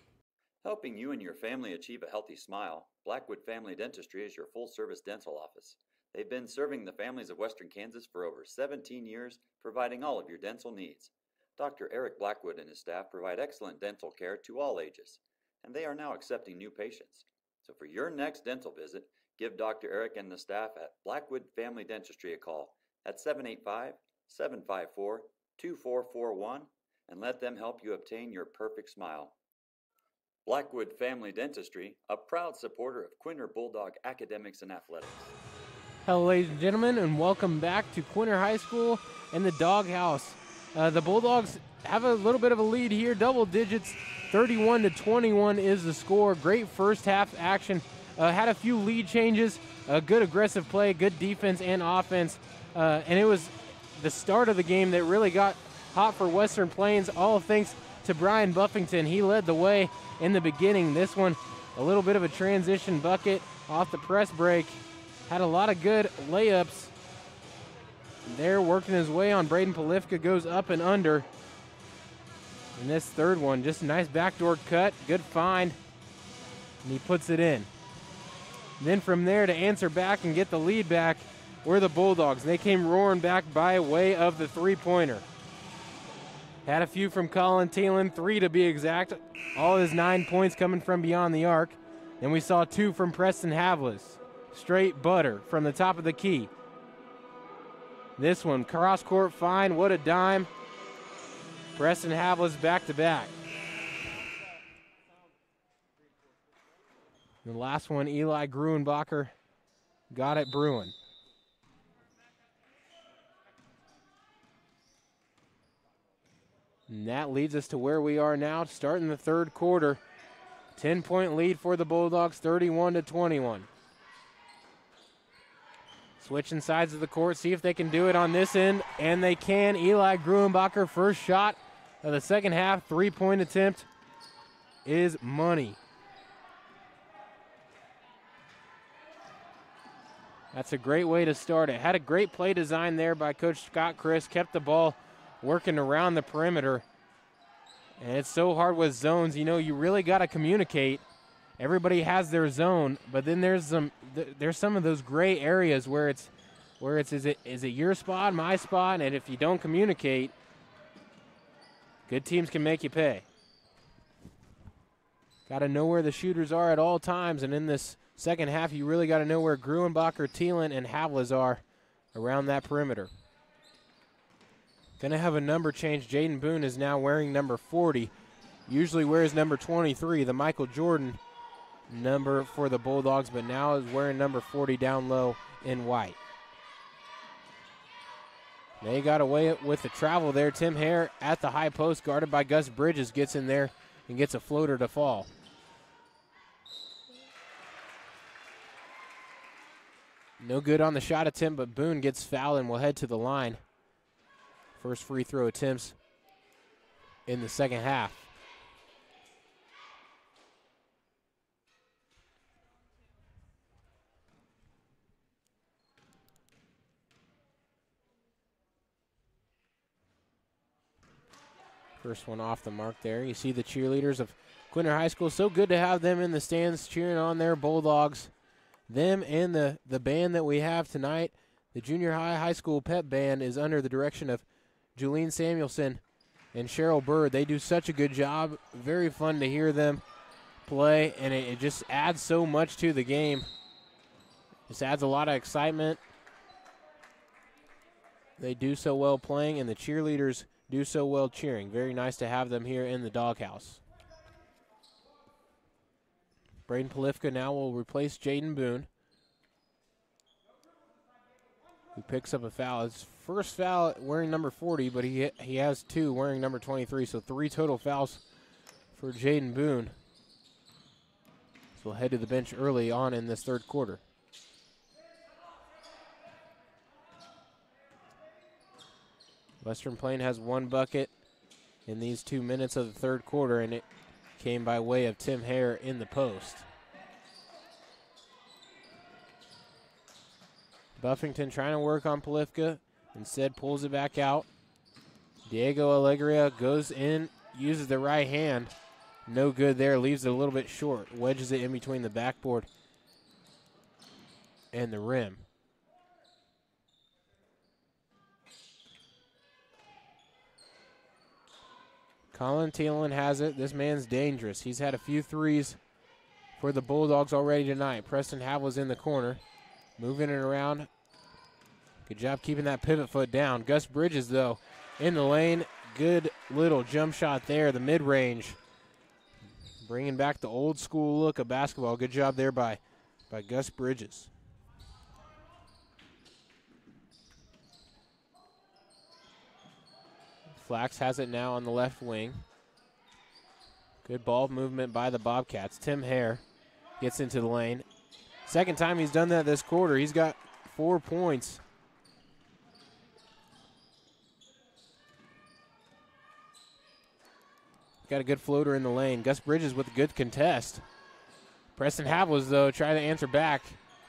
Helping you and your family achieve a healthy smile, Blackwood Family Dentistry is your full-service dental office. They've been serving the families of Western Kansas for over 17 years, providing all of your dental needs. Dr. Eric Blackwood and his staff provide excellent dental care to all ages, and they are now accepting new patients. So for your next dental visit, give Dr. Eric and the staff at Blackwood Family Dentistry a call at 785-754-2441 and let them help you obtain your perfect smile. Blackwood Family Dentistry, a proud supporter of Quinter Bulldog academics and athletics. Hello, ladies and gentlemen, and welcome back to Quinter High School and the Doghouse. The Bulldogs have a little bit of a lead here, double digits, 31-21 is the score. Great first half action. Had a few lead changes, good aggressive play, good defense and offense, and it was the start of the game that really got hot for Western Plains, all thanks to Brian Buffington. He led the way in the beginning. This one, a little bit of a transition bucket off the press break. Had a lot of good layups. There, working his way on Braden Polifka, goes up and under. And this third one, just a nice backdoor cut, good find, and he puts it in. And then from there to answer back and get the lead back were the Bulldogs, and they came roaring back by way of the three-pointer. Had a few from Colin Thielen, 3 to be exact, all his 9 points coming from beyond the arc. Then we saw 2 from Preston Havlis, straight butter from the top of the key. This one, cross-court fine, what a dime. Preston Havlis back-to-back. The last one, Eli Gruenbacher got it brewing. And that leads us to where we are now, starting the third quarter. 10-point lead for the Bulldogs, 31-21. Switching sides of the court, see if they can do it on this end, and they can. Eli Gruenbacher, first shot of the second half, three-point attempt is money. That's a great way to start it. Had a great play design there by Coach Scott Chris, kept the ball working around the perimeter. And it's so hard with zones. You know, you really got to communicate. Everybody has their zone, but then there's some of those gray areas where it's is it your spot, my spot, and if you don't communicate, good teams can make you pay. Got to know where the shooters are at all times, and in this second half, you really got to know where Gruenbacher, Thielen, and Havlis are around that perimeter. Going to have a number change. Jaden Boone is now wearing number 40. Usually wears number 23, the Michael Jordan number for the Bulldogs, but now is wearing number 40 down low in white. They got away with the travel there. Tim Hare at the high post, guarded by Gus Bridges, gets in there and gets a floater to fall. No good on the shot attempt, but Boone gets fouled and will head to the line. First free throw attempts in the second half. First one off the mark there. You see the cheerleaders of Quinter High School. So good to have them in the stands cheering on their Bulldogs. Them and the band that we have tonight, the junior high school pep band, is under the direction of Julene Samuelson and Cheryl Bird. They do such a good job. Very fun to hear them play, and it just adds so much to the game. Just adds a lot of excitement. They do so well playing, and the cheerleaders do so well cheering. Very nice to have them here in the doghouse. Braden Polifka now will replace Jaden Boone, who picks up a foul. His first foul wearing number 40, but he has 2 wearing number 23, so 3 total fouls for Jaden Boone. So we'll head to the bench early on in this third quarter. Western Plain has 1 bucket in these 2 minutes of the third quarter, and it came by way of Tim Hare in the post. Buffington trying to work on Polifka, instead pulls it back out. Diego Alegria goes in, uses the right hand. No good there, leaves it a little bit short. Wedges it in between the backboard and the rim. Colin Thielen has it. This man's dangerous. He's had a few threes for the Bulldogs already tonight. Preston Havlis in the corner, moving it around. Good job keeping that pivot foot down. Gus Bridges, though, in the lane. Good little jump shot there, the mid-range. Bringing back the old school look of basketball. Good job there by Gus Bridges. Flax has it now on the left wing. Good ball movement by the Bobcats. Tim Hare gets into the lane. Second time he's done that this quarter. He's got 4 points. Got a good floater in the lane. Gus Bridges with a good contest. Preston Havlis, though, trying to answer back.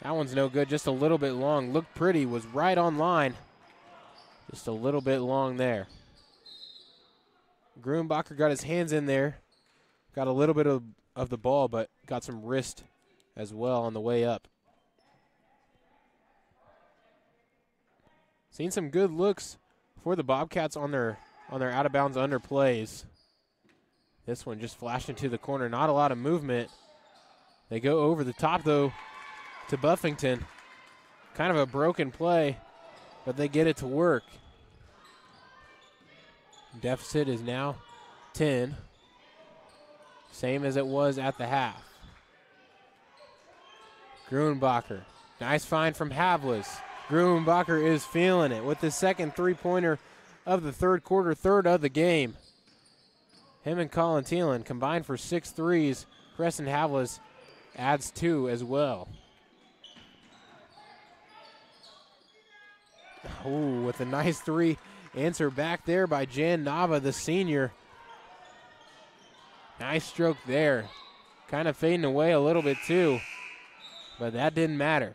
That one's no good, just a little bit long. Looked pretty, was right on line. Just a little bit long there. Gruenbacher got his hands in there. Got a little bit of the ball, but got some wrist as well on the way up. Seen some good looks for the Bobcats on their out-of-bounds under plays. This one just flashed into the corner. Not a lot of movement. They go over the top, though, to Buffington. Kind of a broken play, but they get it to work. Deficit is now 10. Same as it was at the half. Gruenbacher. Nice find from Havlis. Gruenbacher is feeling it with the second three-pointer of the third quarter, third of the game. Him and Colin Thielen combined for 6 threes. Preston Havlis adds 2 as well. Ooh, with a nice 3 answer back there by Jan Nava, the senior. Nice stroke there. Kind of fading away a little bit too, but that didn't matter.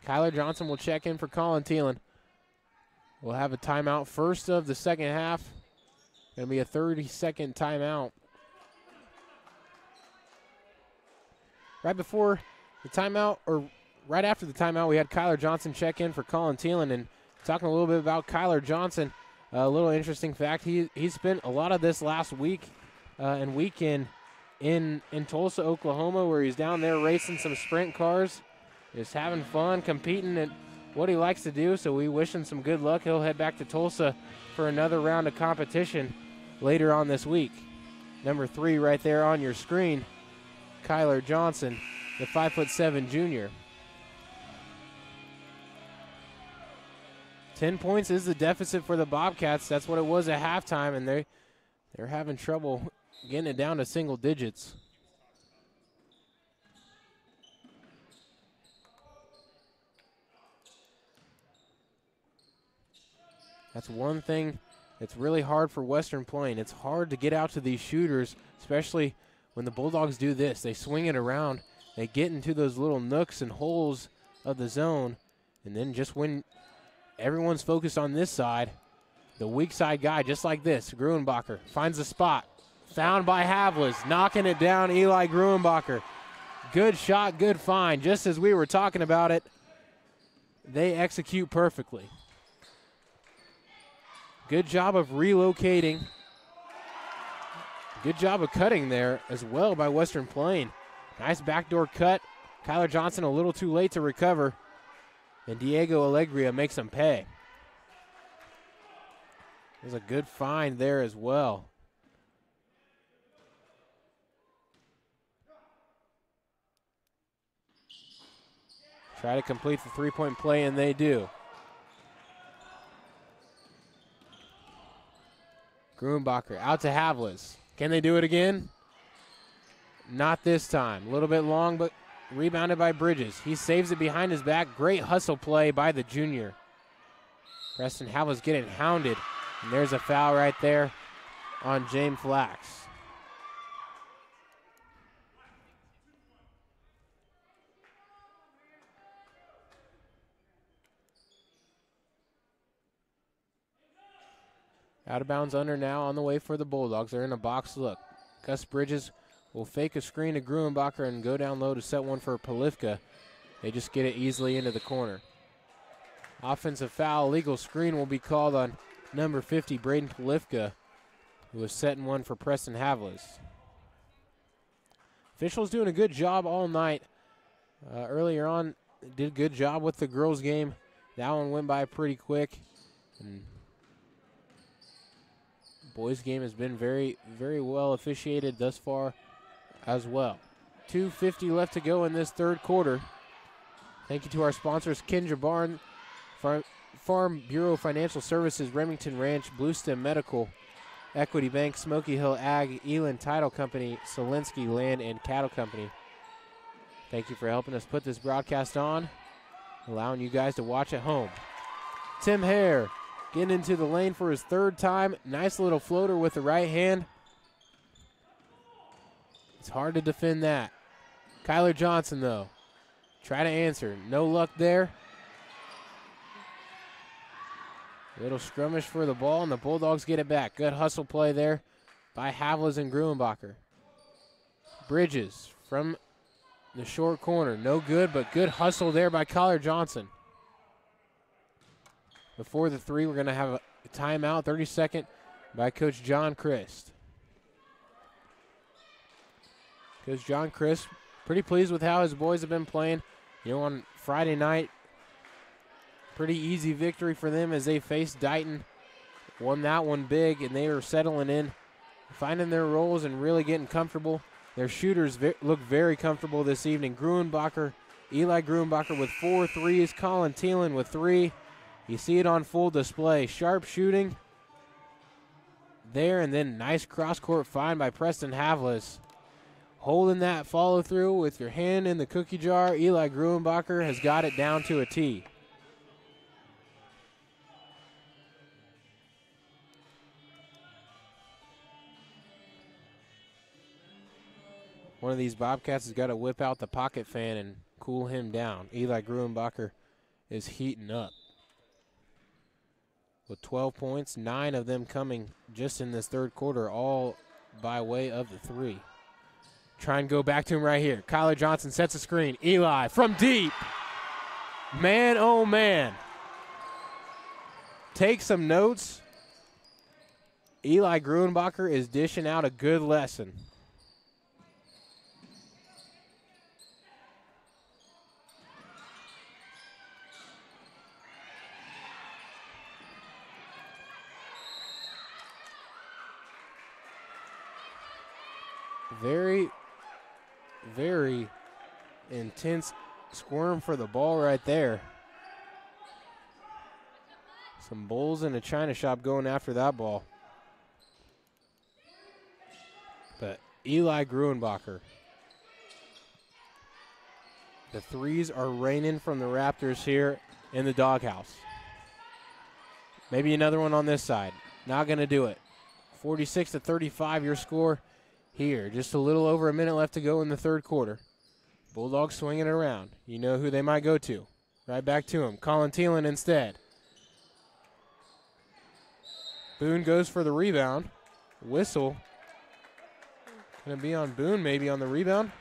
Kyler Johnson will check in for Colin Thielen. We'll have a timeout first of the second half. Going to be a 30-second timeout. Right before the timeout, or right after the timeout, we had Kyler Johnson check in for Colin Thielen, and talking a little bit about Kyler Johnson. A little interesting fact, he spent a lot of this last week and weekend in Tulsa, Oklahoma, where he's down there racing some sprint cars, just having fun, competing at what he likes to do, so we wish him some good luck. He'll head back to Tulsa for another round of competition later on this week. Number 3 right there on your screen, Kyler Johnson, the 5'7" junior. 10 points is the deficit for the Bobcats. That's what it was at halftime, and they're having trouble getting it down to single digits. That's one thing that's really hard for Western Plain. It's hard to get out to these shooters, especially when the Bulldogs do this. They swing it around. They get into those little nooks and holes of the zone, and then just when everyone's focused on this side, the weak side guy, just like this, Gruenbacher, finds the spot. Found by Havlis, knocking it down, Eli Gruenbacher. Good shot, good find. Just as we were talking about it, they execute perfectly. Good job of relocating. Good job of cutting there as well by Western Plain. Nice backdoor cut. Kyler Johnson a little too late to recover. And Diego Alegria makes him pay. There's a good find there as well. Try to complete the three-point play, and they do. Gruenbacher out to Havlis. Can they do it again? Not this time. A little bit long, but rebounded by Bridges. He saves it behind his back. Great hustle play by the junior. Preston Havlis getting hounded. And there's a foul right there on James Flax. Out of bounds under now on the way for the Bulldogs. They're in a box look. Gus Bridges will fake a screen to Gruenbacher and go down low to set one for Polivka. They just get it easily into the corner. Offensive foul, legal screen will be called on number 50, Braden Polivka, who was setting one for Preston Havlis. Officials doing a good job all night. Earlier on, did a good job with the girls' game. That one went by pretty quick. And boys' game has been very, very well officiated thus far as well. 2:50 left to go in this third quarter. Thank you to our sponsors, Kendra Barn, Farm Bureau Financial Services, Remington Ranch, Bluestem Medical, Equity Bank, Smoky Hill Ag, Elin Title Company, Solinsky Land and Cattle Company. Thank you for helping us put this broadcast on, allowing you guys to watch at home. Tim Hare getting into the lane for his third time. Nice little floater with the right hand. It's hard to defend that. Kyler Johnson, though, try to answer. No luck there. Little skirmish for the ball, and the Bulldogs get it back. Good hustle play there by Havlas and Gruenbacher. Bridges from the short corner. No good, but good hustle there by Collar Johnson. Before the three, we're going to have a timeout, 32nd, by Coach John Christ. Coach John Christ, pretty pleased with how his boys have been playing. You know, on Friday night, pretty easy victory for them as they faced Dighton. Won that one big, and they were settling in, finding their roles and really getting comfortable. Their shooters look very comfortable this evening. Eli Gruenbacher with 4 threes. Colin Thielen with 3. You see it on full display. Sharp shooting there, and then nice cross-court find by Preston Havlas. Holding that follow-through with your hand in the cookie jar. Eli Gruenbacher has got it down to a T. One of these Bobcats has got to whip out the pocket fan and cool him down. Eli Gruenbacher is heating up with 12 points, 9 of them coming just in this third quarter, all by way of the three. Try and go back to him right here. Kyler Johnson sets a screen. Eli from deep. Man, oh man. Take some notes. Eli Gruenbacher is dishing out a good lesson. Very, very intense squirm for the ball right there. Some bulls in a china shop going after that ball. But Eli Gruenbacher. The threes are raining from the Raptors here in the doghouse. Maybe another one on this side. Not going to do it. 46-35 your score. Here, just a little over a minute left to go in the third quarter. Bulldogs swinging it around. You know who they might go to. Right back to him. Colin Thielen instead. Boone goes for the rebound. Whistle. Going to be on Boone maybe on the rebound.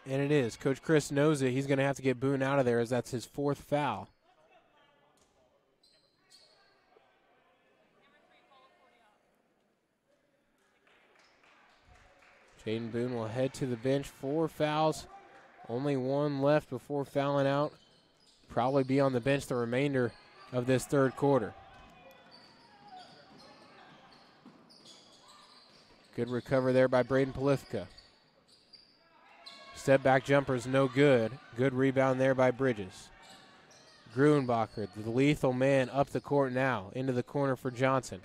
And it is. Coach Chris knows it. He's going to have to get Boone out of there as that's his 4th foul. Jaden Boone will head to the bench. 4 fouls. Only 1 left before fouling out. Probably be on the bench the remainder of this third quarter. Good recover there by Braden Polifka. Step back jumper is no good. Good rebound there by Bridges. Gruenbacher, the lethal man, up the court now. Into the corner for Johnson.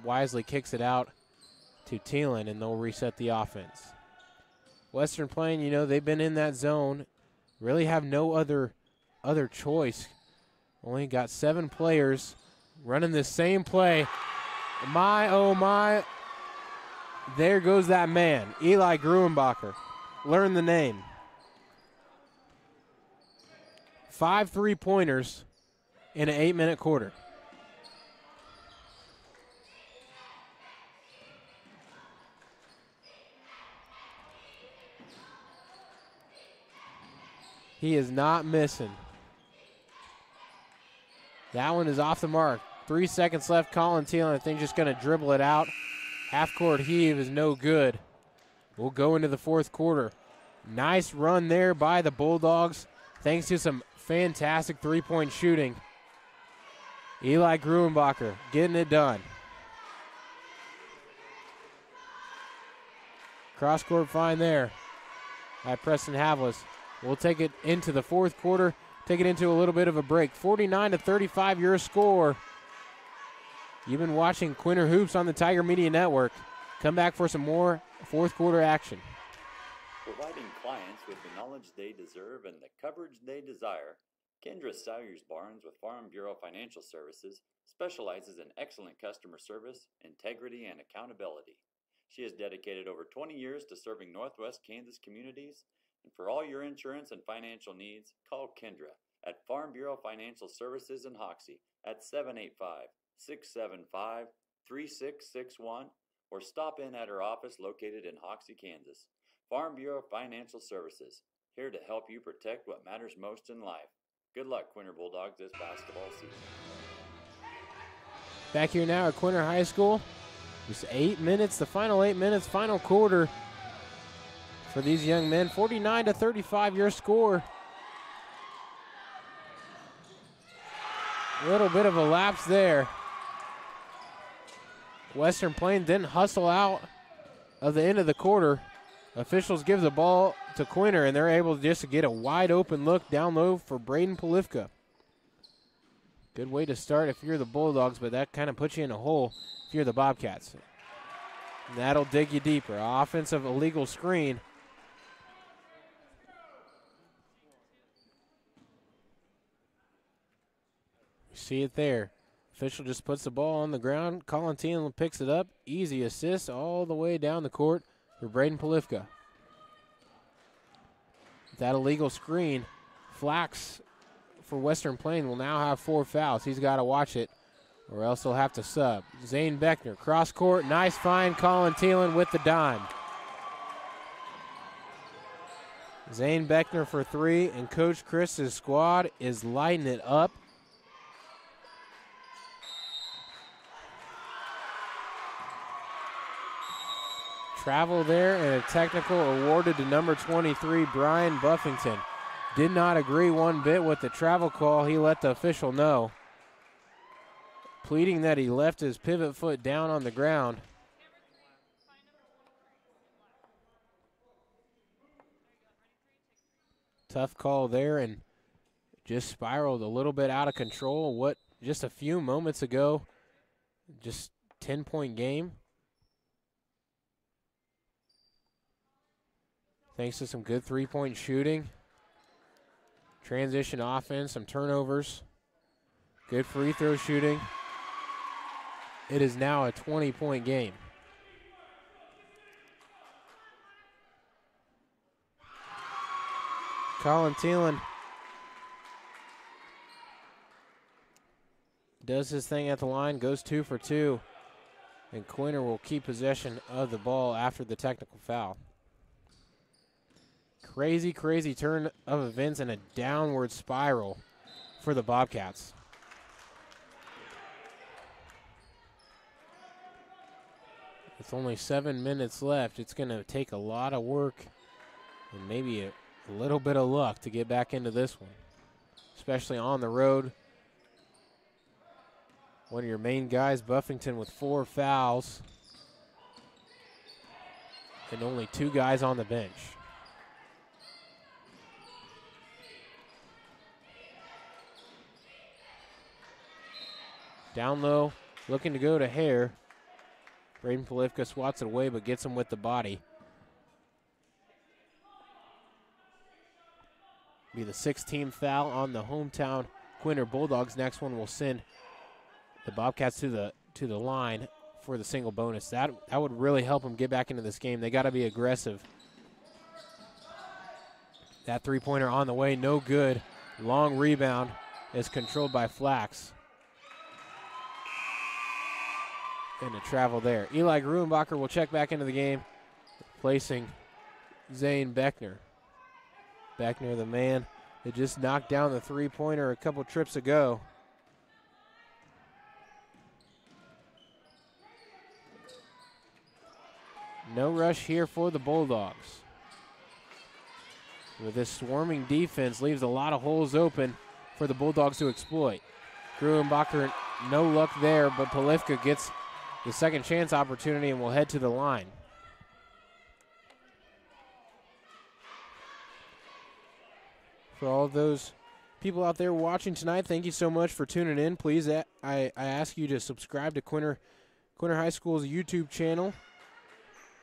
Wisely kicks it out to Thielen, and they'll reset the offense. Western Plain, you know, they've been in that zone. Really have no other choice. Only got 7 players running the same play. My, oh my. There goes that man, Eli Gruenbacher. Learn the name. 5 3-pointers in an 8-minute quarter. He is not missing. That one is off the mark. 3 seconds left. Colin Thielen, I think, just going to dribble it out. Half-court heave is no good. We'll go into the fourth quarter. Nice run there by the Bulldogs, thanks to some fantastic three-point shooting. Eli Gruenbacher getting it done. Cross-court find there by Preston Havlas. We'll take it into the fourth quarter, take it into a little bit of a break. 49-35 your score. You've been watching Quinter Hoops on the Tiger Media Network. Come back for some more fourth quarter action. Providing clients with the knowledge they deserve and the coverage they desire, Kendra Sawyers Barnes with Farm Bureau Financial Services specializes in excellent customer service, integrity, and accountability. She has dedicated over 20 years to serving Northwest Kansas communities, and for all your insurance and financial needs, call Kendra at Farm Bureau Financial Services in Hoxie at 785-675-3661 or stop in at our office located in Hoxie, Kansas. Farm Bureau Financial Services, here to help you protect what matters most in life. Good luck, Quinter Bulldogs, this basketball season. Back here now at Quinter High School. Just 8 minutes, the final 8 minutes, final quarter for these young men. 49-35 your score. A little bit of a lapse there. Western Plains didn't hustle out of the end of the quarter. Officials give the ball to Quinter, and they're able just to get a wide open look down low for Braden Polifka. Good way to start if you're the Bulldogs, but that kind of puts you in a hole if you're the Bobcats. And that'll dig you deeper. Offensive illegal screen. You see it there. Official just puts the ball on the ground. Colin Thielen picks it up. Easy assist all the way down the court for Braden Polifka. That illegal screen, Flax for Western Plains will now have 4 fouls. He's got to watch it, or else he'll have to sub. Zane Beckner, cross court, nice find. Colin Thielen with the dime. Zane Beckner for 3, and Coach Chris's squad is lighting it up. Travel there, and a technical awarded to number 23, Brian Buffington. Did not agree one bit with the travel call. He let the official know, pleading that he left his pivot foot down on the ground. Tough call there, and just spiraled a little bit out of control. What just a few moments ago, just 10-point game. Thanks to some good three-point shooting. Transition offense, some turnovers. Good free throw shooting. It is now a 20-point game. Colin Thielen does his thing at the line, goes 2 for 2, and Quinter will keep possession of the ball after the technical foul. Crazy, crazy turn of events and a downward spiral for the Bobcats. With only 7 minutes left, it's going to take a lot of work and maybe a little bit of luck to get back into this one, especially on the road. One of your main guys, Buffington, with 4 fouls and only 2 guys on the bench. Down low, looking to go to Hare. Braden Polifka swats it away, but gets him with the body. Be the 6th foul on the hometown Quinter Bulldogs. Next one will send the Bobcats to the line for the single bonus. That would really help them get back into this game. They got to be aggressive. That three-pointer on the way, no good. Long rebound is controlled by Flax. And a travel there. Eli Gruenbacher will check back into the game, replacing Zane Beckner. Beckner, the man that just knocked down the three-pointer a couple trips ago. No rush here for the Bulldogs. With this swarming defense, leaves a lot of holes open for the Bulldogs to exploit. Gruenbacher, no luck there, but Polifka gets the second chance opportunity and will head to the line. For all those people out there watching tonight, thank you so much for tuning in. Please, I ask you to subscribe to Quinter High School's YouTube channel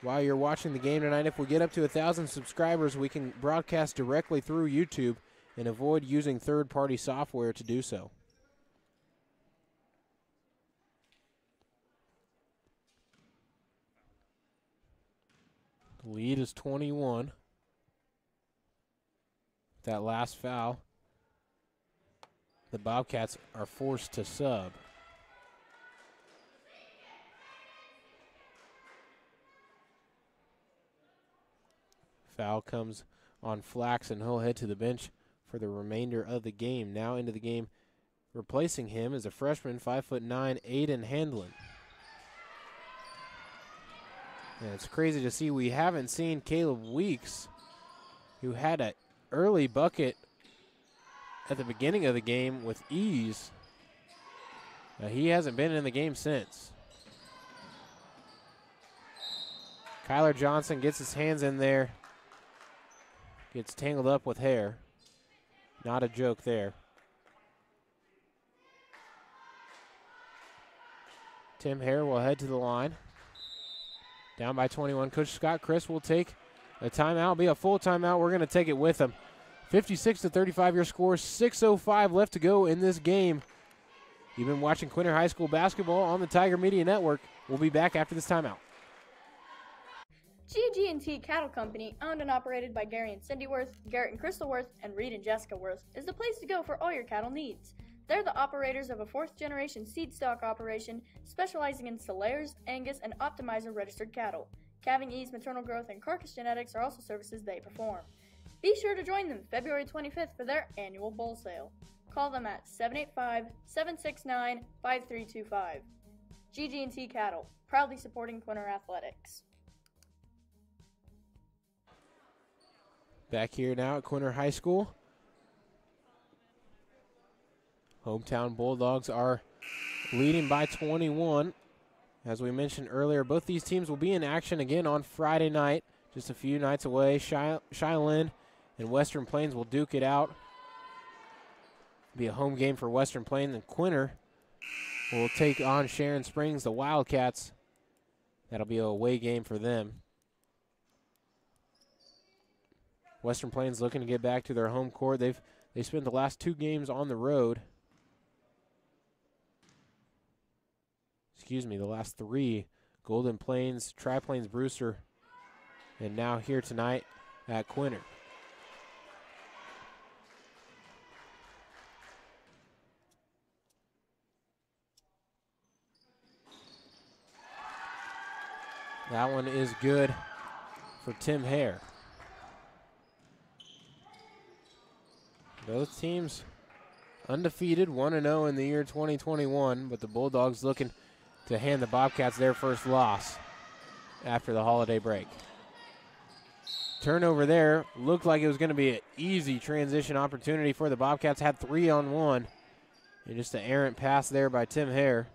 while you're watching the game tonight. If we get up to 1,000 subscribers, we can broadcast directly through YouTube and avoid using third-party software to do so. The lead is 21. That last foul the Bobcats are forced to sub. Foul comes on Flax, and he'll head to the bench for the remainder of the game. Now into the game, replacing him is a freshman, 5'9", Aiden Handlin. And it's crazy to see we haven't seen Caleb Weeks, who had an early bucket at the beginning of the game with ease. He hasn't been in the game since. Kyler Johnson gets his hands in there. Gets tangled up with hair. Not a joke there. Tim Hare will head to the line. Down by 21. Coach Scott Chris will take a timeout. Be a full timeout. We're going to take it with him. 56-35 your score. 6:05 left to go in this game. You've been watching Quinter High School basketball on the Tiger Media Network. We'll be back after this timeout. G&T Cattle Company, owned and operated by Gary and Cindy Worth, Garrett and Crystal Worth, and Reed and Jessica Worth, is the place to go for all your cattle needs. They're the operators of a fourth-generation seed stock operation specializing in Solares, Angus, and Optimizer registered cattle. Calving ease, maternal growth, and carcass genetics are also services they perform. Be sure to join them February 25th for their annual bull sale. Call them at 785-769-5325. G&T Cattle, proudly supporting Quinter Athletics. Back here now at Quinter High School. Hometown Bulldogs are leading by 21. As we mentioned earlier, both these teams will be in action again on Friday night, just a few nights away. Cheyenne and Western Plains will duke it out. Be a home game for Western Plains, and Quinter will take on Sharon Springs, the Wildcats. That'll be a away game for them. Western Plains looking to get back to their home court. They spent the last 2 games on the road. The last 3. Golden Plains, Tri-Plains Brewster, and now here tonight at Quinter. That one is good for Tim Hare. Both teams undefeated, 1-0 in the year 2021, but the Bulldogs looking to hand the Bobcats their first loss after the holiday break. Turnover there. Looked like it was going to be an easy transition opportunity for the Bobcats. Had 3-on-1. And just an errant pass there by Tim Hare.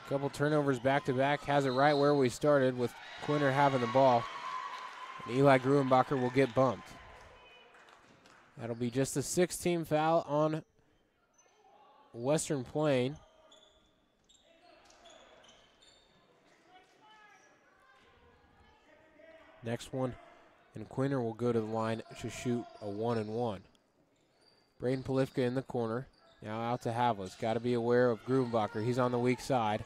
Couple turnovers back-to-back. Has it right where we started with Quinter having the ball. And Eli Gruenbacher will get bumped. That'll be just a 6-team foul on Western Plain. Next one, and Quinter will go to the line to shoot a 1-and-1. Braden Polifka in the corner. Now out to Havlis. Got to be aware of Gruenbacher. He's on the weak side.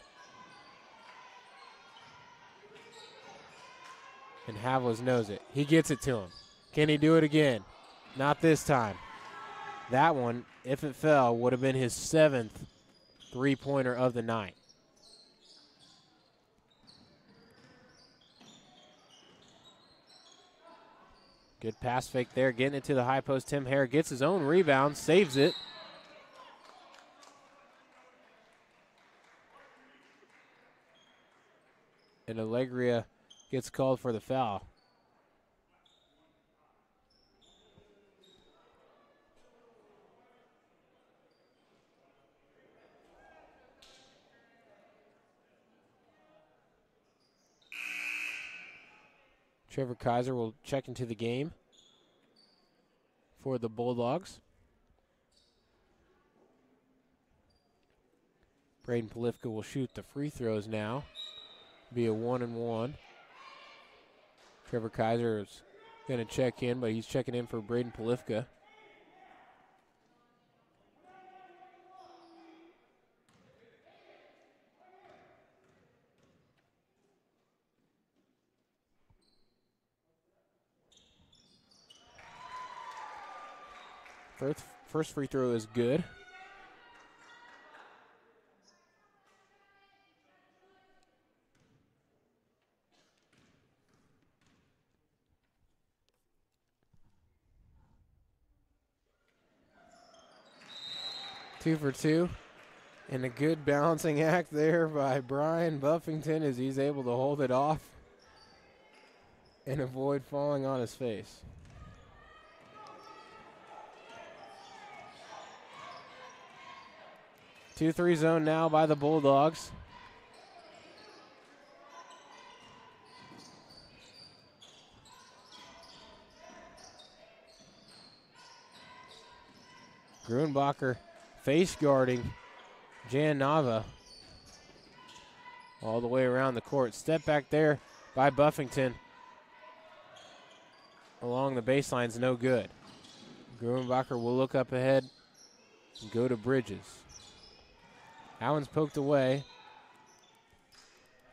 And Havlis knows it. He gets it to him. Can he do it again? Not this time. That one, if it fell, would have been his 7th three-pointer of the night. Good pass fake there, getting it to the high post. Tim Hare gets his own rebound, saves it. And Allegria gets called for the foul. Trevor Kaiser will check into the game for the Bulldogs. Braden Polifka will shoot the free throws now. Be a 1-and-1. Trevor Kaiser is going to check in, but he's checking in for Braden Polifka. First free throw is good. Two for two. And a good balancing act there by Brian Buffington as he's able to hold it off and avoid falling on his face. 2-3 zone now by the Bulldogs. Grunbacher face guarding Jan Nava all the way around the court. Step back there by Buffington along the baseline's no good. Grunbacher will look up ahead and go to Bridges. That one's poked away.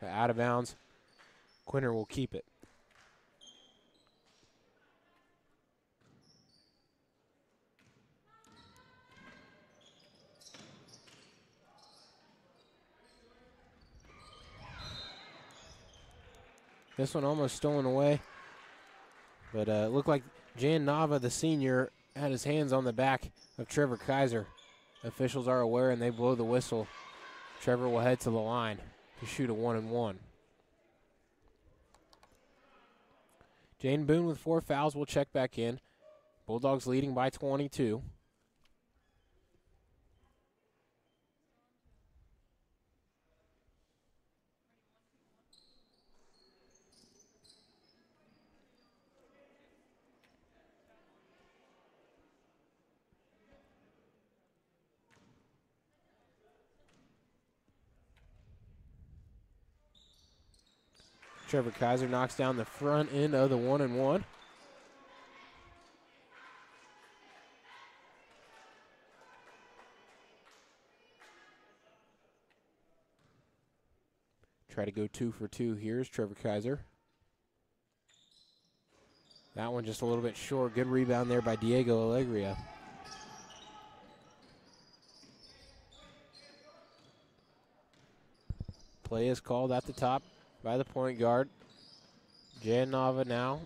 Out of bounds. Quinter will keep it. This one almost stolen away. But it looked like Jan Nava, the senior, had his hands on the back of Trevor Kaiser. Officials are aware and they blow the whistle. Trevor will head to the line to shoot a 1-and-1. Jane Boone with 4 fouls will check back in. Bulldogs leading by 22. Trevor Kaiser knocks down the front end of the 1-and-1. Try to go 2 for 2 here is Trevor Kaiser. That one just a little bit short. Good rebound there by Diego Alegria. Play is called at the top by the point guard. Jan Nava now.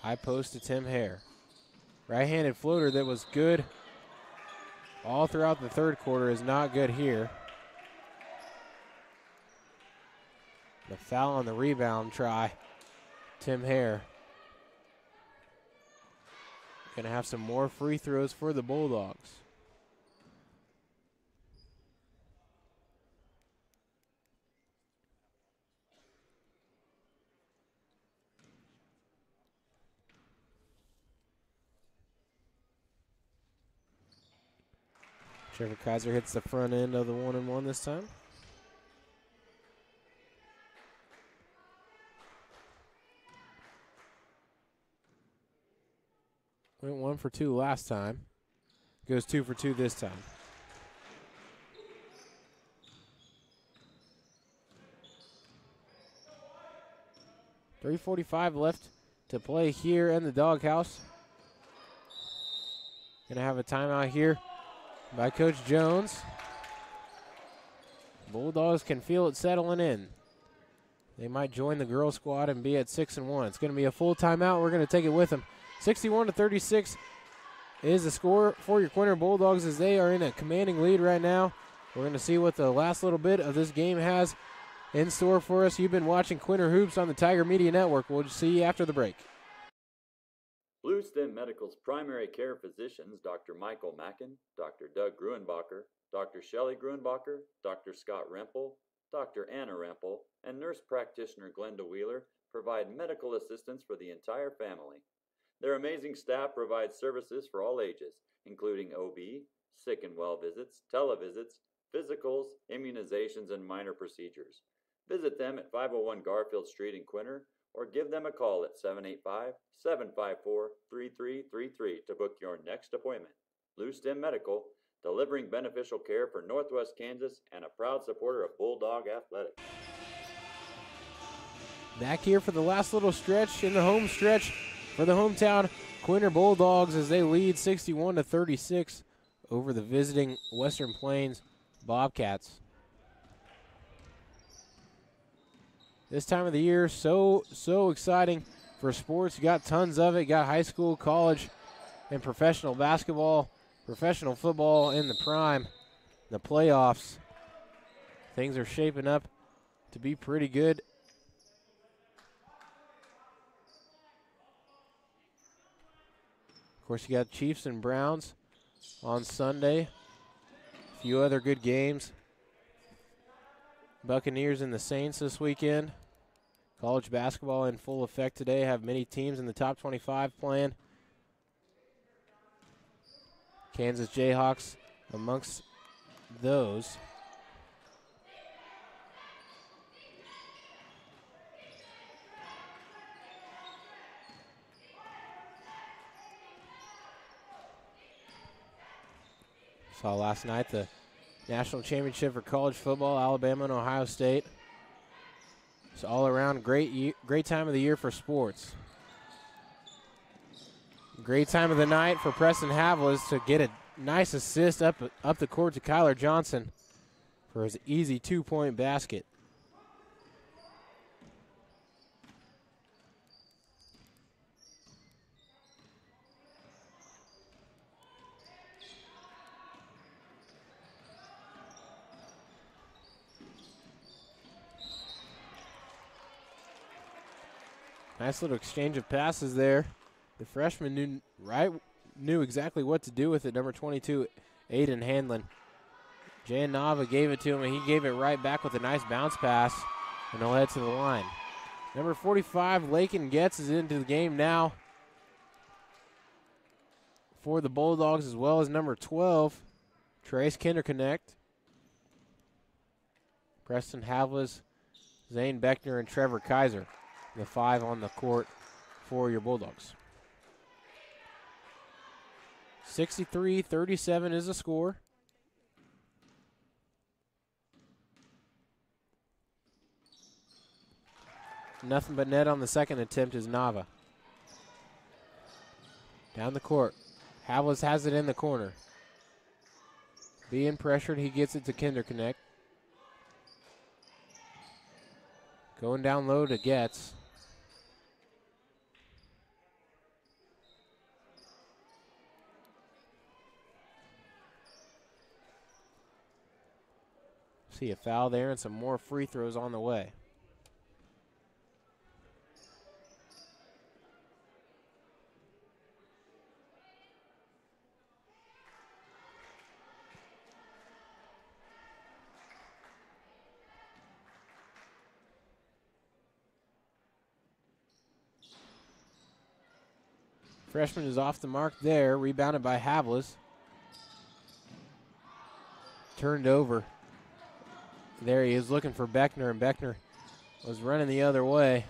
High post to Tim Hare. Right-handed floater that was good all throughout the third quarter is not good here. The foul on the rebound try. Tim Hare. Gonna have some more free throws for the Bulldogs. Trevor Kaiser hits the front end of the 1-and-1 this time. Went 1 for 2 last time. Goes 2 for 2 this time. .345 left to play here in the doghouse. Gonna have a timeout here by Coach Jones. Bulldogs can feel it settling in. They might join the girls squad and be at 6-1. It's going to be a full timeout. We're going to take it with them. 61-36 is the score for your Quinter Bulldogs as they are in a commanding lead right now. We're going to see what the last little bit of this game has in store for us. You've been watching Quinter Hoops on the Tiger Media Network. We'll see you after the break. Blue Stem Medical's primary care physicians, Dr. Michael Mackin, Dr. Doug Gruenbacher, Dr. Shelley Gruenbacher, Dr. Scott Rempel, Dr. Anna Rempel, and nurse practitioner Glenda Wheeler provide medical assistance for the entire family. Their amazing staff provides services for all ages, including OB, sick and well visits, televisits, physicals, immunizations, and minor procedures. Visit them at 501 Garfield Street in Quinter or give them a call at 785-754-3333 to book your next appointment. Blue Stem Medical, delivering beneficial care for Northwest Kansas and a proud supporter of Bulldog Athletics. Back here for the last little stretch in the home stretch for the hometown Quinter Bulldogs as they lead 61-36 over the visiting Western Plains Bobcats. This time of the year, so exciting for sports. You got tons of it. You got high school, college, and professional basketball, professional football in the prime, the playoffs. Things are shaping up to be pretty good. Of course, you got Chiefs and Browns on Sunday. A few other good games. Buccaneers and the Saints this weekend. College basketball in full effect today. Have many teams in the top 25 playing. Kansas Jayhawks amongst those. Saw last night the national championship for college football, Alabama and Ohio State. It's all around great time of the year for sports. Great time of the night for Preston Havlis to get a nice assist up the court to Kyler Johnson for his easy 2-point basket. Nice little exchange of passes there. The freshman knew exactly what to do with it. Number 22, Aiden Hanlon. Jan Nava gave it to him, and he gave it right back with a nice bounce pass, and he'll head to the line. Number 45, Lakin Getz, is into the game now for the Bulldogs, as well as number 12, Trace Kinderconnect. Preston Havlis, Zane Beckner, and Trevor Kaiser, the 5 on the court for your Bulldogs. 63-37 is the score. Nothing but net on the second attempt is Nava. Down the court. Havlis has it in the corner. Being pressured, he gets it to Kinderconnect. Going down low to Getz. See a foul there and some more free throws on the way. Freshman is off the mark there, rebounded by Havlis. Turned over. There he is looking for Beckner, and Beckner was running the other way.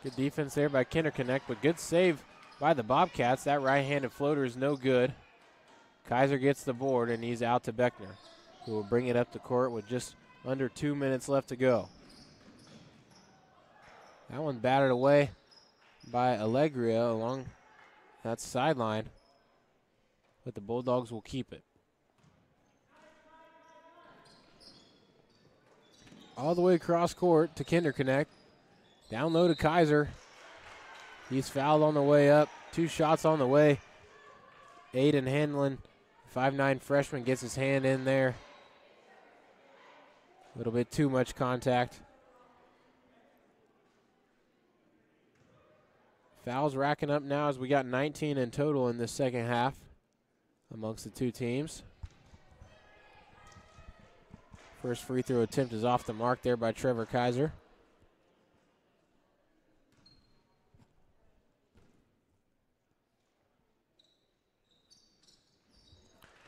Good defense there by Kinderconnect, but good save by the Bobcats. That right-handed floater is no good. Kaiser gets the board, and he's out to Beckner, who will bring it up the court with just under 2 minutes left to go. That one batted away by Allegria along that sideline, but the Bulldogs will keep it. All the way across court to Kinderconnect. Down low to Kaiser. He's fouled on the way up. 2 shots on the way. Aiden Hanlon, 5'9" freshman, gets his hand in there. A little bit too much contact. Fouls racking up now as we got 19 in total in this second half amongst the two teams. First free throw attempt is off the mark there by Trevor Kaiser.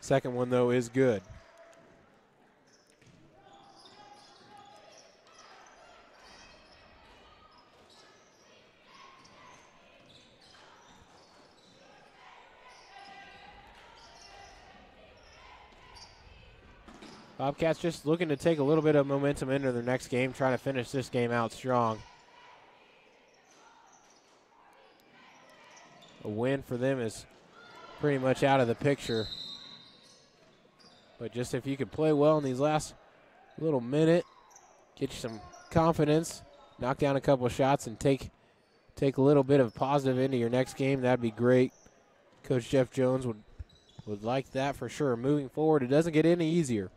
Second one, though, is good. Bobcats just looking to take a little bit of momentum into their next game, trying to finish this game out strong. A win for them is pretty much out of the picture. But just if you could play well in these last little minute, get you some confidence, knock down a couple of shots, and take a little bit of positive into your next game, that'd be great. Coach Jeff Jones would like that for sure. Moving forward, it doesn't get any easier.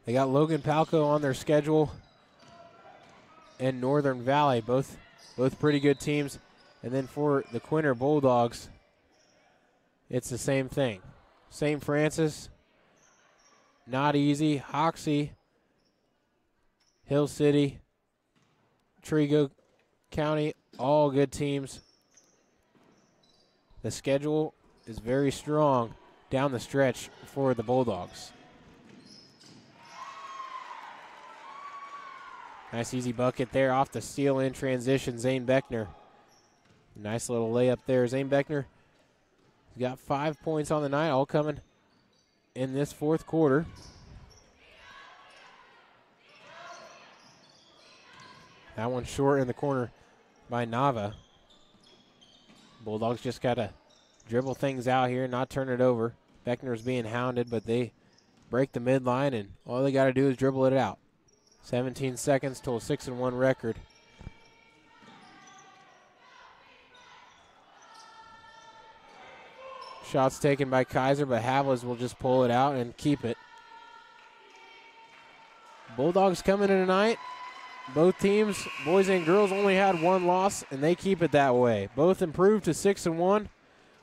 They got Logan Palco on their schedule and Northern Valley, both pretty good teams. And then for the Quinter Bulldogs, it's the same thing. St. Francis, not easy. Hoxie, Hill City, Trigo County, all good teams. The schedule is very strong down the stretch for the Bulldogs. Nice easy bucket there off the steal in transition, Zane Beckner. Nice little layup there. Zane Beckner got 5 points on the night, all coming in this fourth quarter. That one short in the corner by Nava. Bulldogs just got to dribble things out here, not turn it over. Beckner's being hounded, but they break the midline, and all they got to do is dribble it out. 17 seconds to a 6-1 record. Shots taken by Kaiser, but Havlas will just pull it out and keep it. Bulldogs coming in tonight. Both teams, boys and girls, only had one loss, and they keep it that way. Both improved to 6-1.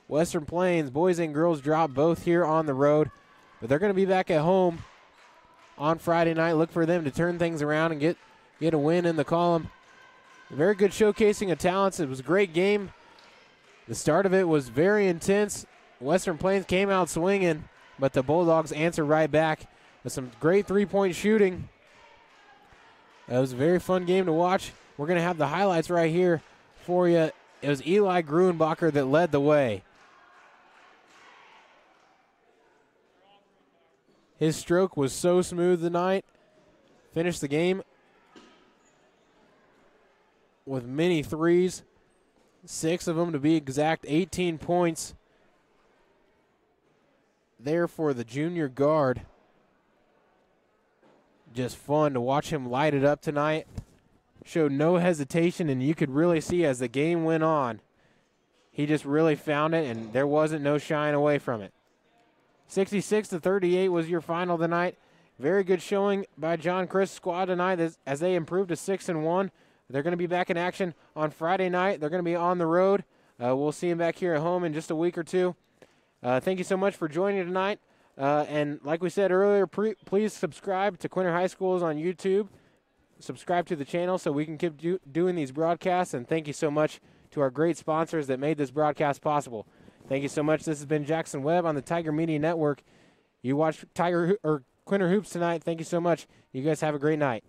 Western Plains, boys and girls drop both here on the road, but they're going to be back at home on Friday night. Look for them to turn things around and get a win in the column. Very good showcasing of talents. It was a great game. The start of it was very intense. Western Plains came out swinging, but the Bulldogs answered right back with some great three-point shooting. It was a very fun game to watch. We're going to have the highlights right here for you. It was Eli Gruenbacher that led the way. His stroke was so smooth tonight. Finished the game with many threes. 6 of them to be exact. 18 points there for the junior guard. Just fun to watch him light it up tonight. Showed no hesitation, and you could really see as the game went on, he just really found it, and there wasn't no shying away from it. 66-38 was your final tonight. Very good showing by John Chris' squad tonight as they improved to 6-1. They're going to be back in action on Friday night. They're going to be on the road. We'll see them back here at home in just a week or two. Thank you so much for joining tonight. And like we said earlier, please subscribe to Quinter High Schools on YouTube. Subscribe to the channel so we can keep doing these broadcasts. And thank you so much to our great sponsors that made this broadcast possible. Thank you so much. This has been Jackson Webb on the Tiger Media Network. You watched Quinter Hoops tonight. Thank you so much. You guys have a great night.